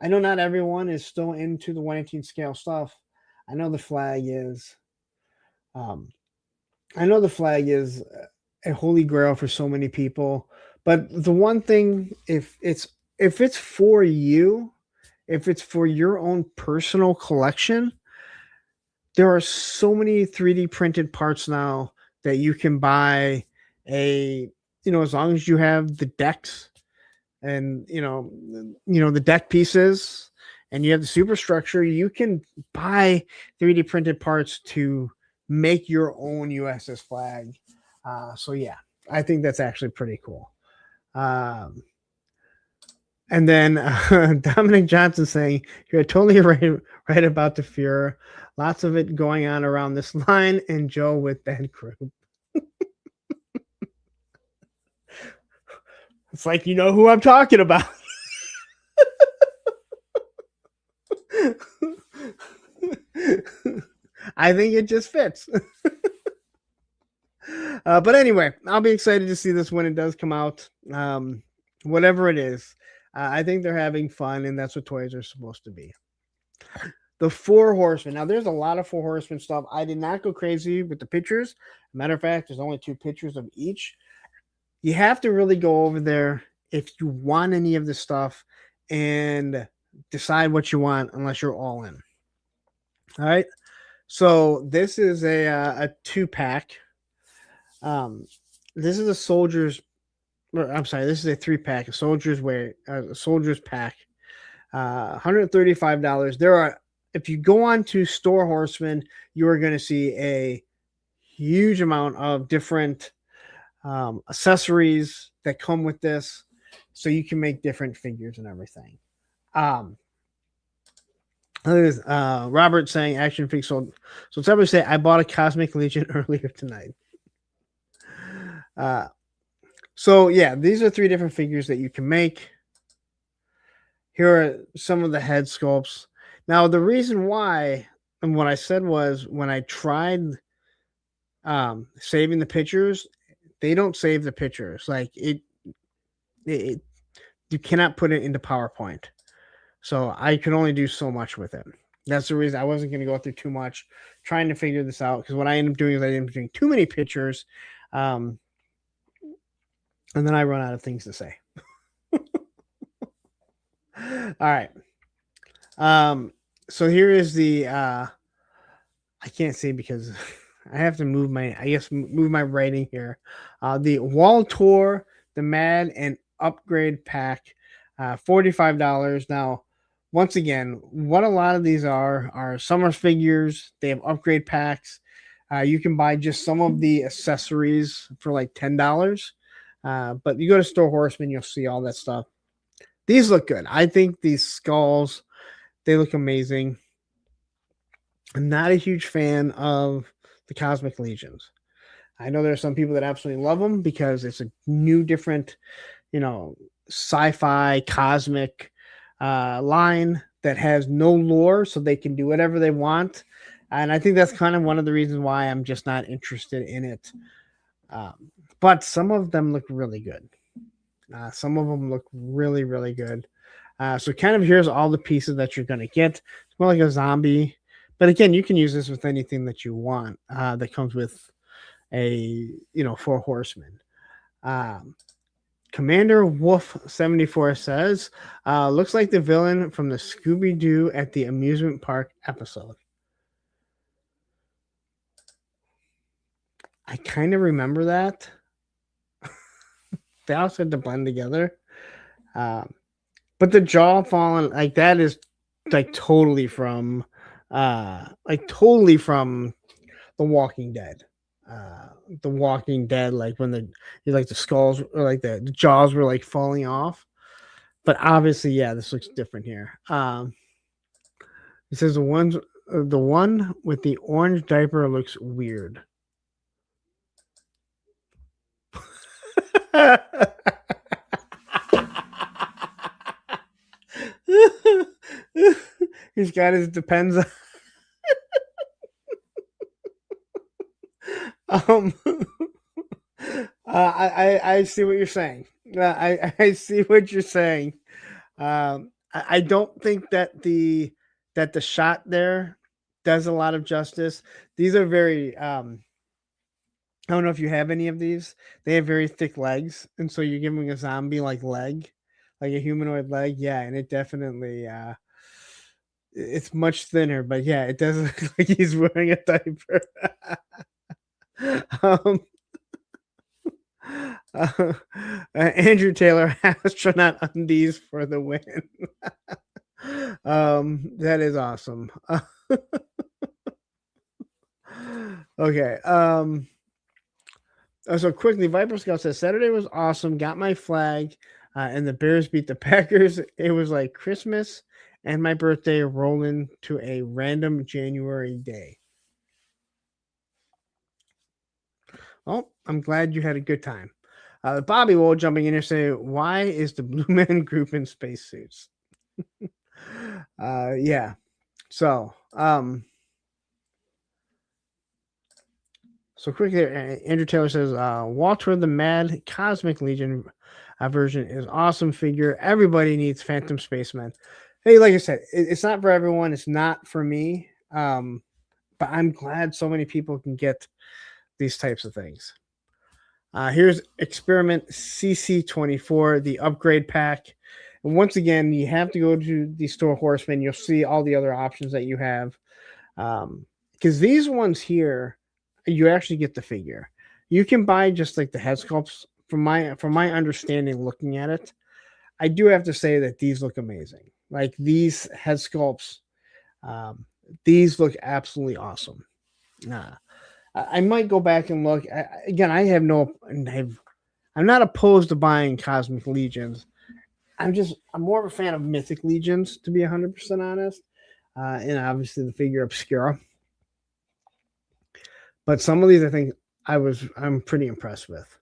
know not everyone is still into the 1/18 scale stuff. I know the flag is a holy grail for so many people. But the one thing, if it's for you, if it's for your own personal collection, there are so many 3D printed parts now that you can buy as long as you have the decks and the deck pieces and you have the superstructure, you can buy 3D printed parts to make your own USS flag. So yeah, I think that's actually pretty cool. And then Dominic Johnson saying, you're totally right about the Führer. Lots of it going on around this line, and Joe with that group. It's like, you know who I'm talking about. I think it just fits. But anyway, I'll be excited to see this when it does come out. Whatever it is, I think they're having fun, and that's what toys are supposed to be. The 4 Horsemen. Now, there's a lot of 4 Horsemen stuff. I did not go crazy with the pictures. Matter of fact, there's only 2 pictures of each. You have to really go over there if you want any of this stuff and decide what you want unless you're all in. All right. So this is a 2-pack. This is a soldier's. I'm sorry. This is a 3-pack. A soldier's soldier's pack. $135. There are. If you go on to Store Horseman, you are going to see a huge amount of different accessories that come with this, so you can make different figures and everything. Robert saying action figure sold. So somebody say I bought a Cosmic Legion earlier tonight. So yeah, these are 3 different figures that you can make. Here are some of the head sculpts. Now the reason why, and what I said was, when I tried saving the pictures, they don't save the pictures. Like it you cannot put it into PowerPoint. So I could only do so much with it. That's the reason I wasn't going to go through too much trying to figure this out, because what I end up doing is I end up doing too many pictures, and then I run out of things to say. All right. So here is the I can't see because I have to move my writing here. The Wall Tour, the Mad and Upgrade Pack, $45. Now, once again, what a lot of these are summer figures. They have upgrade packs. You can buy just some of the accessories for like $10. But you go to Store Horseman, you'll see all that stuff. These look good. I think these skulls, they look amazing. I'm not a huge fan of the Cosmic Legions. I know there are some people that absolutely love them because it's a new, different, sci-fi cosmic line that has no lore, so they can do whatever they want. And I think that's kind of one of the reasons why I'm just not interested in it. But some of them look really good. Some of them look really, really good. So kind of here's all the pieces that you're going to get. It's more like a zombie. But again, you can use this with anything that you want that comes with a, 4 horsemen. Commander Wolf 74 says, looks like the villain from the Scooby-Doo at the amusement park episode. I kind of remember that. They also had to blend together. But the jaw falling, like that is like totally from The Walking Dead. The Walking Dead, like when the skulls or like the jaws were like falling off. But obviously, yeah, this looks different here. It says the one with the orange diaper looks weird. He's got his depends. I see what you're saying. I see what you're saying. I don't think that the shot there does a lot of justice. These are very I don't know if you have any of these. They have very thick legs, and so you're giving a zombie like leg, like a humanoid leg. Yeah, and it definitely it's much thinner, but yeah, it does look like he's wearing a diaper. Andrew Taylor, astronaut undies for the win. That is awesome. Okay. So quickly, Viper Scout says Saturday was awesome. Got my flag, and the Bears beat the Packers. It was like Christmas and my birthday rolling to a random January day. Well, I'm glad you had a good time. Bobby Wool jumping in here saying, why is the Blue Man Group in spacesuits? Yeah. So, so quickly, Andrew Taylor says, Walter the Mad Cosmic Legion version is awesome figure. Everybody needs Phantom Spaceman. Hey, like I said, it's not for everyone. It's not for me. But I'm glad so many people can get these types of things. Here's Experiment CC24, the upgrade pack. But once again, you have to go to the store Horseman. You'll see all the other options that you have. Because these ones here, you actually get the figure. You can buy just like the head sculpts. From my understanding, looking at it, I do have to say that these look amazing. Like these head sculpts, these look absolutely awesome. I might go back and look. I'm not opposed to buying Cosmic Legions. I'm more of a fan of Mythic Legions, to be 100% honest. And obviously the figure Obscura. But some of these I think I'm pretty impressed with.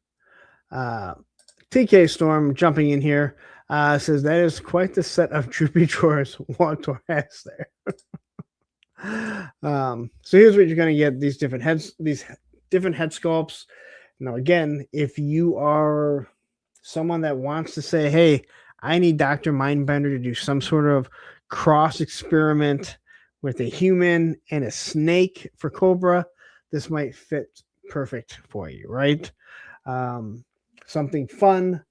TK Storm jumping in here says that is quite the set of droopy drawers Walter has there. So here's what you're going to get: these different head sculpts. Now, again, if you are someone that wants to say, "Hey, I need Dr. Mindbender to do some sort of cross experiment with a human and a snake for Cobra," this might fit perfect for you, right? Something fun,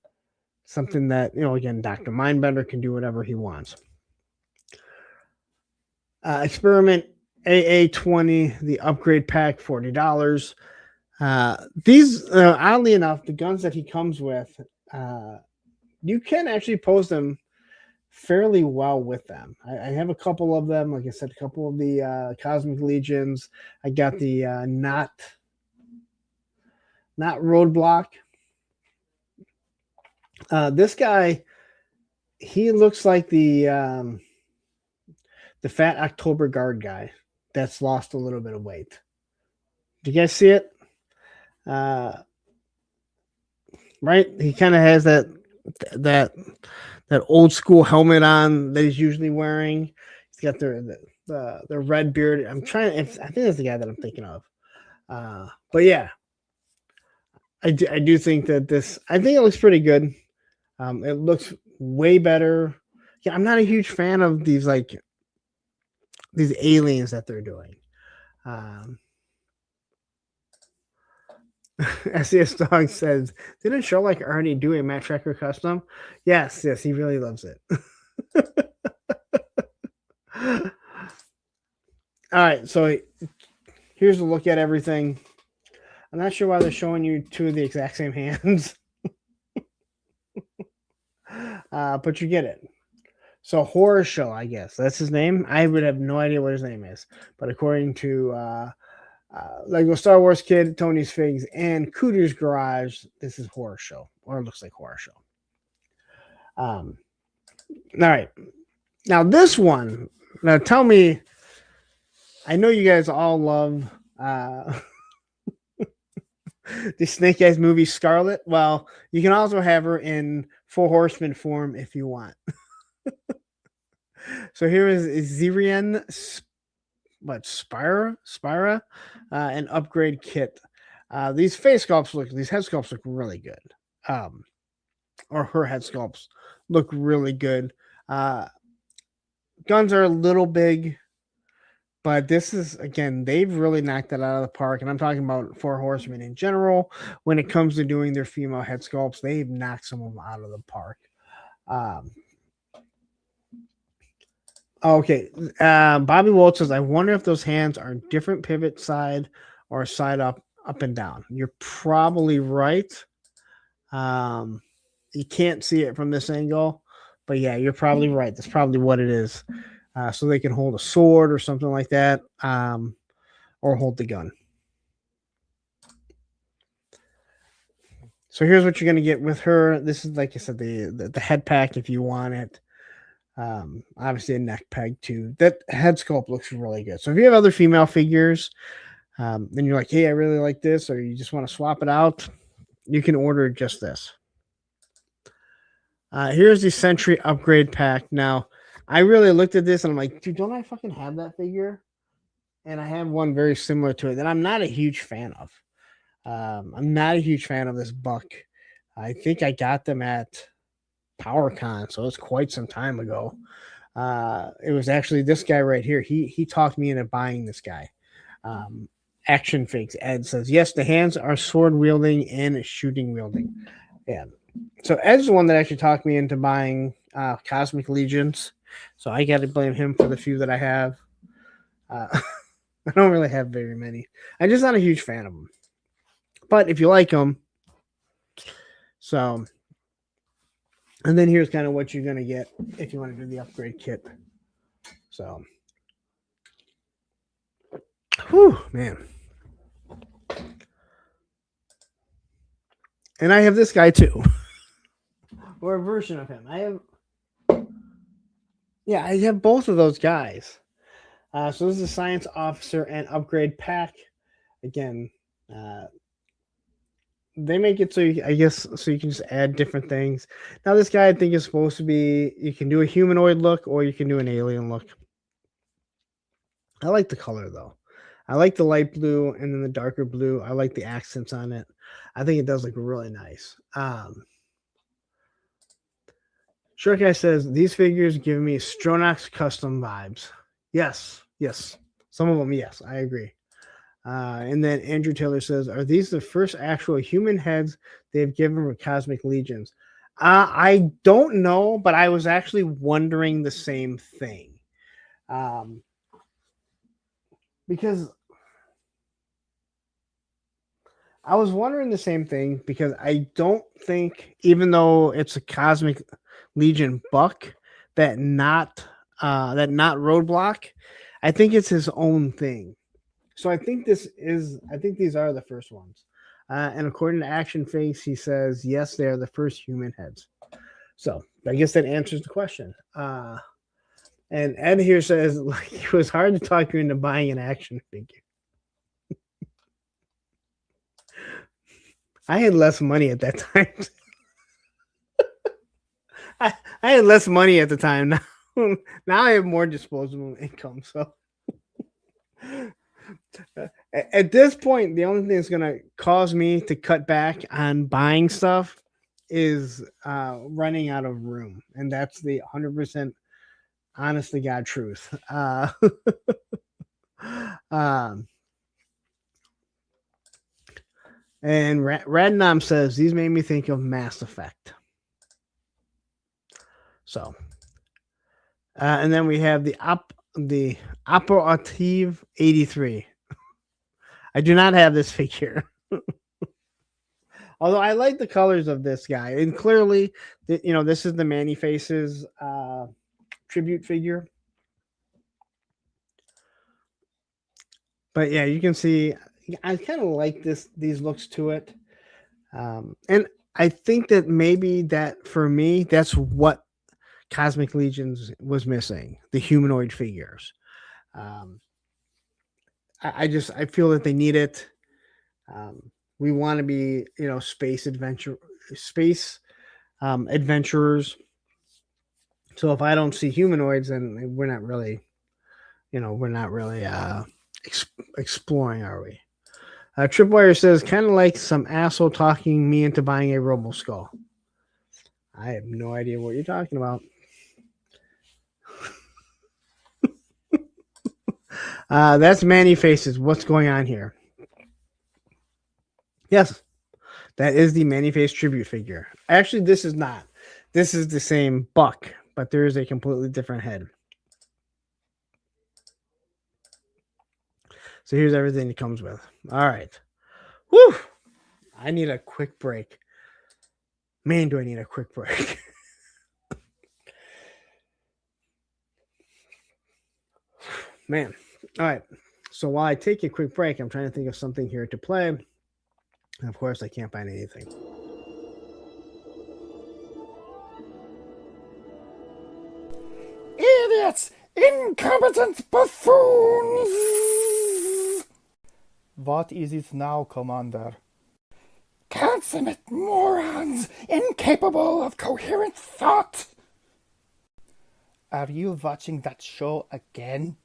something that, again, Dr. Mindbender can do whatever he wants. Experiment AA20, the upgrade pack, $40. These, oddly enough, the guns that he comes with, you can actually pose them fairly well with them. I have a couple of them. Like I said, a couple of the Cosmic Legions. I got the not Roadblock. This guy, he looks like the fat October Guard guy that's lost a little bit of weight. Do you guys see it? Right? He kind of has that old school helmet on that he's usually wearing. He's got the red beard. I think that's the guy that I'm thinking of. But yeah, I do think that I think it looks pretty good. It looks way better. Yeah, I'm not a huge fan of these aliens that they're doing. SES Dog says, didn't Sherlock already do a Matt Tracker custom? Yes, he really loves it. All right, so here's a look at everything. I'm not sure why they're showing you two of the exact same hands. But you get it. So Horror Show, I guess that's his name. I would have no idea what his name is, but according to Lego Star Wars Kid, Tony's Figs, and Cooter's Garage, this is Horror Show, or it looks like Horror Show. All right, now this one. Now tell me, I know you guys all love the Snake Eyes movie Scarlet. Well, you can also have her in Four Horsemen form if you want. So here is Zirian Spira, an upgrade kit. These head sculpts look really good. Or her head sculpts look really good. Guns are a little big, but this is, again, they've really knocked it out of the park. And I'm talking about Four Horsemen in general. When it comes to doing their female head sculpts, they've knocked some of them out of the park. Okay. Bobby Wolt says, I wonder if those hands are different pivot side or side up and down. You're probably right. You can't see it from this angle, but yeah, you're probably right. That's probably what it is. So they can hold a sword or something like that, or hold the gun. So here's what you're going to get with her. This is, like I said, the head pack if you want it. Obviously a neck peg too. That head sculpt looks really good. So if you have other female figures, and you're like, hey, I really like this, or you just want to swap it out, you can order just this. Here's the Sentry upgrade pack. Now, I really looked at this and I'm like, dude, don't I fucking have that figure? And I have one very similar to it that I'm not a huge fan of. I'm not a huge fan of this buck. I think I got them at PowerCon, so it's quite some time ago. It was actually this guy right here. He talked me into buying this guy. Action Fakes Ed says, yes, the hands are sword wielding and shooting wielding. Yeah. So Ed's the one that actually talked me into buying Cosmic Legions. So I got to blame him for the few that I have. I don't really have very many. I'm just not a huge fan of them. But if you like them, so, and then here's kind of what you're going to get if you want to do the upgrade kit. So, whew, man. And I have this guy too, or a version of him. I have both of those guys. So this is a Science Officer and Upgrade Pack. Again, they make it so I guess so you can just add different things. Now this guy I think is supposed to be, you can do a humanoid look or you can do an alien look. I like the color though. I like the light blue and then the darker blue. I like the accents on it. I think it does look really nice. Short Guy says, these figures give me Stronox custom vibes. Yes. Some of them, yes, I agree. And then Andrew Taylor says, are these the first actual human heads they've given with Cosmic Legions? I don't know, but I was actually wondering the same thing. Because I was wondering the same thing because I don't think, even though it's a Cosmic Legion buck, that not Roadblock, I think it's his own thing. So I think these are the first ones. And according to Action Face, he says, yes, they are the first human heads. So I guess that answers the question. And Ed here says, like, it was hard to talk you into buying an action figure. I had less money at that time. I had less money at the time. Now I have more disposable income. So at this point, the only thing that's going to cause me to cut back on buying stuff is running out of room. And that's the 100% honest to God truth. And Radnam says, these made me think of Mass Effect. So, and then we have the Operative 83. I do not have this figure. Although I like the colors of this guy. And clearly, this is the Manny Faces tribute figure. But yeah, you can see I kind of like these looks to it. And I think that maybe that for me, that's what Cosmic Legions was missing, the humanoid figures. I feel that they need it. We want to be, space adventurers. So if I don't see humanoids, then we're not really exploring, are we? Tripwire says, kind of like some asshole talking me into buying a Robo Skull. I have no idea what you're talking about. That's Manny Faces. What's going on here? Yes, that is the Manny Face tribute figure. Actually, this is not. This is the same buck, but there is a completely different head. So here's everything it comes with. All right. Whew. I need a quick break. Man, do I need a quick break. Man. All right. So while I take a quick break, I'm trying to think of something here to play. And of course, I can't find anything. Idiots! Incompetent buffoons! What is it now, Commander? Consummate morons, incapable of coherent thought! Are you watching that show again?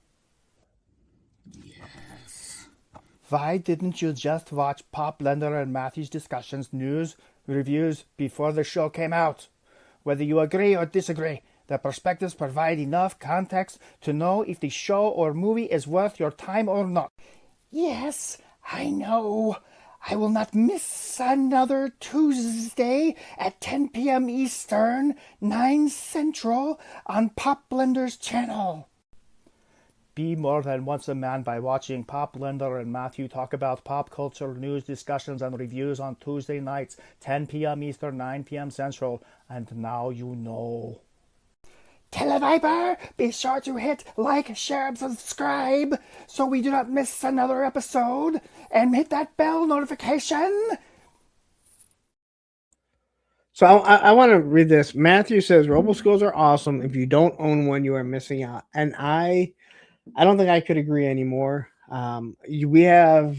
Yes. Why didn't you just watch Pop Blender and Matthew's discussions, news, reviews before the show came out? Whether you agree or disagree, the perspectives provide enough context to know if the show or movie is worth your time or not. Yes, I know. I will not miss another Tuesday at 10 p.m. Eastern, 9 Central on Pop Blender's channel. Be more than once a man by watching Pop Blender and Matthew talk about pop culture news, discussions, and reviews on Tuesday nights, 10 p.m. Eastern, 9 p.m. Central. And now you know. Televiper, be sure to hit like, share, and subscribe so we do not miss another episode, and hit that bell notification. So I want to read this. Matthew says RoboSkulls are awesome. If you don't own one, you are missing out. And I don't think I could agree anymore. We have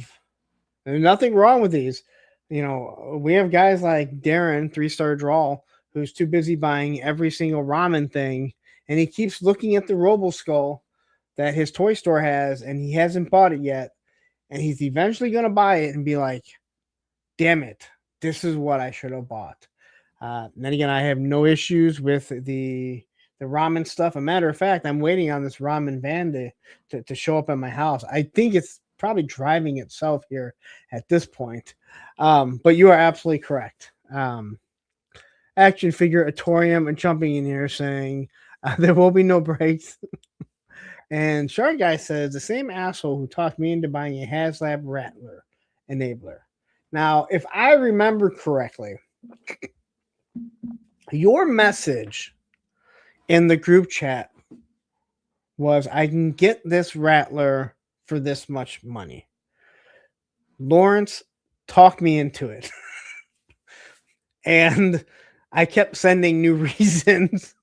nothing wrong with these. You know, we have guys like Darren, 3-star draw, who's too busy buying every single ramen thing, and he keeps looking at the RoboSkull that his toy store has, and he hasn't bought it yet. And he's eventually going to buy it and be like, damn it, this is what I should have bought. Then again, I have no issues with the ramen stuff. A matter of fact, I'm waiting on this ramen van to show up at my house. I think it's probably driving itself here at this point. But you are absolutely correct. Action figure Atorium and jumping in here saying there will be no breaks. And Shark Guy says the same asshole who talked me into buying a HasLab Rattler enabler. Now, if I remember correctly, your message in the group chat was I can get this Rattler for this much money. Lawrence talked me into it. And I kept sending new reasons.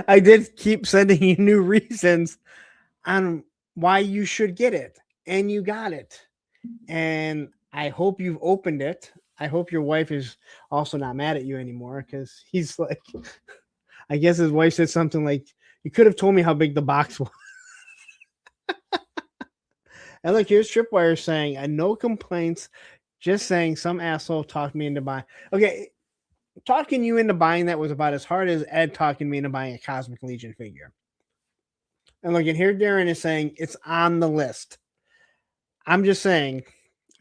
I did keep sending you new reasons on why you should get it. And you got it. And I hope you've opened it. I hope your wife is also not mad at you anymore, because he's like, I guess his wife said something like, you could have told me how big the box was. And look, here's Tripwire saying, no complaints, just saying some asshole talked me into buying. Okay, talking you into buying that was about as hard as Ed talking me into buying a Cosmic Legion figure. And look, and here Darren is saying it's on the list. I'm just saying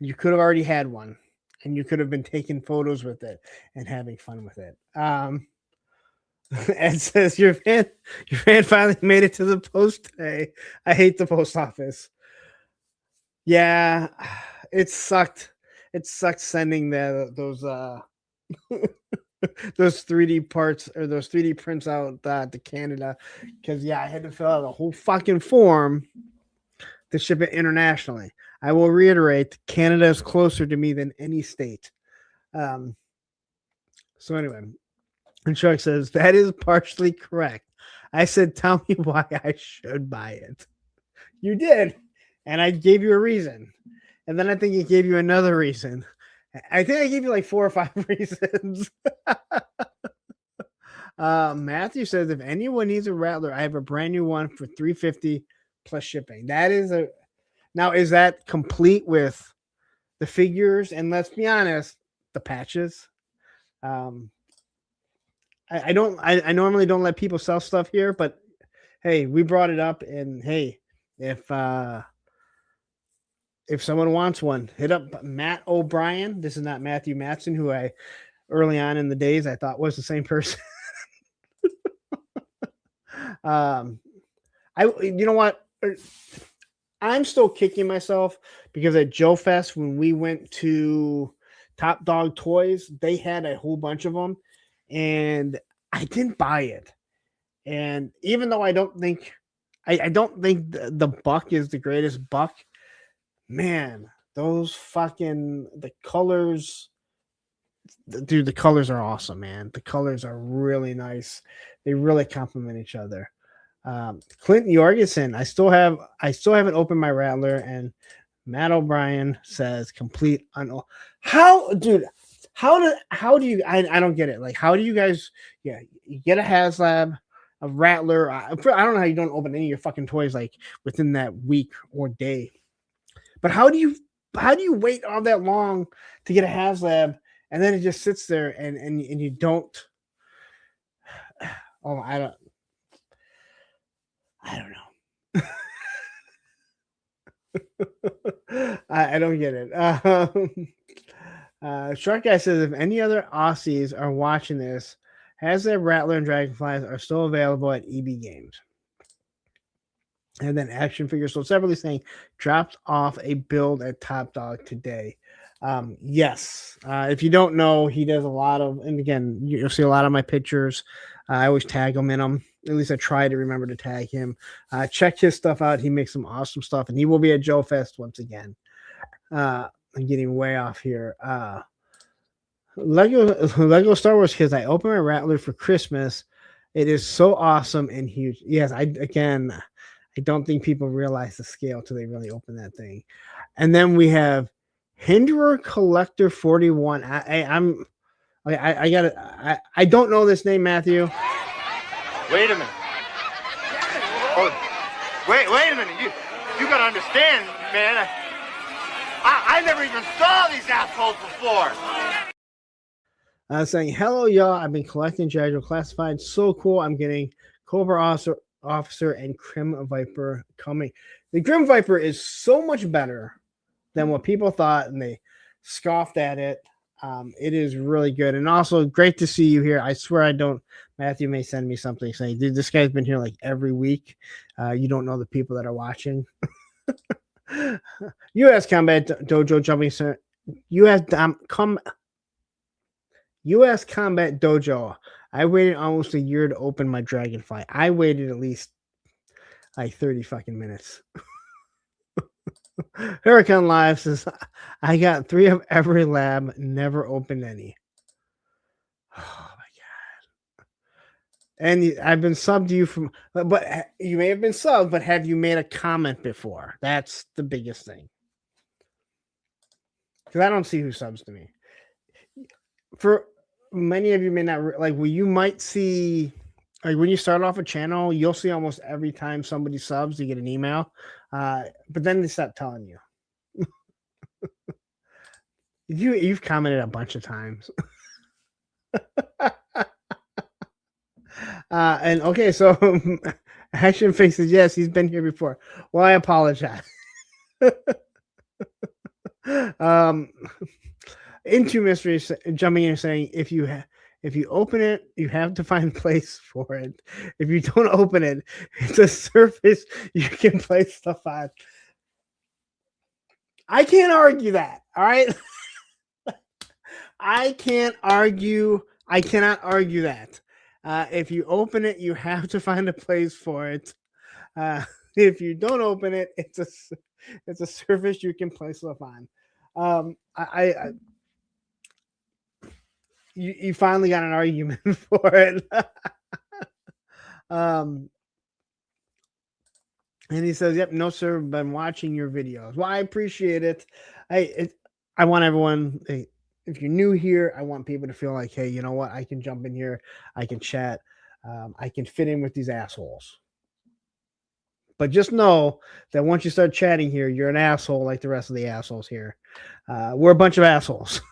you could have already had one, and you could have been taking photos with it and having fun with it. Ed says your fan finally made it to the post today. I hate the post office. Yeah, it sucked. It sucked sending those those 3D parts or those 3D prints out to Canada, because I had to fill out a whole fucking form to ship it internationally. I will reiterate, Canada is closer to me than any state. So anyway, and Shark says that is partially correct. I said, tell me why I should buy it. You did, and I gave you a reason, and then I think he gave you another reason. I think I gave you like 4 or 5 reasons. Matthew says, if anyone needs a Rattler, I have a brand new one for $350 plus shipping. That is now, is that complete with the figures? And let's be honest, the patches. I normally don't let people sell stuff here, but hey, we brought it up, and hey, if someone wants one, hit up Matt O'Brien. This is not Matthew Matson, who I early on in the days I thought was the same person. You know what? I'm still kicking myself because at Joe Fest, when we went to Top Dog Toys, they had a whole bunch of them, and I didn't buy it. And even though I don't think the buck is the greatest buck, man, those the colors, dude, the colors are awesome, man. The colors are really nice. They really complement each other. Clint Jorgensen, I still haven't opened my Rattler, and Matt O'Brien says complete how do you I don't get it. Like, how do you guys you get a HasLab, a Rattler? I don't know how you don't open any of your fucking toys like within that week or day. But how do you wait all that long to get a HasLab, and then it just sits there and you don't? Oh, I don't know. I don't get it. Shark Guy says if any other Aussies are watching this, HasLab Rattler and Dragonflies are still available at EB Games. And then Action Figures sold separately saying dropped off a build at Top Dog today. Yes. If you don't know, he does a lot of, and again, you'll see a lot of my pictures. I always tag him in them. At least I try to remember to tag him. Check his stuff out. He makes some awesome stuff, and he will be at Joe Fest once again. I'm getting way off here. Lego Star Wars Kids. I opened my Rattler for Christmas. It is so awesome and huge. Yes, I don't think people realize the scale till they really open that thing. And then we have Hinderer Collector 41. I don't know this name, Matthew. Wait a minute. Oh, wait a minute. You gotta understand, man. I never even saw these assholes before. Saying hello, y'all. I've been collecting GI Joe Classified. So cool. I'm getting Cobra Officer and Grim Viper coming. The Grim Viper is so much better than what people thought, and they scoffed at it. It is really good, and also great to see you here. I swear I don't. Matthew may send me something saying, "Dude, this guy's been here like every week." You don't know the people that are watching. U.S. Combat Dojo jumping. U.S. Combat Dojo. I waited almost a year to open my Dragonfly. I waited at least like 30 fucking minutes. Hurricane Live says, I got 3 of every lab, never opened any. Oh my God. And I've been subbed to you but you may have been subbed, but have you made a comment before? That's the biggest thing. Because I don't see who subs to me. For many of you may not, you might see, like when you start off a channel, you'll see almost every time somebody subs, you get an email. But then they stop telling you. You've commented a bunch of times. And okay, so Action Faces, yes, he's been here before. Well, I apologize. Into Mystery jumping in and saying, if you open it, you have to find a place for it. If you don't open it, it's a surface you can place stuff on. I can't argue that. All right. I cannot argue that. If you open it, you have to find a place for it. If you don't open it, it's a surface you can place stuff on. You finally got an argument for it. And he says, yep, no, sir, been watching your videos. Well, I appreciate it. I want everyone, if you're new here, I want people to feel like, hey, you know what? I can jump in here. I can chat. I can fit in with these assholes. But just know that once you start chatting here, you're an asshole like the rest of the assholes here. We're a bunch of assholes.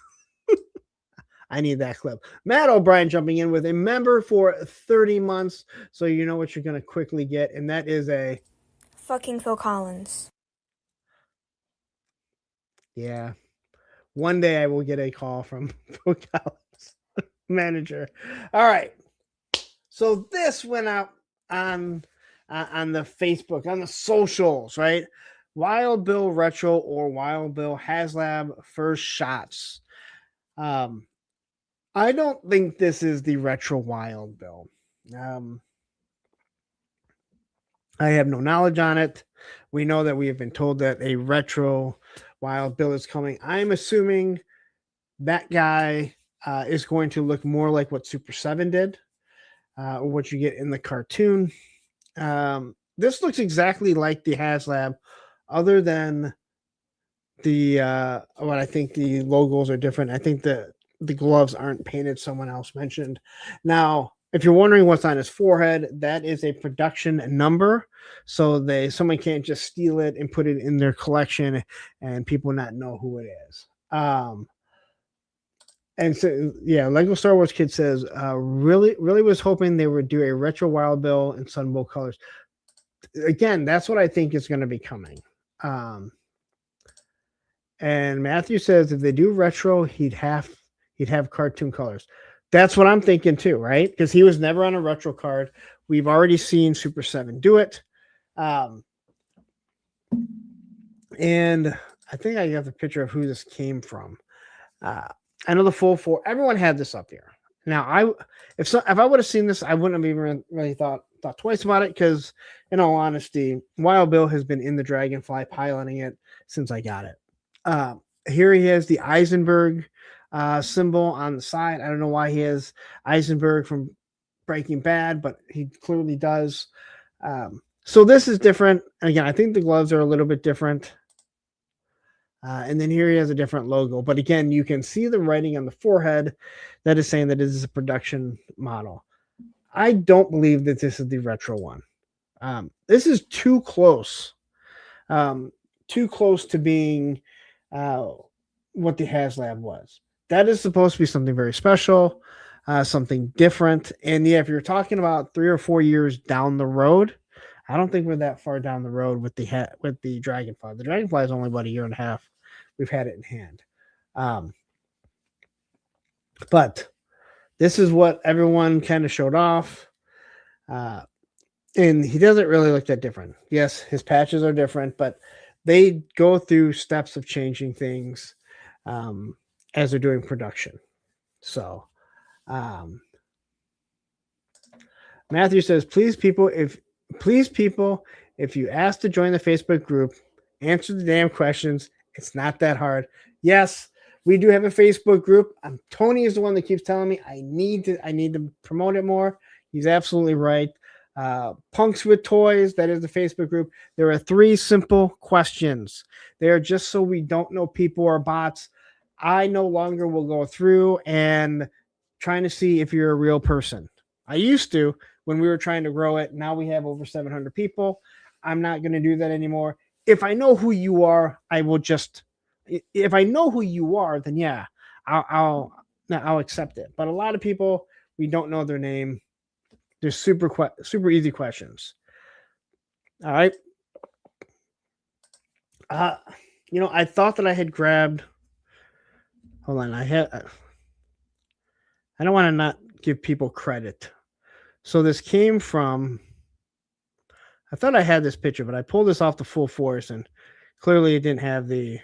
I need that clip. Matt O'Brien jumping in with a member for 30 months. So you know what you're going to quickly get. And that is a fucking Phil Collins. Yeah. One day I will get a call from Phil Collins, manager. All right. So this went out on the Facebook, on the socials, right? Wild Bill Retro or Wild Bill HasLab first shots. I don't think this is the Retro Wild Bill. I have no knowledge on it. We know that we have been told that a Retro Wild Bill is coming. I'm assuming that guy is going to look more like what Super 7 did, or what you get in the cartoon. This looks exactly like the HasLab, other than the what I think the logos are different. I think the gloves aren't painted. Someone else mentioned. Now, if you're wondering what's on his forehead, that is a production number. So someone can't just steal it and put it in their collection and people not know who it is. And so, yeah, Lego Star Wars Kid says, really was hoping they would do a Retro Wild Bill in Sunbow colors. Again, that's what I think is going to be coming. And Matthew says if they do retro, he'd have cartoon colors. That's what I'm thinking too, right? Because he was never on a retro card. We've already seen Super 7 do it. And I think I have the picture of who this came from. I know the full four. Everyone had this up here. Now, if I would have seen this, I wouldn't have even really thought twice about it because, in all honesty, Wild Bill has been in the Dragonfly piloting it since I got it. Here he has the Eisenberg symbol on the side. I don't know why he has Eisenberg from Breaking Bad, but he clearly does. So this is different. And again, I think the gloves are a little bit different. And then here he has a different logo. But again, you can see the writing on the forehead that is saying that this is a production model. I don't believe that this is the retro one. This is too close. Too close to being what the HasLab was. That is supposed to be something very special, something different. And yeah, if you're talking about 3 or 4 years down the road, I don't think we're that far down the road with the Dragonfly. The Dragonfly is only about a year and a half. We've had it in hand. But this is what everyone kind of showed off. And he doesn't really look that different. Yes, his patches are different, but they go through steps of changing things as they're doing production. So Matthew says, please people, if you ask to join the Facebook group, answer the damn questions. It's not that hard. Yes, we do have a Facebook group. Tony is the one that keeps telling me I need to promote it more. He's absolutely right. Punks with Toys, that is the Facebook group. There are 3 simple questions. They are just so we don't know people or bots. I no longer will go through and trying to see if you're a real person. I used to when we were trying to grow it. Now we have over 700 people. I'm not going to do that anymore. If I know who you are, I will just. If I know who you are, then yeah, I'll accept it. But a lot of people, we don't know their name. They're super easy questions. All right. I thought that I had grabbed. Hold on, I don't want to not give people credit. So this came from. I thought I had this picture, but I pulled this off the Full Force, and clearly it didn't have the.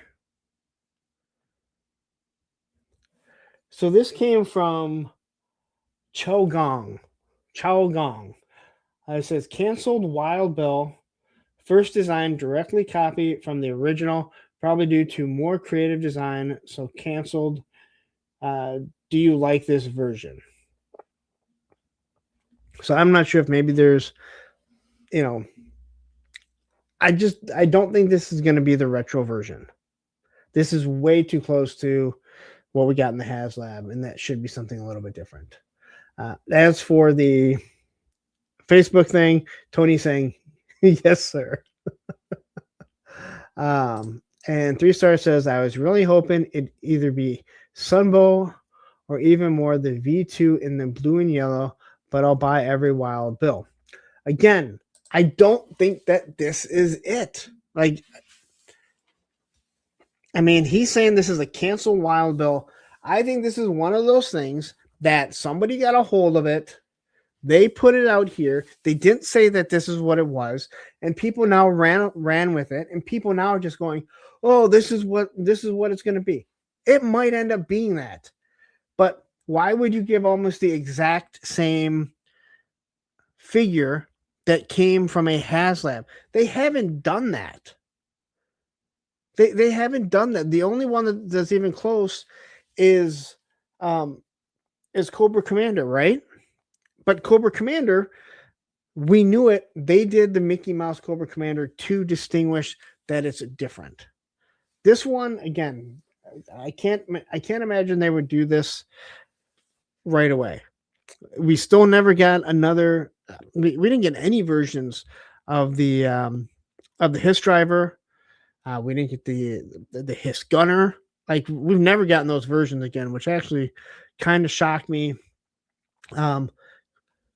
So this came from Chao Gong. It says canceled Wild Bill. First design directly copied from the original, probably due to more creative design. So canceled. Do you like this version? So I'm not sure if maybe there's, I don't think this is going to be the retro version. This is way too close to what we got in the HasLab, and that should be something a little bit different. As for the Facebook thing, Tony saying, yes, sir. And 3 Star says, I was really hoping it'd either be Sunbow or even more the V2 in the blue and yellow, but I'll buy every Wild Bill. Again, I don't think that this is it. He's saying this is a canceled Wild Bill. I think this is one of those things that somebody got a hold of it. They put it out here. They didn't say that this is what it was, and people now ran with it, and people now are just going, "Oh, this is what it's going to be." It might end up being that, but why would you give almost the exact same figure that came from a HasLab? They haven't done that. They haven't done that. The only one that's even close is Cobra Commander, right? But Cobra Commander, we knew it. They did the Mickey Mouse Cobra Commander to distinguish that it's different. This one, again, I can't imagine they would do this right away. We still never got another. We didn't get any versions of the Hiss Driver. We didn't get the Hiss Gunner. We've never gotten those versions again, which actually kind of shocked me.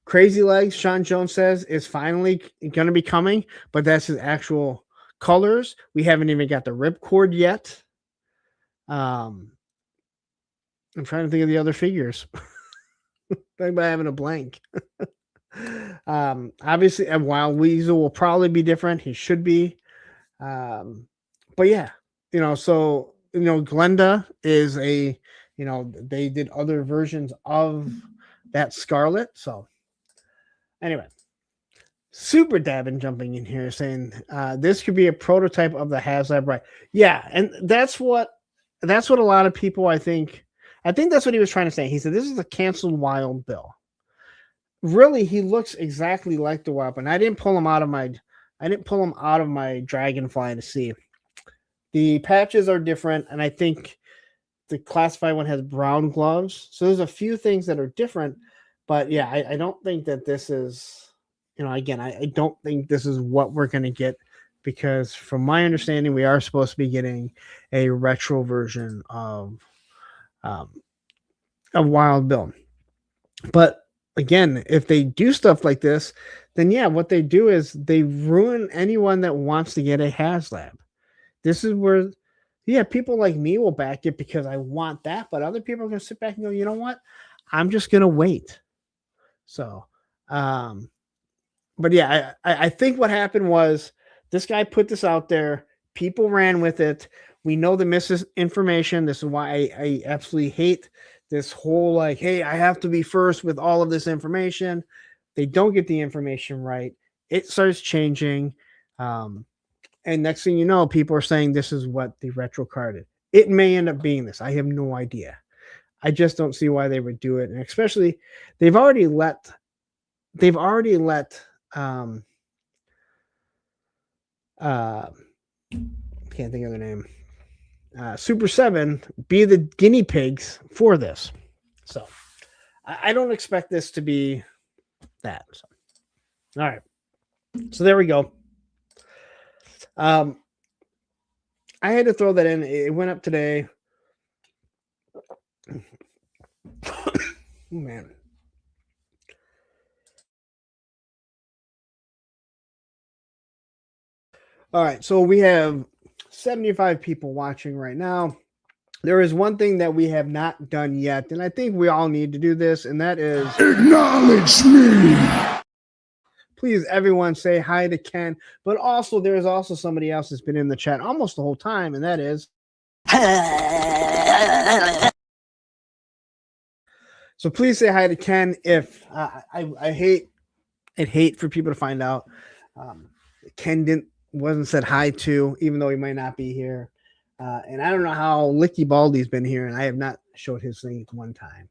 Crazy Legs, Sean Jones says, is finally going to be coming, but that's his actual colors. We haven't even got the ripcord yet. I'm trying to think of the other figures. I'm having a blank. Obviously, Wild Weasel will probably be different. He should be. But yeah, so Glenda is they did other versions of that Scarlet. So anyway, Super Davin jumping in here saying this could be a prototype of the HasLab, right? Yeah, and that's what a lot of people I think that's what he was trying to say. He said this is a canceled Wild Bill. Really, he looks exactly like the Wild, and I didn't pull him out of my Dragonfly to see. The patches are different, and I think the classified one has brown gloves. So there's a few things that are different, but yeah, I don't think that this is, again, I don't think this is what we're going to get, because from my understanding, we are supposed to be getting a retro version of Wild Bill. But again, if they do stuff like this, then yeah, what they do is they ruin anyone that wants to get a HasLab. This is where, yeah, people like me will back it because I want that, but other people are going to sit back and go, you know what? I'm just going to wait. So, but yeah, I think what happened was this guy put this out there. People ran with it. We know the misinformation. This is why I absolutely hate this whole like, hey, I have to be first with all of this information. They don't get the information right. It starts changing. And next thing you know, people are saying this is what the retro card is. It may end up being this. I have no idea. I just don't see why they would do it. And especially they've already let can't think of their name. Super 7 be the guinea pigs for this. So I don't expect this to be that. So. All right. So there we go. I had to throw that in. It went up today. Oh, man. All right, so we have 75 people watching right now. There is one thing that we have not done yet, and I think we all need to do this, and that is acknowledge me. Please, everyone, say hi to Ken. But also, there is also somebody else that's been in the chat almost the whole time, and that is. So please say hi to Ken. If I hate for people to find out Ken wasn't said hi to, even though he might not be here. And I don't know how Licky Baldy's been here, and I have not showed his thing one time.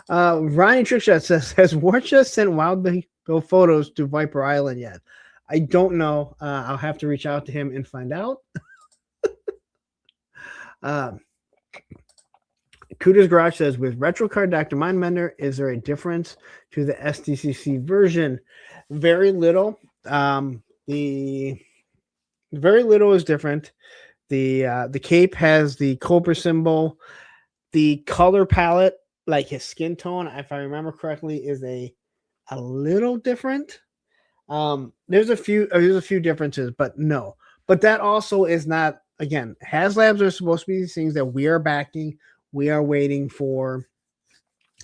Ronnie Trickshot says, has Warcha sent Wild Bill photos to Viper Island yet? I don't know. I'll have to reach out to him and find out. Kuda's Garage says, with retro card Dr. Mindbender, is there a difference to the SDCC version? Very little. The very little is different. The cape has the Cobra symbol. The color palette, like his skin tone, if I remember correctly, is a little different. There's a few differences, but no. But that also is not, again, HasLabs are supposed to be these things that we are backing, we are waiting for.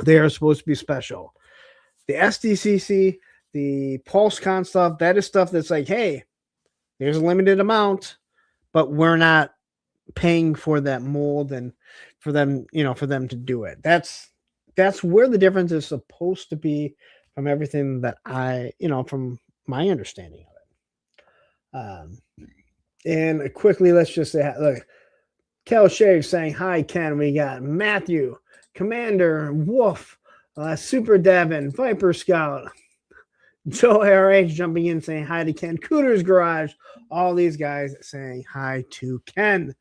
They are supposed to be special. The SDCC, the PulseCon stuff, that is stuff that's like, hey, there's a limited amount, but we're not paying for that mold and for them, for them to do it. That's where the difference is supposed to be from everything that from my understanding of it. And quickly, let's just say, look, Kel Shave saying, hi, Ken. We got Matthew, Commander, Wolf, Super Devin, Viper Scout, Joe RH jumping in saying hi to Ken, Cooter's Garage, all these guys saying hi to Ken.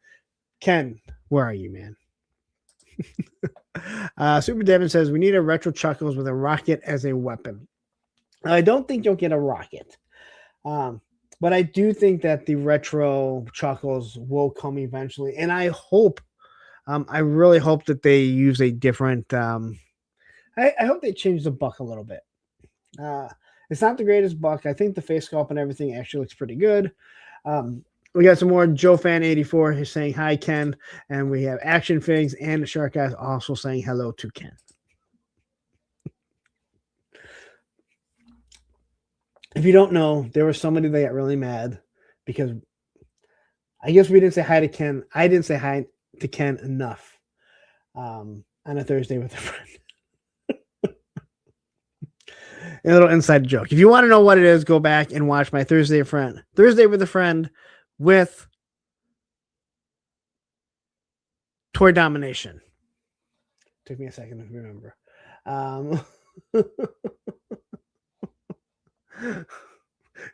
Ken, where are you, man? Super Devin says, we need a retro Chuckles with a rocket as a weapon. I don't think you'll get a rocket. But I do think that the retro Chuckles will come eventually. And I hope, I really hope that they use a different, I hope they change the buck a little bit. It's not the greatest buck. I think the face sculpt and everything actually looks pretty good. We got some more Joe Fan 84 who's saying hi, Ken, and we have Action Figs and the Shark Guys also saying hello to Ken. If you don't know, there was somebody that got really mad because I guess we didn't say hi to Ken. I didn't say hi to Ken enough on a Thursday with a friend. A little inside joke. If you want to know what it is, go back and watch my Thursday with a friend with Toy Domination. Took me a second to remember.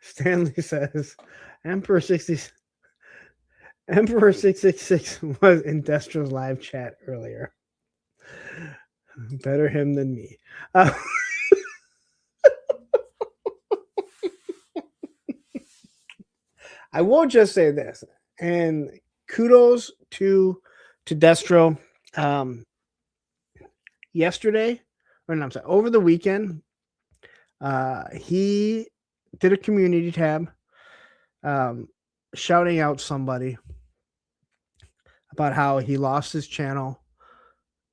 Stanley says Emperor 666 was in Destro's live chat earlier. Better him than me. I will just say this, and kudos to Destro. Yesterday, over the weekend, he did a community tab shouting out somebody about how he lost his channel.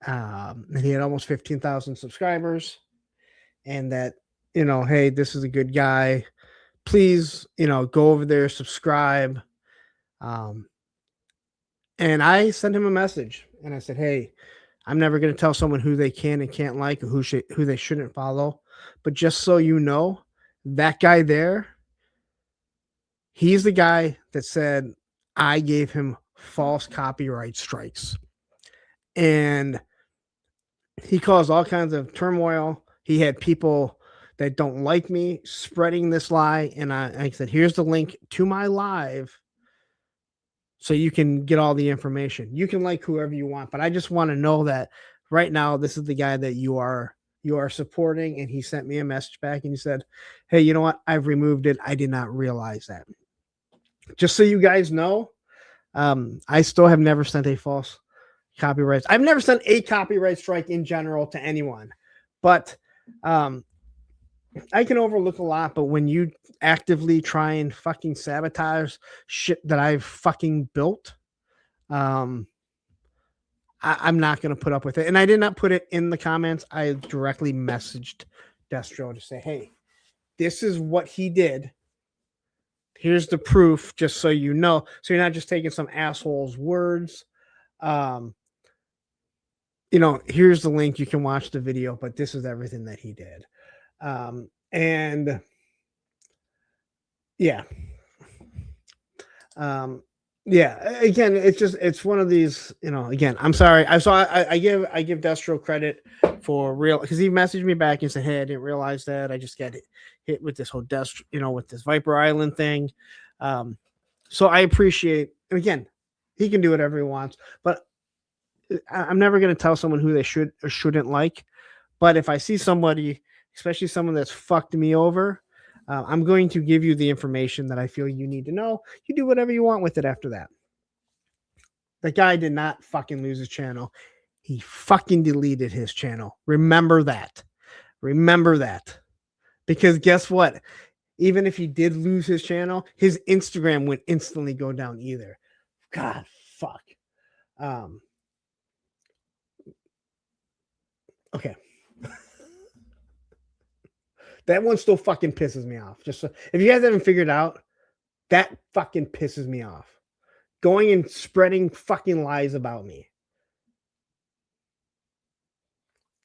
And he had almost 15,000 subscribers, and that, hey, this is a good guy. Please, go over there, subscribe. And I sent him a message and I said, hey, I'm never going to tell someone who they can and can't like or who they shouldn't follow. But just so you know, that guy there, he's the guy that said I gave him false copyright strikes. And he caused all kinds of turmoil. He had people that don't like me spreading this lie. And I said, here's the link to my live so you can get all the information. You can like whoever you want, but I just want to know that right now, this is the guy that you are supporting. And he sent me a message back and he said, hey, you know what? I've removed it. I did not realize that. Just so you guys know, I still have never sent a false copyright. I've never sent a copyright strike in general to anyone, but I can overlook a lot. But when you actively try and fucking sabotage shit that I've fucking built, I'm not going to put up with it. And I did not put it in the comments. I directly messaged Destro to say, hey, this is what he did. Here's the proof, just so you know. So you're not just taking some asshole's words. Here's the link. You can watch the video, but this is everything that he did. And yeah. Again, it's one of these, again, I'm sorry. I give Destro credit for real, because he messaged me back and said, hey, I didn't realize that. I just got hit with this whole Destro, with this Viper Island thing. So I appreciate, and again, he can do whatever he wants, but I'm never going to tell someone who they should or shouldn't like. But if I see somebody, especially someone that's fucked me over, I'm going to give you the information that I feel you need to know. You do whatever you want with it after that. The guy did not fucking lose his channel. He fucking deleted his channel. Remember that. Because guess what? Even if he did lose his channel, his Instagram would instantly go down either. God, fuck. Okay. That one still fucking pisses me off. Just so, if you guys haven't figured out, that fucking pisses me off. Going and spreading fucking lies about me.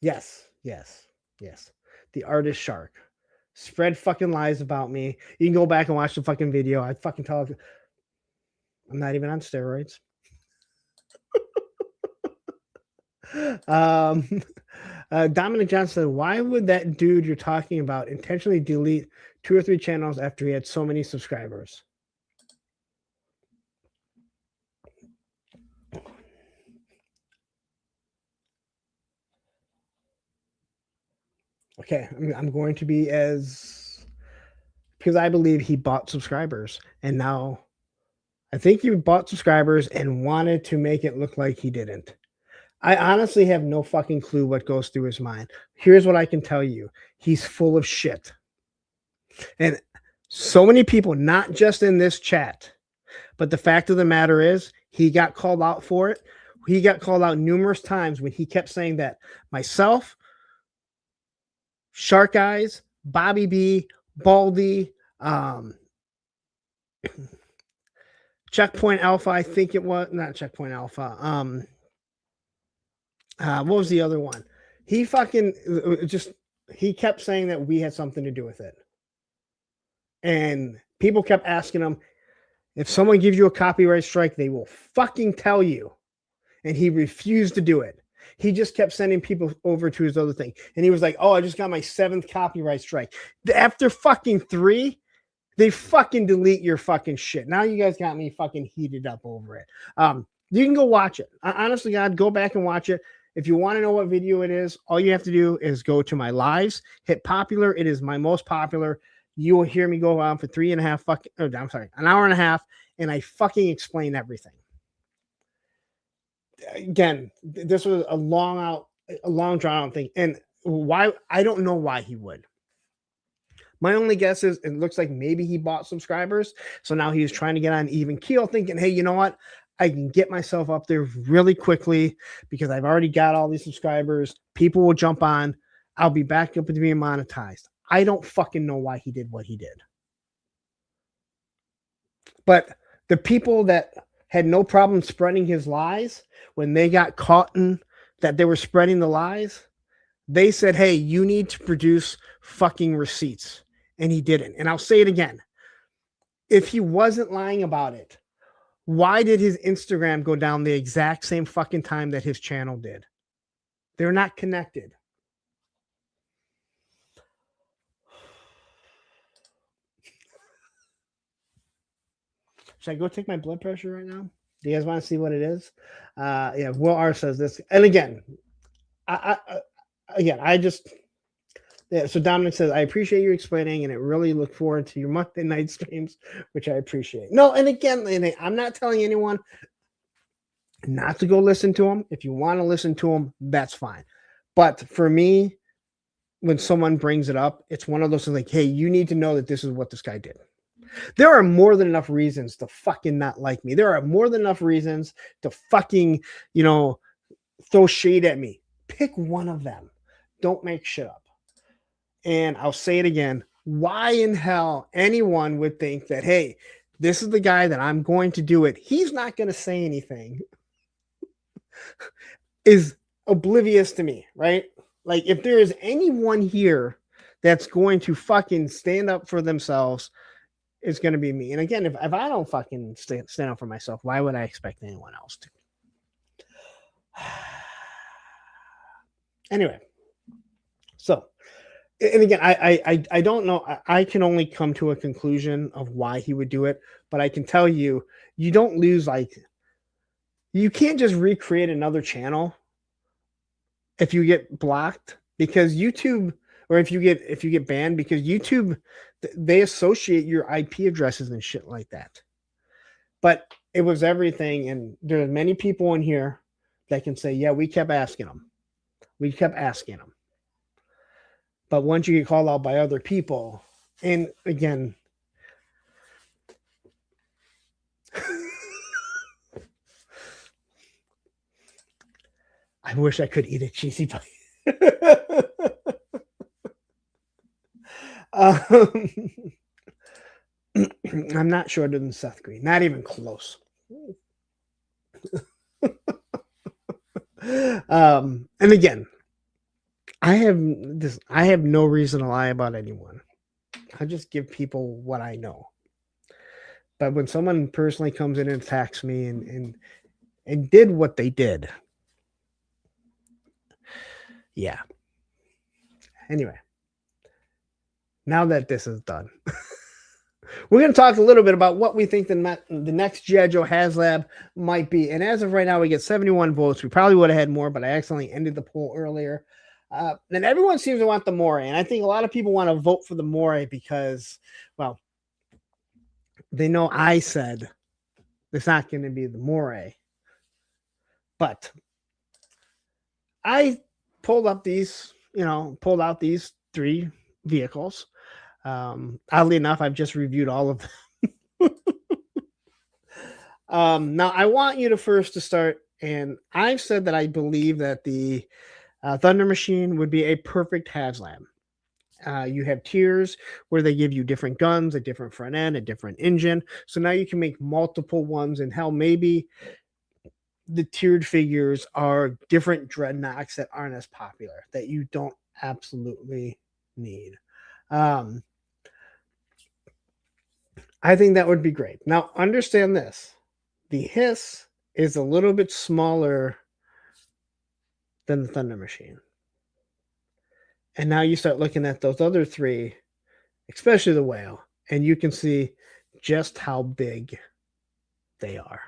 Yes. The artist Shark. Spread fucking lies about me. You can go back and watch the fucking video. I fucking tell you, I'm not even on steroids. Dominic Johnson said, why would that dude you're talking about intentionally delete 2 or 3 channels after he had so many subscribers? Okay, I'm going to be because I believe he bought subscribers, and now I think he bought subscribers and wanted to make it look like he didn't. I honestly have no fucking clue what goes through his mind. Here's what I can tell you. He's full of shit. And so many people, not just in this chat, but the fact of the matter is he got called out for it. He got called out numerous times when he kept saying that myself, Shark Eyes, Bobby B, Baldy, Checkpoint Alpha, I think it was not Checkpoint Alpha. What was the other one? He fucking he kept saying that we had something to do with it. And people kept asking him, if someone gives you a copyright strike, they will fucking tell you. And he refused to do it. He just kept sending people over to his other thing. And he was like, oh, I just got my 7th copyright strike. After fucking 3, they fucking delete your fucking shit. Now you guys got me fucking heated up over it. You can go watch it. Honestly, God, go back and watch it. If you want to know what video it is, all you have to do is go to my lives, hit popular. It is my most popular. You will hear me go on for an hour and a half, and I fucking explain everything. Again, this was a long drawn out thing. And why? I don't know why he would. My only guess is it looks like maybe he bought subscribers. So now he's trying to get on even keel, thinking, hey, you know what? I can get myself up there really quickly because I've already got all these subscribers. People will jump on. I'll be back up to being monetized. I don't fucking know why he did what he did. But the people that had no problem spreading his lies, when they got caught in that they were spreading the lies, they said, hey, you need to produce fucking receipts. And he didn't. And I'll say it again. If he wasn't lying about it, why did his Instagram go down the exact same fucking time that his channel did? They're not connected. Should I go take my blood pressure right now? Do you guys want to see what it is? Yeah, Will R says this. And again, so Dominic says, I appreciate you explaining, and I really look forward to your Monday night streams, which I appreciate. No, and again, I'm not telling anyone not to go listen to them. If you want to listen to them, that's fine. But for me, when someone brings it up, it's one of those things like, hey, you need to know that this is what this guy did. There are more than enough reasons to fucking not like me. There are more than enough reasons to fucking, throw shade at me. Pick one of them. Don't make shit up. And I'll say it again. Why in hell anyone would think that, hey, this is the guy that I'm going to do it. He's not going to say anything is oblivious to me, right? Like if there is anyone here that's going to fucking stand up for themselves, it's going to be me. And again, if I don't fucking stand up for myself, why would I expect anyone else to? Anyway, so, and again, I don't know. I can only come to a conclusion of why he would do it, but I can tell you, you don't lose, you can't just recreate another channel if you get blocked, because YouTube, or if you get banned, because YouTube, they associate your IP addresses and shit like that. But it was everything, and there are many people in here that can say, yeah, we kept asking them. We kept asking them. But once you get called out by other people, and again, I wish I could eat a cheesy pie. I'm not shorter than Seth Green. Not even close. And again, I have no reason to lie about anyone. I just give people what I know. But when someone personally comes in and attacks me and did what they did, yeah. Anyway, now that this is done, we're going to talk a little bit about what we think the next GI Joe HasLab might be. And as of right now, we get 71 votes. We probably would have had more, but I accidentally ended the poll earlier. And everyone seems to want the Moray. And I think a lot of people want to vote for the Moray because, well, they know I said it's not going to be the Moray. But I pulled out these 3 vehicles. Oddly enough, I've just reviewed all of them. Now, I want you to first to start, and I've said that I believe that the Thunder Machine would be a perfect HasLab. You have tiers where they give you different guns, a different front end, a different engine. So now you can make multiple ones, and hell, maybe the tiered figures are different dreadnoughts that aren't as popular that you don't absolutely need. I think that would be great. Now, understand this. The Hiss is a little bit smaller than the Thunder Machine. And now you start looking at those other three, especially the Whale, and you can see just how big they are.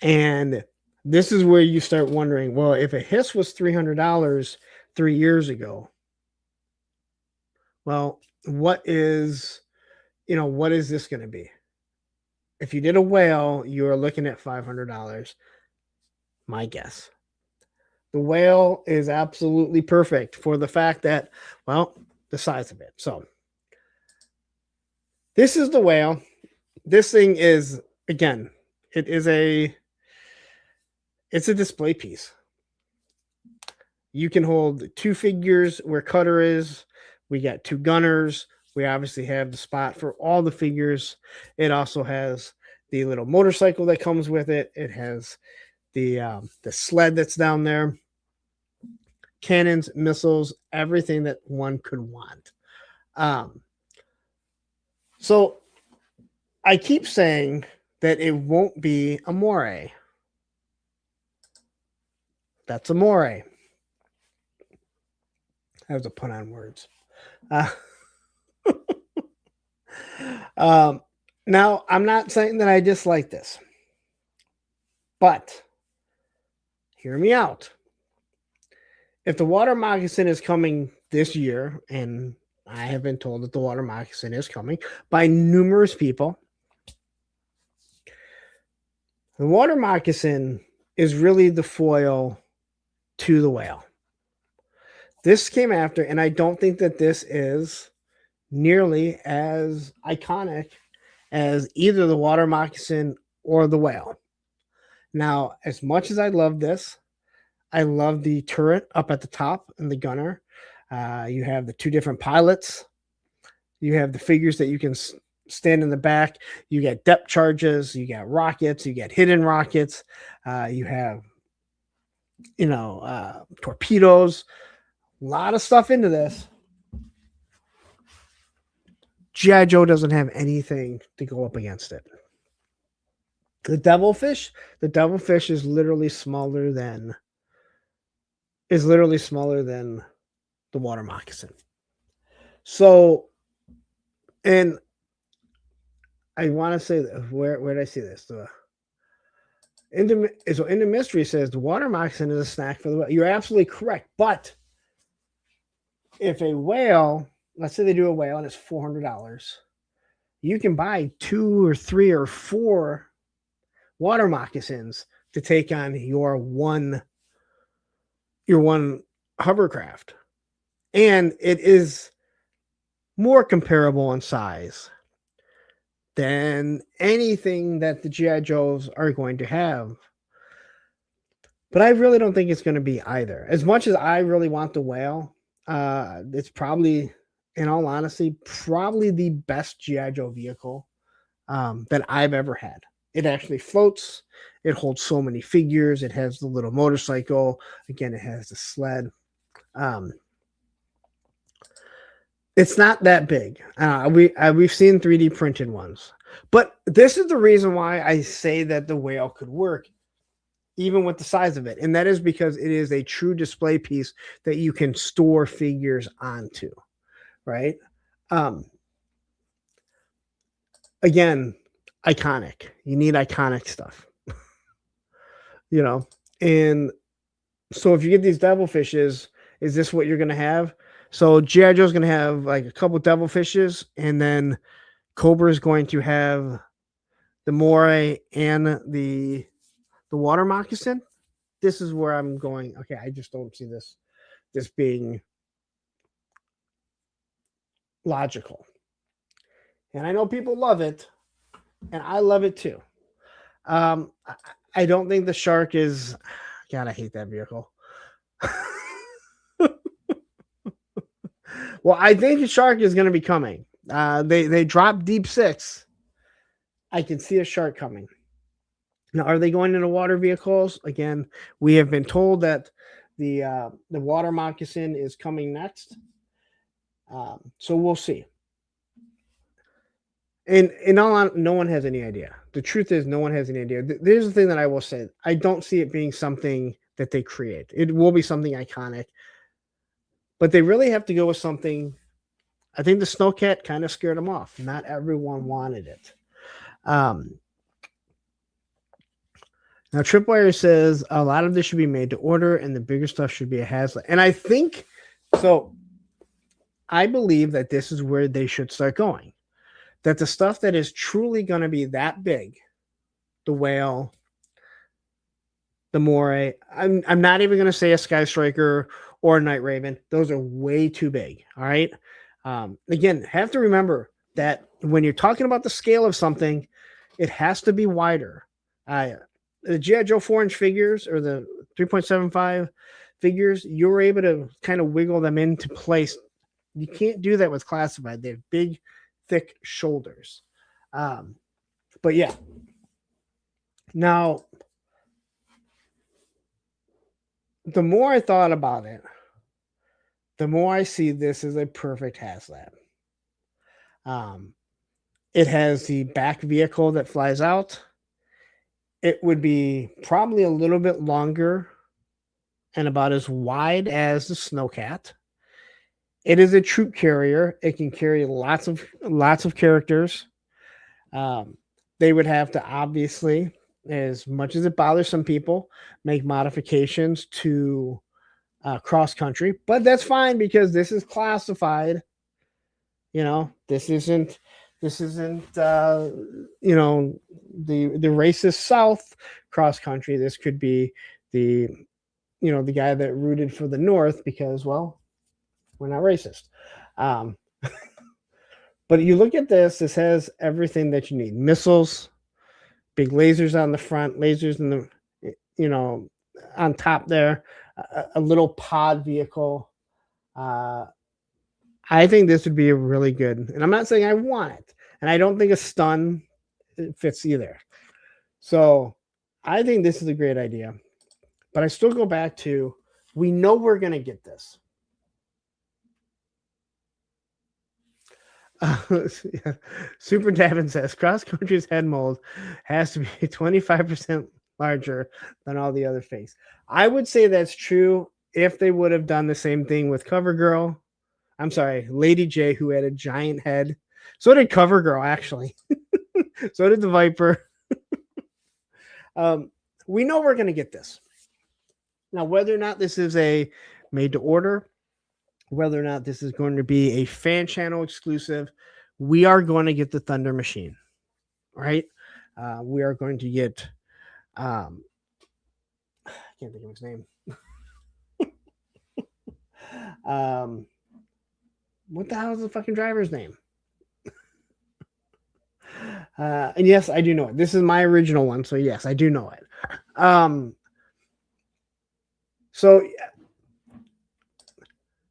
And this is where you start wondering, well, if a Hiss was $300 3 years ago, well, what is this going to be? If you did a Whale, you are looking at $500. My guess. The Whale is absolutely perfect for the fact that, well, the size of it. So this is the Whale. This thing is, again, it's a display piece. You can hold 2 figures where Cutter is. We got 2 gunners. We obviously have the spot for all the figures. It also has the little motorcycle that comes with it. It has the sled that's down there. Cannons, missiles, everything that one could want. So I keep saying that it won't be a moray. That's a moray. That was a pun on words. Now, I'm not saying that I dislike this, but hear me out. If the water moccasin is coming this year, and I have been told that the water moccasin is coming by numerous people, the water moccasin is really the foil to the Whale. This came after, and I don't think that this is nearly as iconic as either the water moccasin or the Whale. Now, as much as I love this, I love the turret up at the top and the gunner. You have the 2 different pilots. You have the figures that you can stand in the back. You get depth charges. You got rockets. You get hidden rockets. You have, torpedoes. A lot of stuff into this. GI Joe doesn't have anything to go up against it. The devilfish is literally smaller than the water moccasin. So, and I want to say that where did I see this? In the mystery says the water moccasin is a snack for the Whale. You're absolutely correct, but if a Whale, let's say they do a Whale and it's $400, you can buy 2 or 3 or 4 water moccasins to take on your one hovercraft, and it is more comparable in size than anything that the GI Joes are going to have. But I really don't think it's going to be either. As much as I really want the Whale, it's probably, in all honesty, probably the best GI Joe vehicle that I've ever had. It actually floats. It holds so many figures. It has the little motorcycle. Again, it has the sled. It's not that big. We've seen 3D printed ones. But this is the reason why I say that the Whale could work, even with the size of it. And that is because it is a true display piece that you can store figures onto, right? Again, iconic. You need iconic stuff. And so if you get these devilfishes, is this what you're going to have? So G.I. Joe's going to have like a couple devilfishes, and then Cobra is going to have the moray and the water moccasin. This is where I'm going. Okay, I just don't see this being logical. And I know people love it, and I love it too. I don't think the shark is. God, I hate that vehicle. Well, I think the shark is going to be coming. They dropped Deep Six. I can see a shark coming. Now, are they going into water vehicles? Again, we have been told that the water moccasin is coming next. So we'll see. And no one has any idea. The truth is, no one has any idea. There's the thing that I will say. I don't see it being something that they create. It will be something iconic. But they really have to go with something. I think the Snowcat kind of scared them off. Not everyone wanted it. Now, Tripwire says a lot of this should be made to order, and the bigger stuff should be a HasLab. And I think so. I believe that this is where they should start going. That the stuff that is truly going to be that big, the whale, the moray. I'm not even going to say a Sky Striker or a Night Raven. Those are way too big. All right. Again, have to remember that when you're talking about the scale of something, it has to be wider. The GI Joe 4-inch figures or the 3.75 figures, you were able to kind of wiggle them into place. You can't do that with Classified. They have big, thick shoulders. But yeah. Now, the more I thought about it, the more I see this as a perfect HasLab. It has the back vehicle that flies out. It would be probably a little bit longer and about as wide as the Snowcat. It is a troop carrier. It can carry lots of characters. They would have to obviously, as much as it bothers some people, make modifications to cross country, but that's fine because this is classified. You know, this isn't you know, the racist South cross country. This could be the guy that rooted for the North because, well, we're not racist. But you look at this has everything that you need. Missiles, big lasers on the front, lasers in the, on top there, a little pod vehicle. I think this would be a really good, and I'm not saying I want it, and I don't think a stun fits either. So I think this is a great idea, but I still go back to, we know we're going to get this. Super Davin says Cross Country's head mold has to be 25% larger than all the other fakes. I would say that's true if they would have done the same thing with CoverGirl. I'm sorry, Lady J, who had a giant head. So did CoverGirl, actually. So did the Viper. We know we're going to get this. Now, whether or not this is a made to order, whether or not this is going to be a fan channel exclusive, we are going to get the Thunder Machine, right? We are going to get, I can't think of his name. What the hell is the fucking driver's name? And yes, I do know it. This is my original one, so yes, I do know it.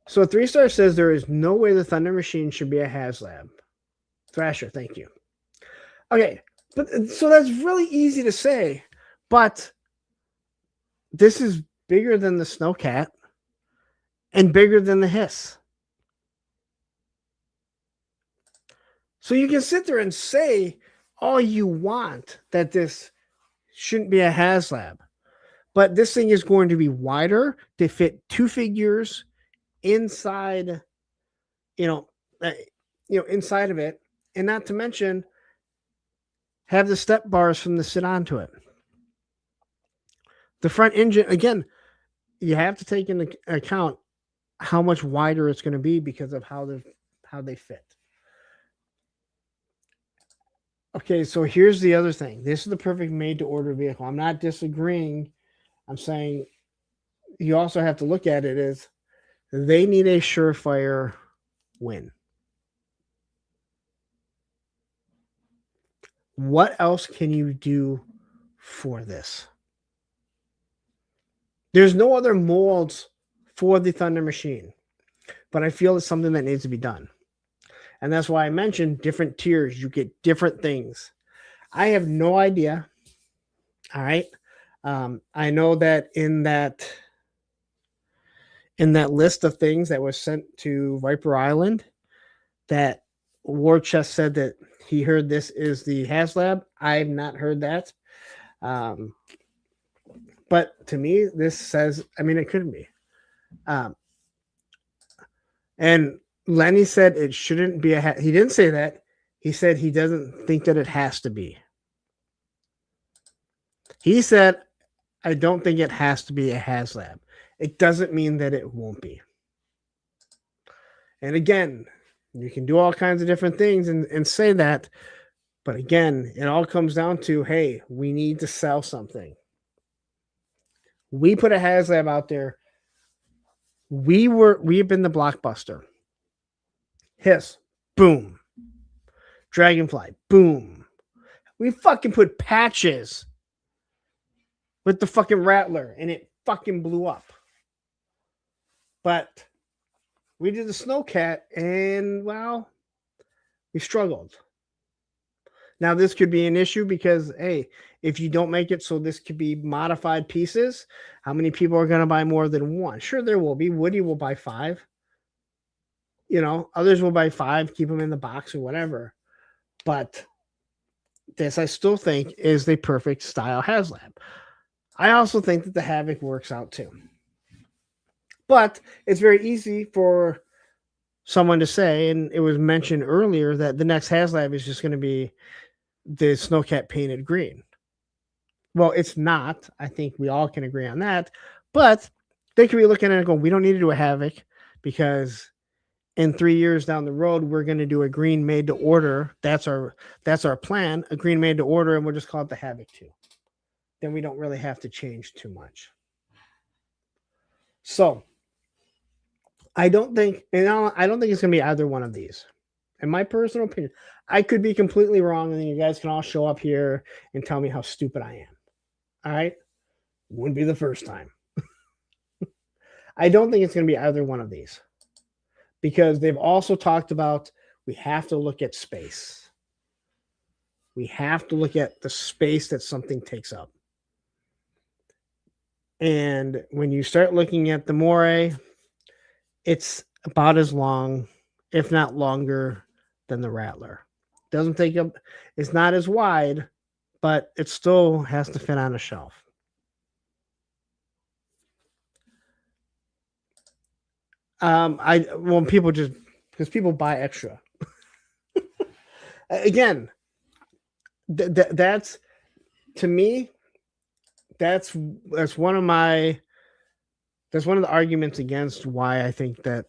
So 3-star says there is no way the Thunder Machine should be a HasLab. Thrasher, thank you. Okay, but so that's really easy to say, but this is bigger than the Snowcat and bigger than the Hiss. So you can sit there and say all you want that this shouldn't be a HasLab, but this thing is going to be wider to fit two figures inside, inside of it, and not to mention have the step bars from the sit onto it. The front engine, again, you have to take into account how much wider it's going to be because of how they fit. Okay, so here's the other thing. This is the perfect made-to-order vehicle. I'm not disagreeing. I'm saying you also have to look at it as they need a surefire win. What else can you do for this? There's no other molds for the Thunder Machine, but I feel it's something that needs to be done. And that's why I mentioned different tiers. You get different things. I have no idea. All right. I know that in that list of things that was sent to Viper Island, that War Chest said that he heard this is the HasLab. I've not heard that. But to me, this says, I mean, it couldn't be. And Lenny said it shouldn't be he didn't say that. He said he doesn't think that it has to be. He said, I don't think it has to be a HasLab. It doesn't mean that it won't be. And again, you can do all kinds of different things and say that. But again, it all comes down to, hey, we need to sell something. We put a HasLab out there. We've been the blockbuster. Hiss, boom. Dragonfly, boom. We fucking put patches with the fucking Rattler, and it fucking blew up. But we did the Snowcat, and, well, we struggled. Now, this could be an issue because, hey, if you don't make it so this could be modified pieces, how many people are going to buy more than one? Sure, there will be. Woody will buy 5. You know, others will buy 5, keep them in the box or whatever. But this, I still think, is the perfect style HasLab. I also think that the Havoc works out too. But it's very easy for someone to say, and it was mentioned earlier, that the next HasLab is just going to be the Snowcat painted green. Well, it's not. I think we all can agree on that. But they could be looking at it and go, we don't need to do a Havoc because in 3 years down the road, we're going to do a green made to order. That's our plan, a green made to order, and we'll just call it the Havoc 2. Then we don't really have to change too much. So I don't think it's going to be either one of these. In my personal opinion, I could be completely wrong, and then you guys can all show up here and tell me how stupid I am. All right? Wouldn't be the first time. I don't think it's going to be either one of these because they've also talked about we have to look at space. We have to look at the space that something takes up. And when you start looking at the Moray, it's about as long, if not longer, than the Rattler. Doesn't take up, it's not as wide, but it still has to fit on a shelf. People just, because people buy extra. Again, that's, to me, that's one of the arguments against why I think that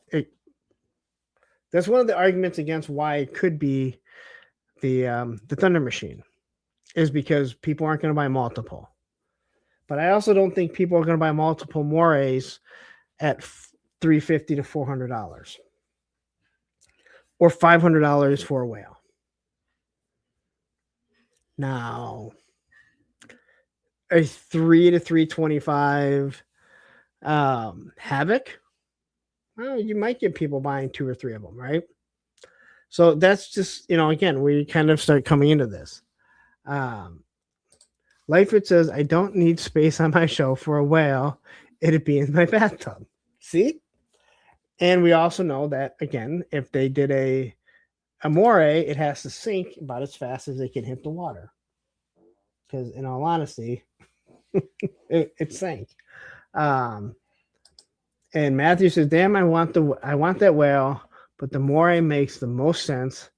that's one of the arguments against why it could be the Thunder Machine, is because people aren't going to buy multiple. But I also don't think people are going to buy multiple Morays at $350 to $400 or $500 for a whale. Now, a $300 to $325 Havoc, well, you might get people buying 2 or 3 of them, right? So that's just, again, we kind of start coming into this. Lightfoot says, I don't need space on my shelf for a whale. It'd be in my bathtub. See? And we also know that, again, if they did a moray, it has to sink about as fast as it can hit the water. Because in all honesty, it sank. And Matthew says, damn, I want that whale, but the moray makes the most sense.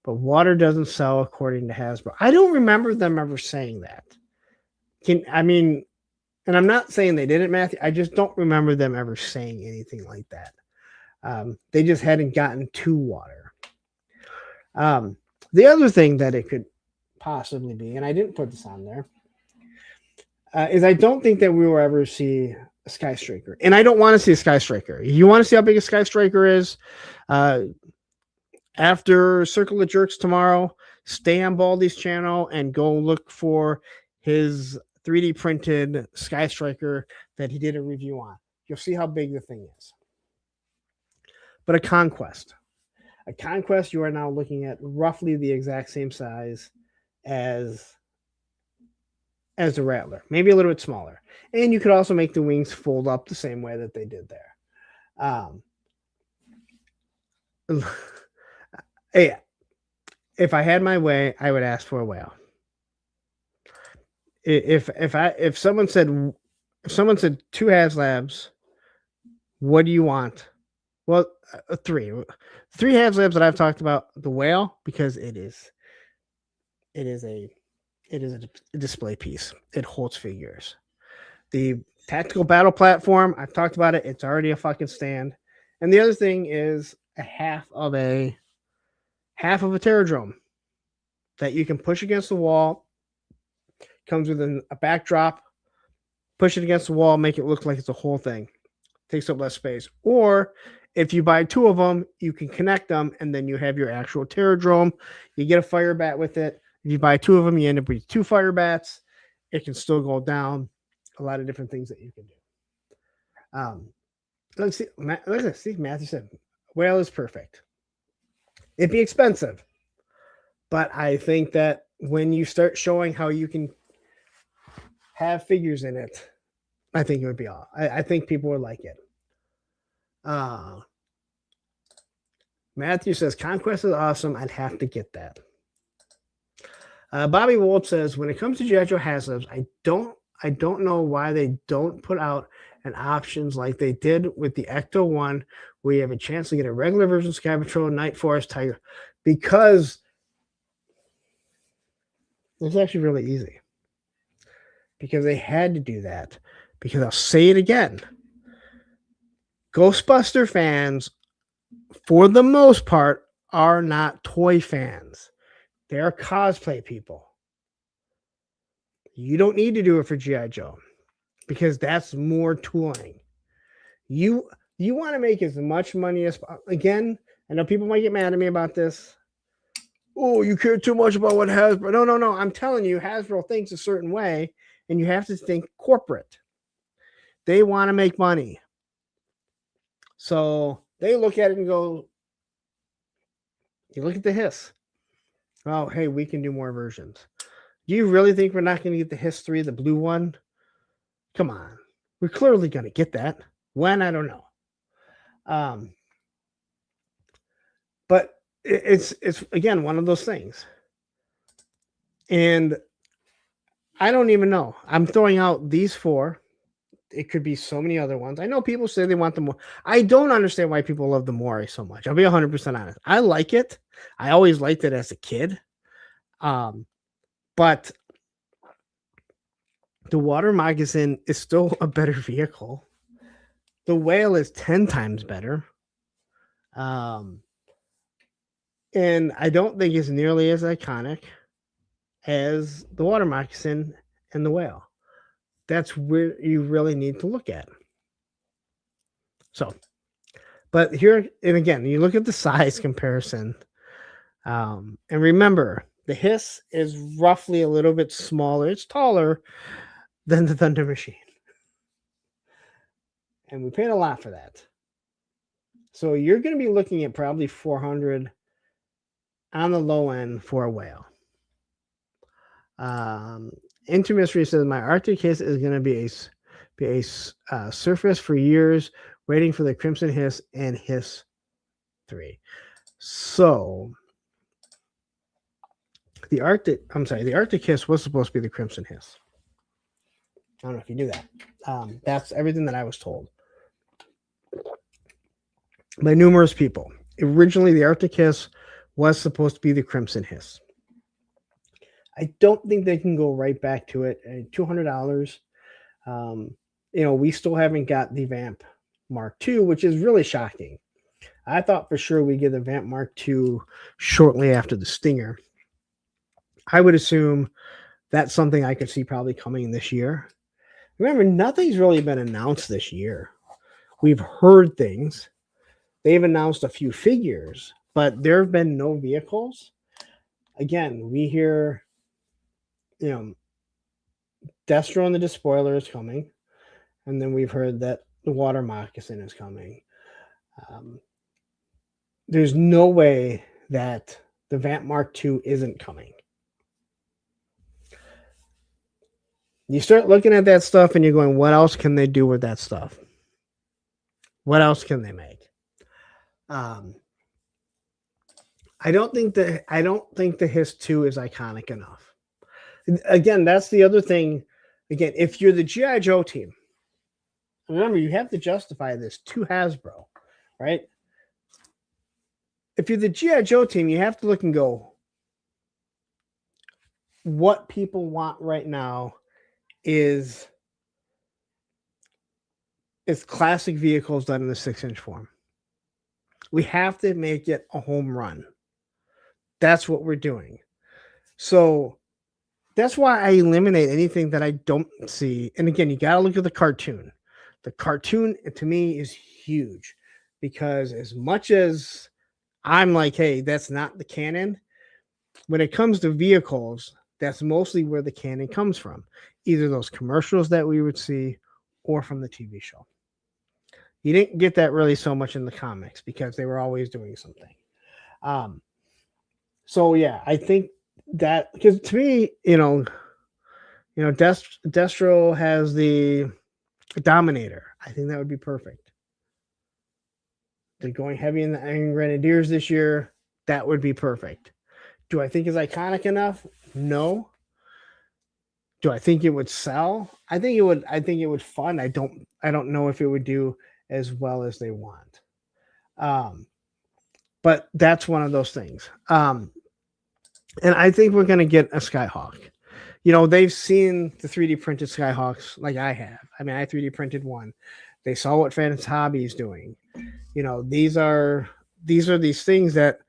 But water doesn't sell according to Hasbro. I don't remember them ever saying that. And I'm not saying they didn't, Matthew. I just don't remember them ever saying anything like that. They just hadn't gotten to water. The other thing that it could possibly be, and I didn't put this on there, is I don't think that we will ever see a Sky Striker. And I don't want to see a Sky Striker. You want to see how big a Sky Striker is? After Circle of Jerks tomorrow, stay on Baldy's channel and go look for his 3D printed Sky Striker that he did a review on. You'll see how big the thing is. But a Conquest, you are now looking at roughly the exact same size as the Rattler, maybe a little bit smaller. And you could also make the wings fold up the same way that they did there. Yeah, if I had my way, I would ask for a whale. If someone said 2 HasLabs, what do you want? Well, 3 HasLabs that I've talked about. The whale, because it is a display piece. It holds figures. The tactical battle platform, I've talked about it. It's already a fucking stand. And the other thing is a half of a Terradrome that you can push against the wall. Comes with a backdrop. Push it against the wall, make it look like it's a whole thing. Takes up less space. Or if you buy 2 of them, you can connect them, and then you have your actual Terradrome. You get a fire bat with it. If you buy 2 of them, you end up with 2 fire bats. It can still go down. A lot of different things that you can do. Let's see. Matthew said, whale is perfect. It'd be expensive. But I think that when you start showing how you can have figures in it, I think it would be all. I think people would like it. Matthew says, Conquest is awesome. I'd have to get that. Bobby Wold says, when it comes to GI Joe HasLabs, I don't know why they don't put out an options like they did with the Ecto 1, where you have a chance to get a regular version Sky Patrol, Night Forest, Tiger, because it's actually really easy. Because they had to do that. Because I'll say it again. Ghostbuster fans, for the most part, are not toy fans. They're cosplay people. You don't need to do it for GI Joe because that's more tooling. You want to make as much money as, again, I know people might get mad at me about this. Oh, you care too much about what Hasbro. No. I'm telling you, Hasbro thinks a certain way, and you have to think corporate. They want to make money. So they look at it and go, you look at the Hiss. Oh, hey, we can do more versions. Do you really think we're not going to get the Hiss 3, the blue one? Come on. We're clearly going to get that. When? I don't know. But it's again, one of those things. And I don't even know. I'm throwing out these 4. It could be so many other ones. I know people say they want the more. I don't understand why people love the Moray so much. I'll be 100% honest. I like it. I always liked it as a kid. But the water moccasin is still a better vehicle. The whale is 10 times better. And I don't think it's nearly as iconic as the water moccasin and the whale. That's where you really need to look at. So, but here, and again, you look at the size comparison. And remember, the Hiss is roughly a little bit smaller. It's taller than the Thunder Machine. And we paid a lot for that. So you're going to be looking at probably $400 on the low end for a whale. Into Mystery says, my Arctic Hiss is going to be a surface for years, waiting for the Crimson Hiss and Hiss 3. So the Arctic Hiss was supposed to be the Crimson Hiss. I don't know if you knew that. That's everything that I was told by numerous people. Originally, the Arctic Hiss was supposed to be the Crimson Hiss. I don't think they can go right back to it. $200. We still haven't got the Vamp Mark II, which is really shocking. I thought for sure we'd get the Vamp Mark II shortly after the Stinger. I would assume that's something I could see probably coming this year. Remember, nothing's really been announced this year. We've heard things. They've announced a few figures, but there have been no vehicles. again, we hear, Destro and the Despoiler is coming, and then we've heard that the Water Moccasin is coming. There's no way that the Vamp Mark II isn't coming. You start looking at that stuff and you're going, what else can they do with that stuff? What else can they make? I don't think the Hiss 2 is iconic enough. Again, that's the other thing. Again, if you're the GI Joe team, remember you have to justify this to Hasbro, right? If you're the GI Joe team, you have to look and go, what people want right now is classic vehicles done in the 6-inch form. We have to make it a home run. That's what we're doing. So that's why I eliminate anything that I don't see. And again, you got to look at the cartoon. The cartoon, to me, is huge because as much as I'm like, hey, that's not the canon, when it comes to vehicles, that's mostly where the canon comes from. Either those commercials that we would see or from the TV show. You didn't get that really so much in the comics because they were always doing something. So yeah, I think that because to me, Destro has the Dominator. I think that would be perfect. They're going heavy in the Iron Grenadiers this year. That would be perfect. Do I think it's iconic enough? No. Do I think it would sell? I think it would fund. I don't know if it would do as well as they want. But that's one of those things. And I think we're going to get a Skyhawk. They've seen the 3D printed Skyhawks like I have. I mean, I 3D printed one. They saw what Fans Hobby is doing. These are these things that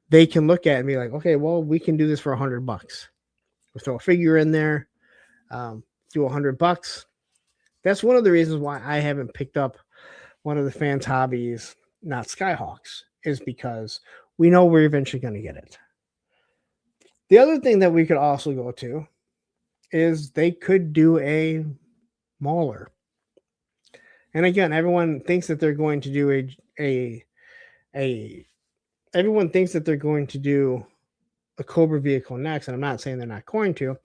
they can look at and be like, okay, well, we can do this for $100. We'll throw a figure in there, do $100. That's one of the reasons why I haven't picked up one of the Fans Hobbies, not Skyhawks, is because we know we're eventually going to get it. The other thing that we could also go to is they could do a Mauler. And again, everyone thinks that they're going to do everyone thinks that they're going to do a Cobra vehicle next, and I'm not saying they're not going to.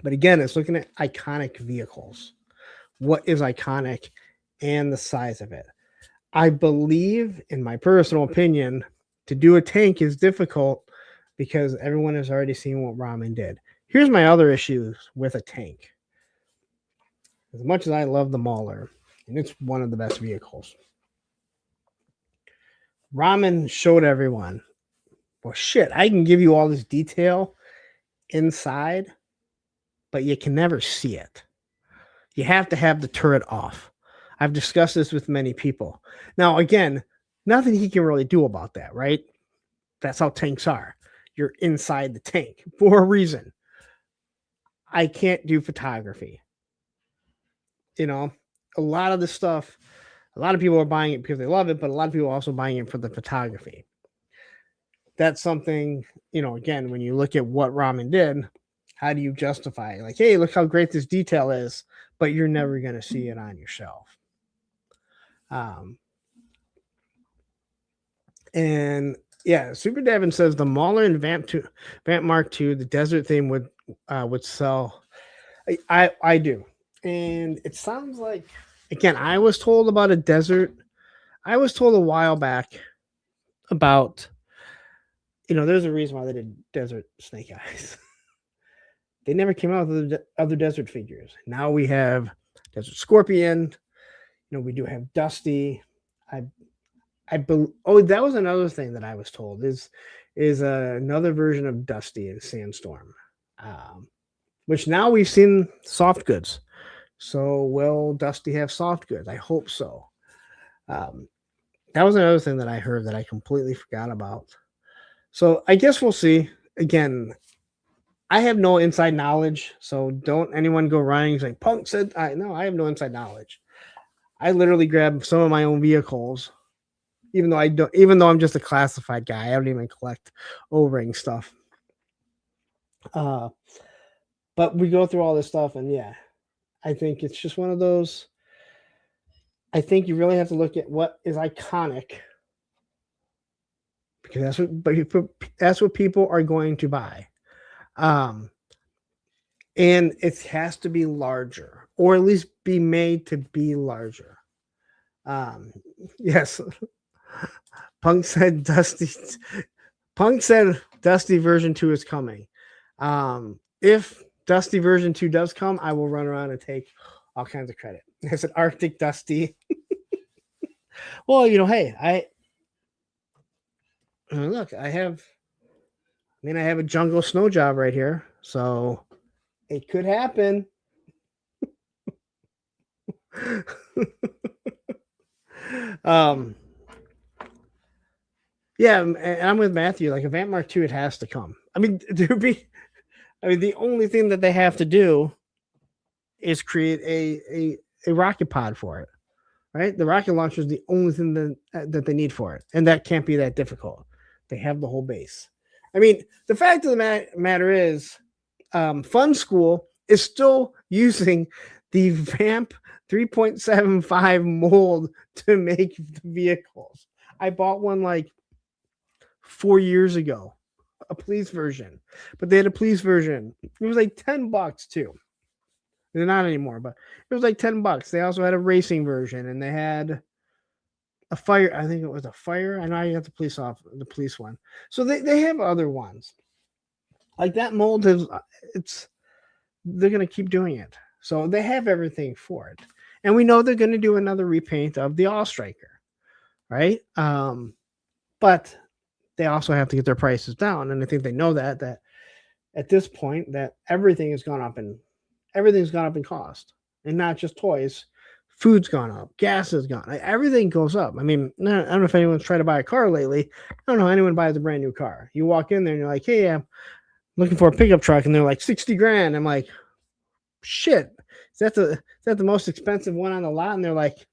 But again, it's looking at iconic vehicles. What is iconic and the size of it. I believe, in my personal opinion, to do a tank is difficult because everyone has already seen what Ramen did. Here's my other issues with a tank. As much as I love the Mauler, and it's one of the best vehicles, Ramen showed everyone, well, shit, I can give you all this detail inside, but you can never see it. You have to have the turret off. I've discussed this with many people. Now, again, nothing he can really do about that, right? That's how tanks are. You're inside the tank for a reason. I can't do photography. A lot of the stuff, a lot of people are buying it because they love it, but a lot of people are also buying it for the photography. That's something, again, when you look at what Ramen did, how do you justify it? Like, hey, look how great this detail is, but you're never going to see it on your shelf. And yeah, Super Devin says the Mauler and Vamp Mark II, the desert theme would sell. I do. And it sounds like, again, I was told about a desert. I was told a while back about, there's a reason why they did Desert Snake Eyes. They never came out with other desert figures. Now we have Desert Scorpion. We do have Dusty. that was another thing that I was told is another version of Dusty in Sandstorm, which now we've seen soft goods. So will Dusty have soft goods? I hope so. That was another thing that I heard that I completely forgot about. So I guess we'll see. Again, I have no inside knowledge, so don't anyone go running like Punk said. No, I have no inside knowledge. I literally grabbed some of my own vehicles Even though I'm just a classified guy, I don't even collect O-ring stuff. But we go through all this stuff, and yeah, I think it's just one of those. I think you really have to look at what is iconic, because that's what people are going to buy. And it has to be larger, or at least be made to be larger. Yes. Punk said Dusty version 2 is coming. If Dusty version 2 does come, I will run around and take all kinds of credit. I said Arctic Dusty. Well, hey, look, I have a jungle snow job right here, so it could happen. Yeah, and I'm with Matthew. Like, a Vamp Mark II, it has to come. I mean, the only thing that they have to do is create a rocket pod for it, right? The rocket launcher is the only thing that they need for it, and that can't be that difficult. They have the whole base. I mean, the fact of the matter is, Fun School is still using the Vamp 3.75 mold to make the vehicles. I bought one like 4 years ago, a police version, but they had a police version. It was like $10 too. They're not anymore, but it was like $10. They also had a racing version, and they had a fire. I think it was a fire. I know I got the police one. So they have other ones. Like that mold they're gonna keep doing it. So they have everything for it. And we know they're gonna do another repaint of the All Striker, right? But they also have to get their prices down. And I think they know that at this point that everything's gone up in cost, and not just toys. Food's gone up, gas has gone, everything goes up. I mean, I don't know if anyone's tried to buy a car lately. I don't know anyone buys a brand new car. You walk in there and you're like, hey, I'm looking for a pickup truck, and they're like 60 grand. I'm like, shit, is that the most expensive one on the lot? And they're like,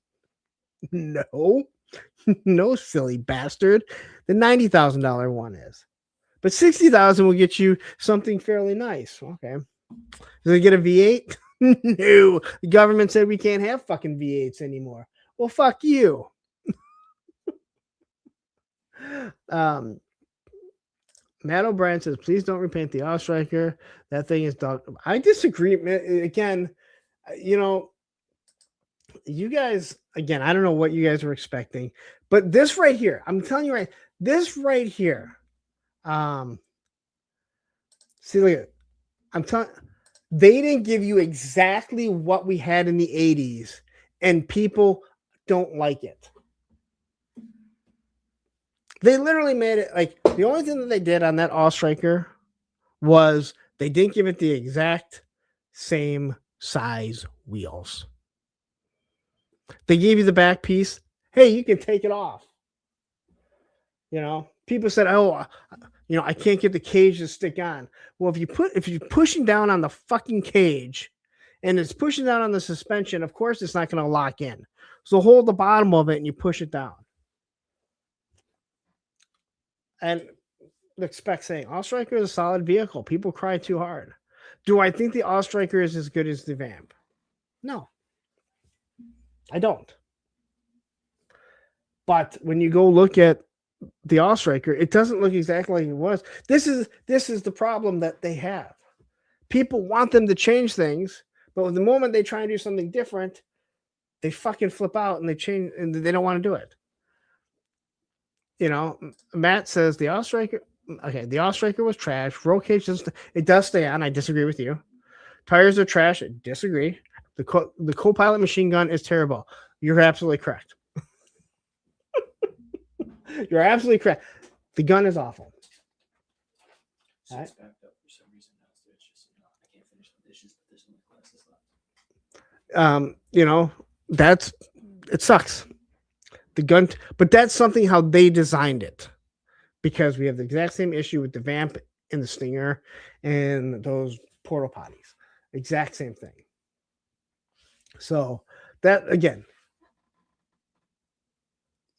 no, no, silly bastard. The $90,000 one is, but $60,000 will get you something fairly nice. Okay, does it get a V8? No, the government said we can't have fucking V8s anymore. Well, fuck you. Matt O'Brien says, please don't repaint the All Striker. That thing is dog. I disagree. Again, you guys, again, I don't know what you guys were expecting, but this right here, I'm telling you this right here. See, look at it. I'm telling they didn't give you exactly what we had in the 80s, and people don't like it. They literally made it like the only thing that they did on that All Striker was they didn't give it the exact same size wheels. They gave you the back piece. Hey, you can take it off. People said, oh, I can't get the cage to stick on. Well, if you're pushing down on the fucking cage and it's pushing down on the suspension, of course it's not going to lock in. So hold the bottom of it and you push it down. And the spec saying All Striker is a solid vehicle. People cry too hard. Do I think the All Striker is as good as the Vamp? No, I don't. But when you go look at the All Striker, it doesn't look exactly like it was. This is the problem that they have. People want them to change things, but the moment they try and do something different, they fucking flip out and they change, and they don't want to do it. Matt says the All Striker. Okay, the All Striker was trash. Roll cage does stay on. I disagree with you. Tires are trash. I disagree. The co-pilot machine gun is terrible. You're absolutely correct. You're absolutely correct. The gun is awful. So it's backed up for some reason now, so it's just I can't finish the dishes, but there's only glasses left. It sucks. The gun, but that's something how they designed it, because we have the exact same issue with the Vamp and the Stinger and those portal potties. Exact same thing. So that again,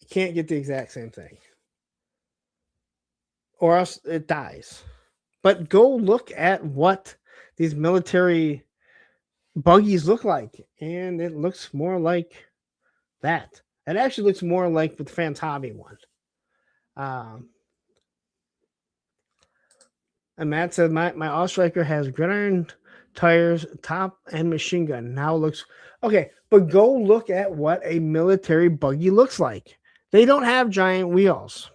You can't get the exact same thing, or else it dies. But go look at what these military buggies look like, and it looks more like that. It actually looks more like the Fans Hobby one. And Matt said, my All Striker has gridiron tires, top, and machine gun. Now looks okay, but go look at what a military buggy looks like. They don't have giant wheels.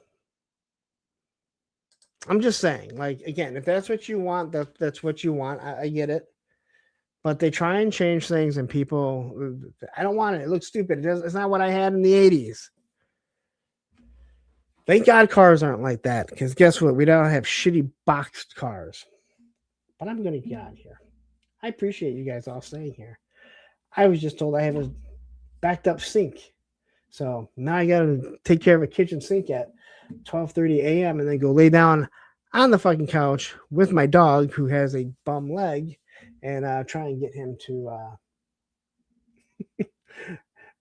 I'm just saying, like, again, if that's what you want, that's what you want. I get it. But they try and change things, and people, I don't want it. It looks stupid. It's not what I had in the 80s. Thank God cars aren't like that, because guess what? We don't have shitty boxed cars. But I'm going to get out of here. I appreciate you guys all staying here. I was just told I have a backed up sink. So now I got to take care of a kitchen sink at 12:30 a.m. and then go lay down on the fucking couch with my dog who has a bum leg and try and get him to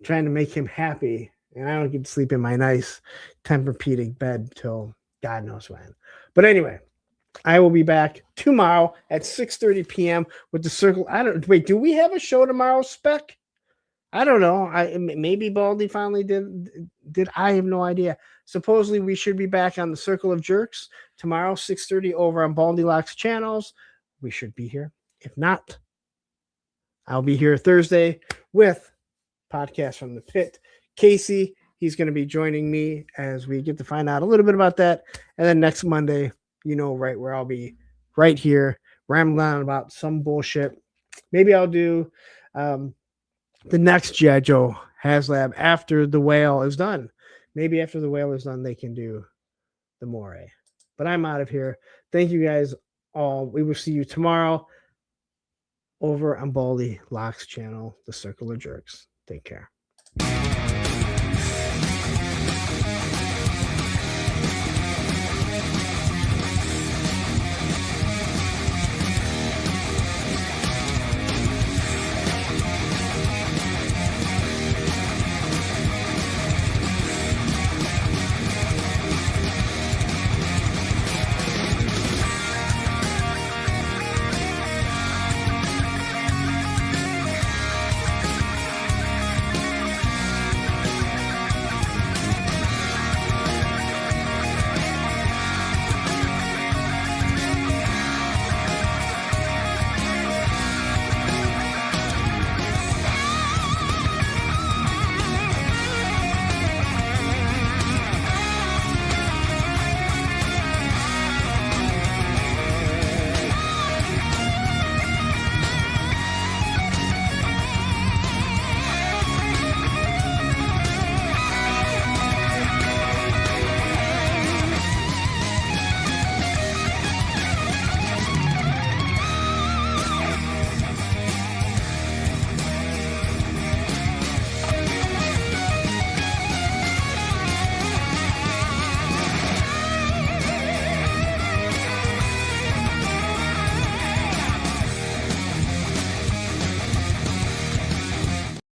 trying to make him happy. And I don't get to sleep in my nice Tempur-Pedic bed till God knows when. But anyway, I will be back tomorrow at 6:30 p.m. with the Circle. Do we have a show tomorrow, Spec? I don't know. Maybe Baldy finally did. I have no idea. Supposedly we should be back on the Circle of Jerks tomorrow, 6:30 over on Baldy Lock's channels. We should be here. If not, I'll be here Thursday with Podcast from the Pit. Casey, he's going to be joining me as we get to find out a little bit about that. And then next Monday, you know, right where I'll be right here rambling on about some bullshit. Maybe I'll do the next GI Joe HasLab after the whale is done. Maybe after the whale is done, they can do the moray. But I'm out of here. Thank you guys all. We will see you tomorrow over on Baldy Lock's channel, The Circle of Jerks. Take care.